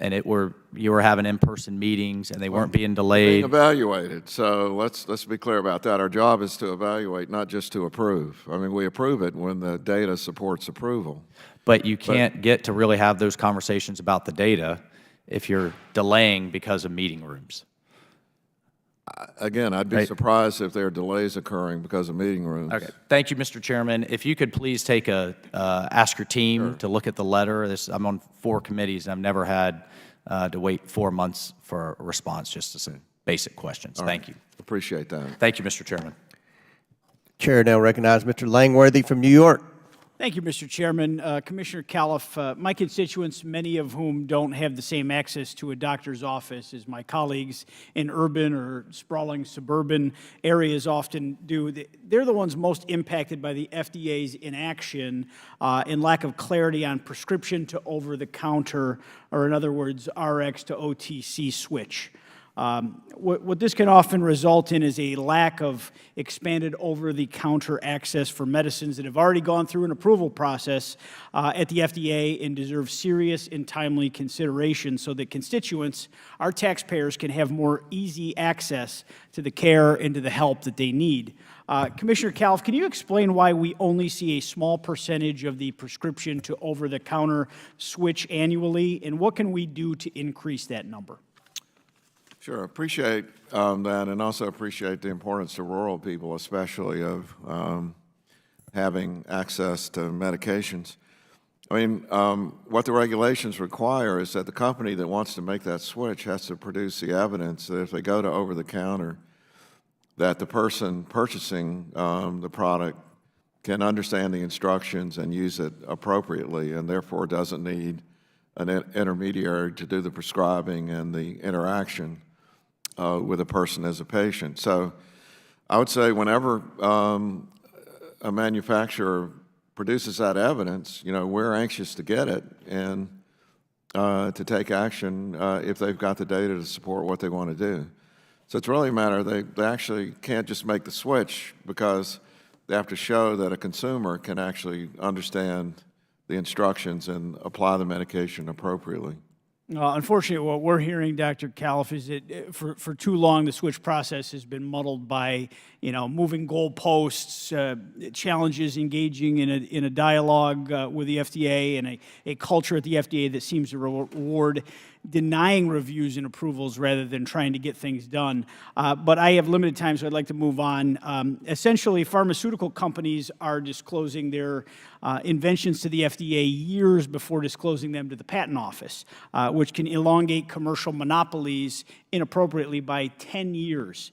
and you were having in-person meetings and they weren't being delayed. Being evaluated, so let's be clear about that. Our job is to evaluate, not just to approve. We approve it when the data supports approval. But you can't get to really have those conversations about the data if you're delaying because of meeting rooms. Again, I'd be surprised if there are delays occurring because of meeting rooms. Okay. Thank you, Mr. Chairman. If you could please ask your team to look at the letter. I'm on 4 committees, and I've never had to wait 4 months for a response just to some basic questions. Thank you. Appreciate that. Thank you, Mr. Chairman. Chair now recognizes Mr. Langworthy from New York. Thank you, Mr. Chairman. Commissioner Califf, my constituents, many of whom don't have the same access to a doctor's office as my colleagues in urban or sprawling suburban areas often do, they're the ones most impacted by the FDA's inaction and lack of clarity on prescription to over-the-counter, or in other words, RX to OTC switch. What this can often result in is a lack of expanded over-the-counter access for medicines that have already gone through an approval process at the FDA and deserve serious and timely consideration so that constituents, our taxpayers, can have more easy access to the care and to the help that they need. Commissioner Califf, can you explain why we only see a small percentage of the prescription to over-the-counter switch annually, and what can we do to increase that number? Sure, appreciate that, and also appreciate the importance to rural people, especially of having access to medications. What the regulations require is that the company that wants to make that switch has to produce the evidence that if they go to over-the-counter, that the person purchasing the product can understand the instructions and use it appropriately, and therefore doesn't need an intermediary to do the prescribing and the interaction with a person as a patient. So I would say whenever a manufacturer produces that evidence, we're anxious to get it and to take action if they've got the data to support what they want to do. So it's really a matter, they actually can't just make the switch because they have to show that a consumer can actually understand the instructions and apply the medication appropriately. Unfortunately, what we're hearing, Dr. Califf, is that for too long the switch process has been muddled by, moving goalposts, challenges engaging in a dialogue with the FDA, and a culture at the FDA that seems to reward denying reviews and approvals rather than trying to get things done. But I have limited time, so I'd like to move on. Essentially, pharmaceutical companies are disclosing their inventions to the FDA years before disclosing them to the Patent Office, which can elongate commercial monopolies inappropriately by 10 years.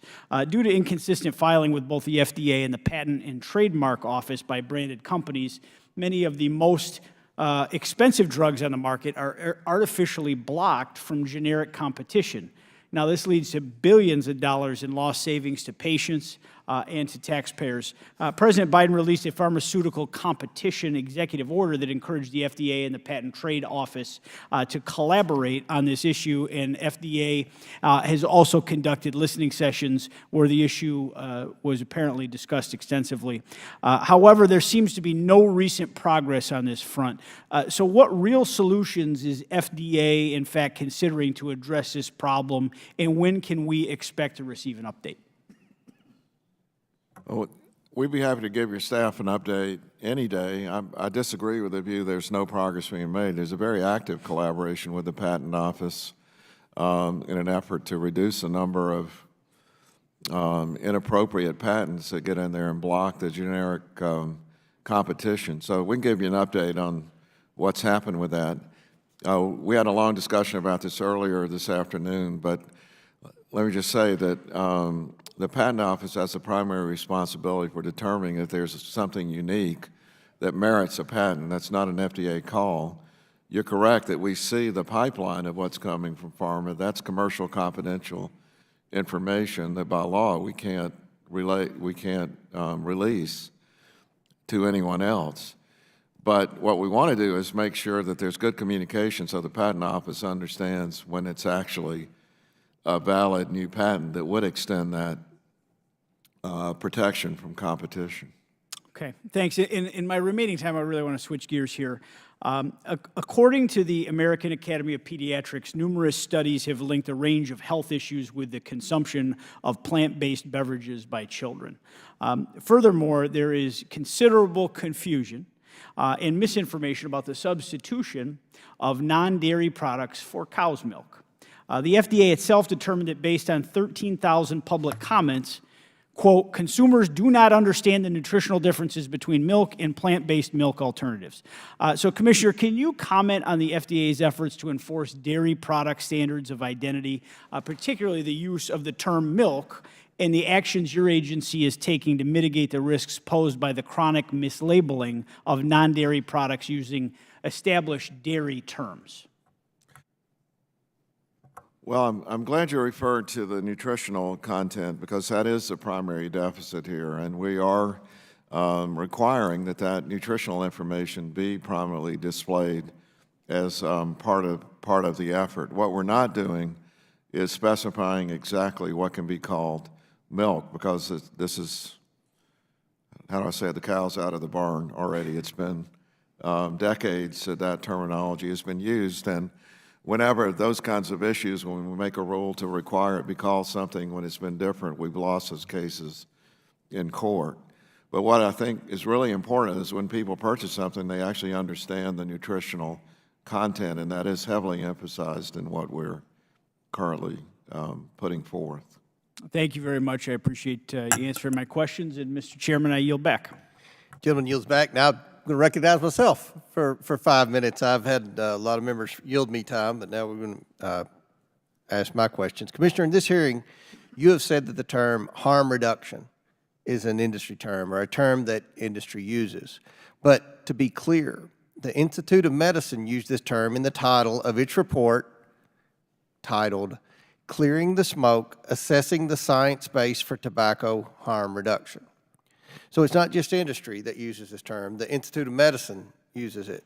Due to inconsistent filing with both the FDA and the Patent and Trademark Office by branded companies, many of the most expensive drugs on the market are artificially blocked from generic competition. Now, this leads to billions of dollars in lost savings to patients, and to taxpayers. President Biden released a pharmaceutical competition executive order that encouraged the FDA and the Patent Trade Office to collaborate on this issue, and FDA has also conducted listening sessions where the issue was apparently discussed extensively. However, there seems to be no recent progress on this front. So what real solutions is FDA, in fact, considering to address this problem, and when can we expect to receive an update? Well, we'd be happy to give your staff an update any day. I disagree with the view there's no progress being made. There's a very active collaboration with the Patent Office in an effort to reduce the number of inappropriate patents that get in there and block the generic competition. So we can give you an update on what's happened with that. We had a long discussion about this earlier this afternoon, but let me just say that the Patent Office has the primary responsibility for determining if there's something unique that merits a patent. That's not an FDA call. You're correct that we see the pipeline of what's coming from pharma. That's commercial confidential information that by law we can't release to anyone else. But what we want to do is make sure that there's good communication so the Patent Office understands when it's actually a valid new patent that would extend that protection from competition. Okay, thanks. In my remaining time, I really want to switch gears here. According to the American Academy of Pediatrics, numerous studies have linked a range of health issues with the consumption of plant-based beverages by children. Furthermore, there is considerable confusion and misinformation about the substitution of non-dairy products for cow's milk. The FDA itself determined that based on 13,000 public comments, quote, consumers do not understand the nutritional differences between milk and plant-based milk alternatives. So, Commissioner, can you comment on the FDA's efforts to enforce dairy product standards of identity, particularly the use of the term milk, and the actions your agency is taking to mitigate the risks posed by the chronic mislabeling of non-dairy products using established dairy terms? Well, I'm glad you referred to the nutritional content because that is the primary deficit here, and we are requiring that nutritional information be prominently displayed as part of the effort. What we're not doing is specifying exactly what can be called milk because this is, how do I say it, the cow's out of the barn already. It's been decades that terminology has been used, and whenever those kinds of issues, when we make a rule to require it be called something when it's been different, we've lost those cases in court. But what I think is really important is when people purchase something, they actually understand the nutritional content, and that is heavily emphasized in what we're currently putting forth. Thank you very much. I appreciate you answering my questions, and Mr. Chairman, I yield back. Gentleman yields back. Now, I'm going to recognize myself for 5 minutes. I've had a lot of members yield me time, but now we're going to ask my questions. Commissioner, in this hearing, you have said that the term harm reduction is an industry term or a term that industry uses. But to be clear, the Institute of Medicine used this term in the title of its report titled Clearing the Smoke, Assessing the Science Base for Tobacco Harm Reduction. So it's not just industry that uses this term. The Institute of Medicine uses it.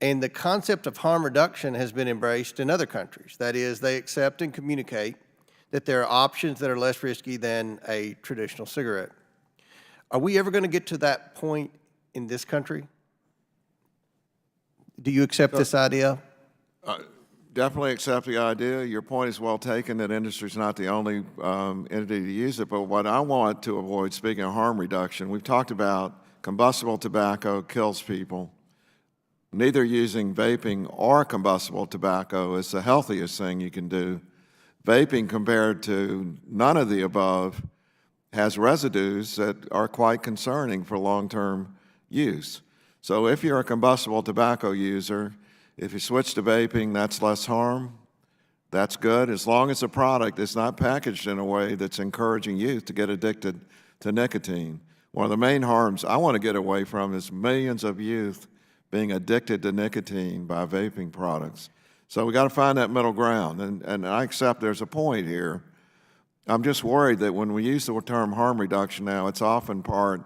And the concept of harm reduction has been embraced in other countries. That is, they accept and communicate that there are options that are less risky than a traditional cigarette. Are we ever going to get to that point in this country? Do you accept this idea? Definitely accept the idea. Your point is well taken that industry is not the only entity to use it, but what I want to avoid, speaking of harm reduction, we've talked about combustible tobacco kills people. Neither using vaping or combustible tobacco is the healthiest thing you can do. Vaping, compared to none of the above, has residues that are quite concerning for long-term use. So if you're a combustible tobacco user, if you switch to vaping, that's less harm. That's good, as long as the product is not packaged in a way that's encouraging youth to get addicted to nicotine. One of the main harms I want to get away from is millions of youth being addicted to nicotine by vaping products. So we got to find that middle ground, and I accept there's a point here I'm just worried that when we use the term harm reduction now, it's often part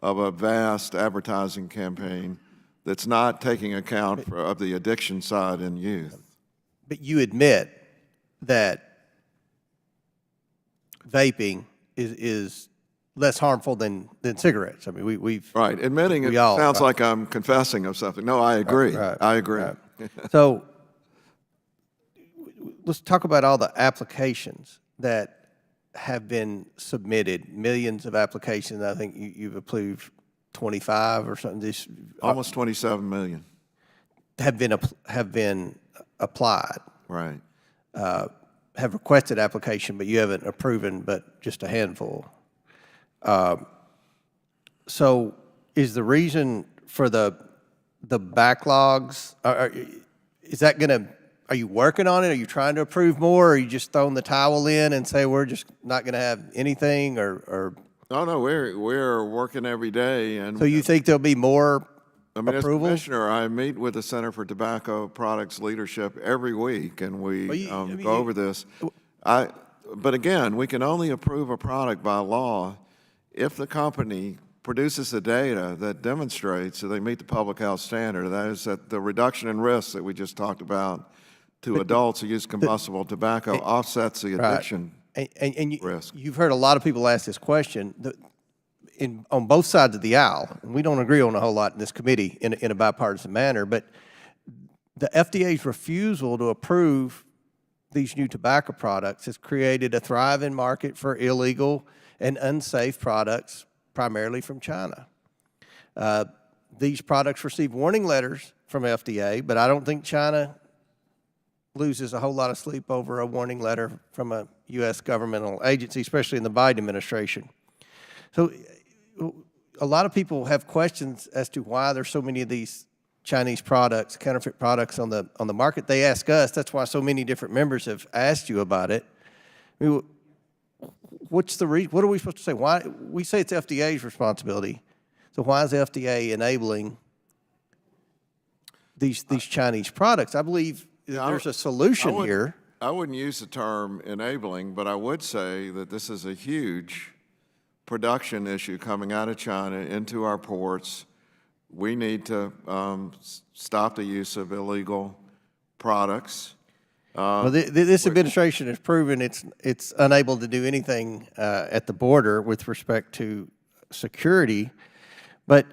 of a vast advertising campaign that's not taking account of the addiction side in youth. But you admit that vaping is less harmful than cigarettes. I mean, we've right. Admitting it all, sounds like I'm confessing of something. No, I agree. Right, I agree. right. So let's talk about all the applications that have been submitted. Millions of applications. I think you've approved 25 or something. This almost 27 million have been applied. Right. Have requested application, but you haven't approved, but just a handful. So is the reason for the backlogs, is that going to, are you working on it? Are you trying to approve more? Or are you just throwing the towel in and say we're just not going to have anything or? No, we're working every day. And so you think there'll be more approvals? Approval? As Commissioner, I meet with the Center for Tobacco Products leadership every week, and we go over this. But again, we can only approve a product by law if the company produces the data that demonstrates that they meet the public health standard. That is that the reduction in risk that we just talked about to adults who use combustible tobacco offsets the addiction risk. You've heard a lot of people ask this question on both sides of the aisle. And we don't agree on a whole lot in this committee in a bipartisan manner, but the FDA's refusal to approve these new tobacco products has created a thriving market for illegal and unsafe products, primarily from China. These products receive warning letters from FDA, but I don't think China loses a whole lot of sleep over a warning letter from a U.S. governmental agency, especially in the Biden administration. So a lot of people have questions as to why there's so many of these Chinese products, counterfeit products on the market. They ask us. That's why so many different members have asked you about it. I mean, what's the reason? What are we supposed to say? Why we say it's FDA's responsibility? So why is the FDA enabling these Chinese products? I believe there's a solution here. I wouldn't use the term enabling, but I would say that this is a huge production issue coming out of China into our ports. We need to stop the use of illegal products. Well, this administration has proven it's unable to do anything at the border with respect to security, but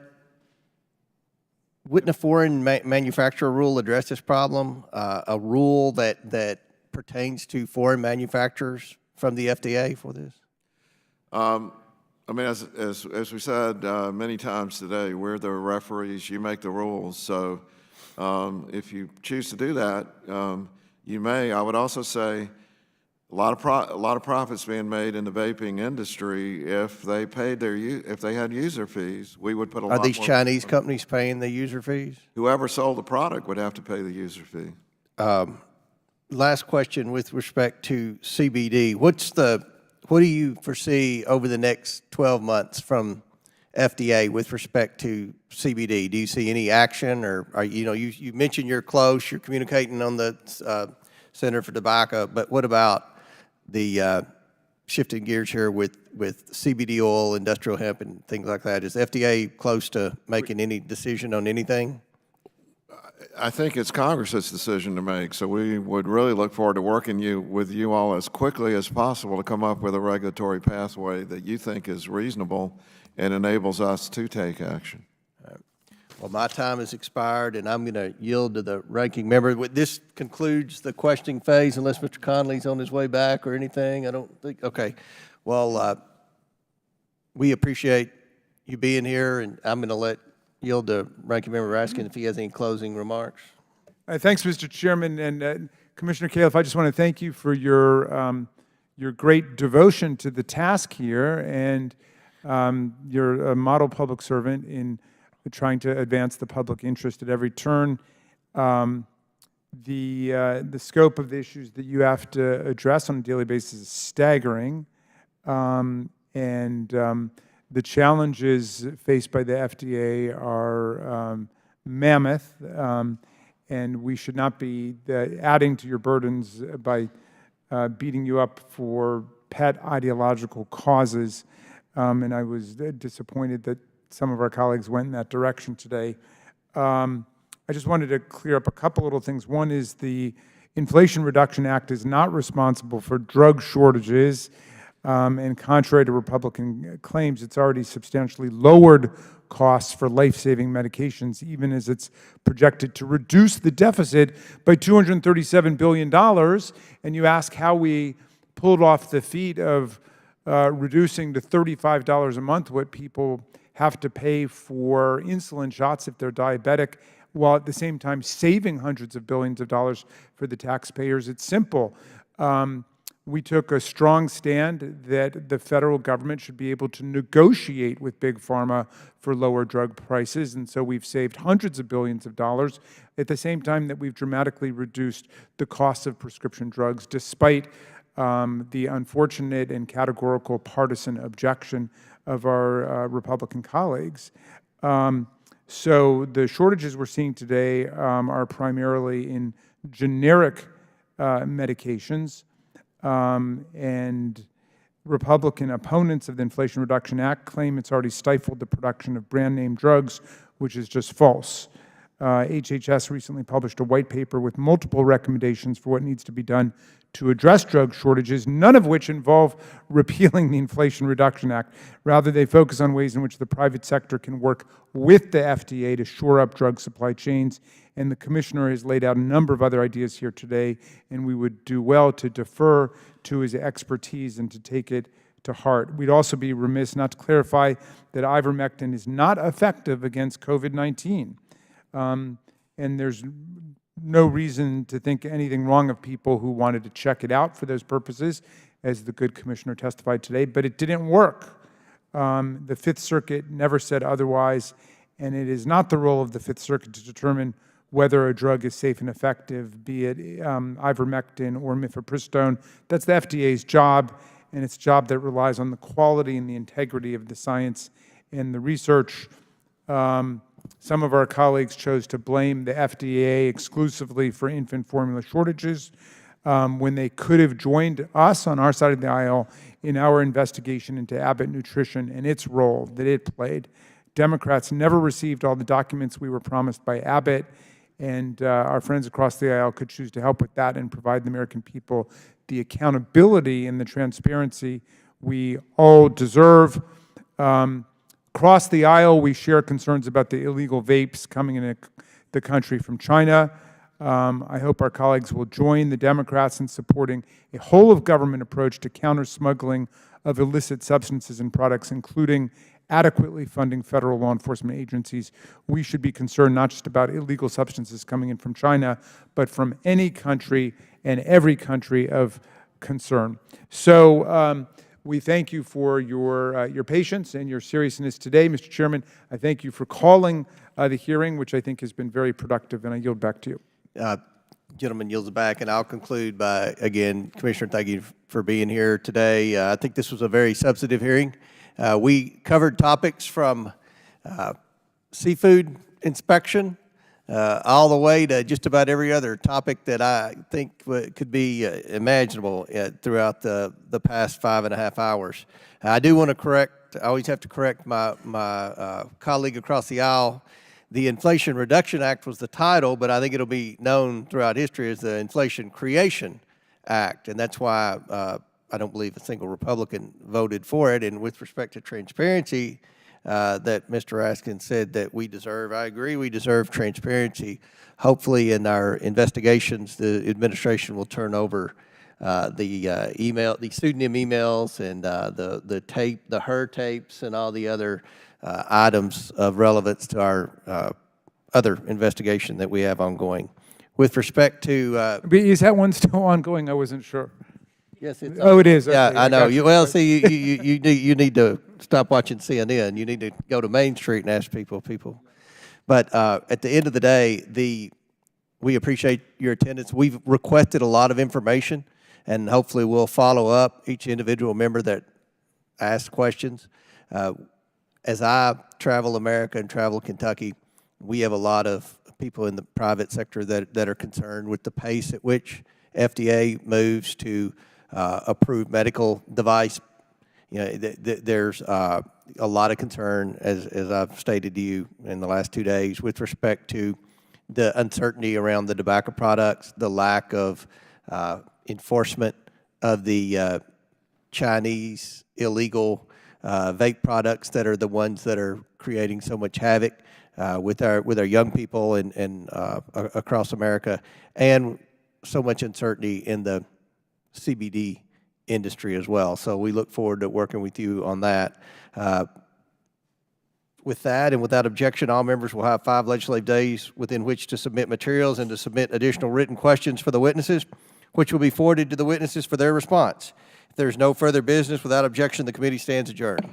wouldn't a foreign manufacturer rule address this problem? A rule that pertains to foreign manufacturers from the FDA for this? I mean, as we said many times today, we're the referees. You make the rules. So if you choose to do that, you may. I would also say a lot of profits being made in the vaping industry. If they paid if they had user fees, we would put a lot more. Are these Chinese companies paying the user fees? Whoever sold the product would have to pay the user fee. Last question with respect to CBD. What do you foresee over the next 12 months from FDA with respect to CBD? Do you see any action, or you mentioned you're close, you're communicating on the Center for Tobacco, but what about the shifting gears here with CBD oil, industrial hemp, and things like that? Is FDA close to making any decision on anything? I think it's Congress's decision to make, so we would really look forward to working with you all as quickly as possible to come up with a regulatory pathway that you think is reasonable and enables us to take action. Well, my time has expired, and I'm going to yield to the ranking member. This concludes the questioning phase, unless Mr. Conley's on his way back or anything. I don't think. Okay. Well, we appreciate you being here, and I'm going to yield to ranking member Raskin if he has any closing remarks. Thanks, Mr. Chairman, and Commissioner Califf. I just want to thank you for your great devotion to the task here, and you're a model public servant in trying to advance the public interest at every turn. The scope of the issues that you have to address on a daily basis is staggering, and the challenges faced by the FDA are mammoth, and we should not be adding to your burdens by beating you up for pet ideological causes. And I was disappointed that some of our colleagues went in that direction today. I just wanted to clear up a couple little things. One is the Inflation Reduction Act is not responsible for drug shortages. And contrary to Republican claims, it's already substantially lowered costs for life-saving medications, even as it's projected to reduce the deficit by $237 billion. And you ask how we pulled off the feat of reducing to $35 a month what people have to pay for insulin shots if they're diabetic, while at the same time saving hundreds of billions of dollars for the taxpayers. It's simple. We took a strong stand that the federal government should be able to negotiate with Big Pharma for lower drug prices, and so we've saved hundreds of billions of dollars at the same time that we've dramatically reduced the cost of prescription drugs, despite the unfortunate and categorical partisan objection of our Republican colleagues. So the shortages we're seeing today are primarily in generic medications, and Republican opponents of the Inflation Reduction Act claim it's already stifled the production of brand name drugs, which is just false. HHS recently published a white paper with multiple recommendations for what needs to be done to address drug shortages, none of which involve repealing the Inflation Reduction Act. Rather, they focus on ways in which the private sector can work with the FDA to shore up drug supply chains. And the Commissioner has laid out a number of other ideas here today, and we would do well to defer to his expertise and to take it to heart. We'd also be remiss not to clarify that ivermectin is not effective against COVID-19. And there's no reason to think anything wrong of people who wanted to check it out for those purposes, as the good Commissioner testified today, but it didn't work. The Fifth Circuit never said otherwise, and it is not the role of the Fifth Circuit to determine whether a drug is safe and effective, be it ivermectin or mifepristone. That's the FDA's job, and it's a job that relies on the quality and the integrity of the science and the research. Some of our colleagues chose to blame the FDA exclusively for infant formula shortages when they could have joined us on our side of the aisle in our investigation into Abbott Nutrition and its role that it played. Democrats never received all the documents we were promised by Abbott, and our friends across the aisle could choose to help with that and provide the American people the accountability and the transparency we all deserve. Across the aisle, we share concerns about the illegal vapes coming into the country from China. I hope our colleagues will join the Democrats in supporting a whole-of-government approach to counter-smuggling of illicit substances and products, including adequately funding federal law enforcement agencies. We should be concerned not just about illegal substances coming in from China, but from any country and every country of concern. So we thank you for your patience and your seriousness today. Mr. Chairman, I thank you for calling the hearing, which I think has been very productive, and I yield back to you. Gentleman yields back, and I'll conclude by, again, Commissioner, thank you for being here today. I think this was a very substantive hearing. We covered topics from seafood inspection all the way to just about every other topic that I think could be imaginable throughout the past 5.5 hours. I do want to correct, I always have to correct my colleague across the aisle. The Inflation Reduction Act was the title, but I think it'll be known throughout history as the Inflation Creation Act, and that's why I don't believe a single Republican voted for it. And with respect to transparency, that Mr. Raskin said that we deserve, I agree, we deserve transparency. Hopefully in our investigations, the administration will turn over the pseudonym emails and the her tapes and all the other items of relevance to our other investigation that we have ongoing. With respect to... Is that one still ongoing? I wasn't sure. Yes, it's it is. Yeah, okay, I know. gotcha. You need to stop watching CNN. You need to go to Main Street and ask people. But at the end of the day, we appreciate your attendance. We've requested a lot of information, and hopefully we'll follow up each individual member that asked questions. As I travel America and travel Kentucky, we have a lot of people in the private sector that are concerned with the pace at which FDA moves to approved medical device. You know, there's a lot of concern, as I've stated to you in the last 2 days, with respect to the uncertainty around the tobacco products, the lack of enforcement of the Chinese illegal vape products that are the ones that are creating so much havoc with our young people and across America, and so much uncertainty in the CBD industry as well. So we look forward to working with you on that. With that and without objection, all members will have 5 legislative days within which to submit materials and to submit additional written questions for the witnesses, which will be forwarded to the witnesses for their response. If there is no further business, without objection, the committee stands adjourned.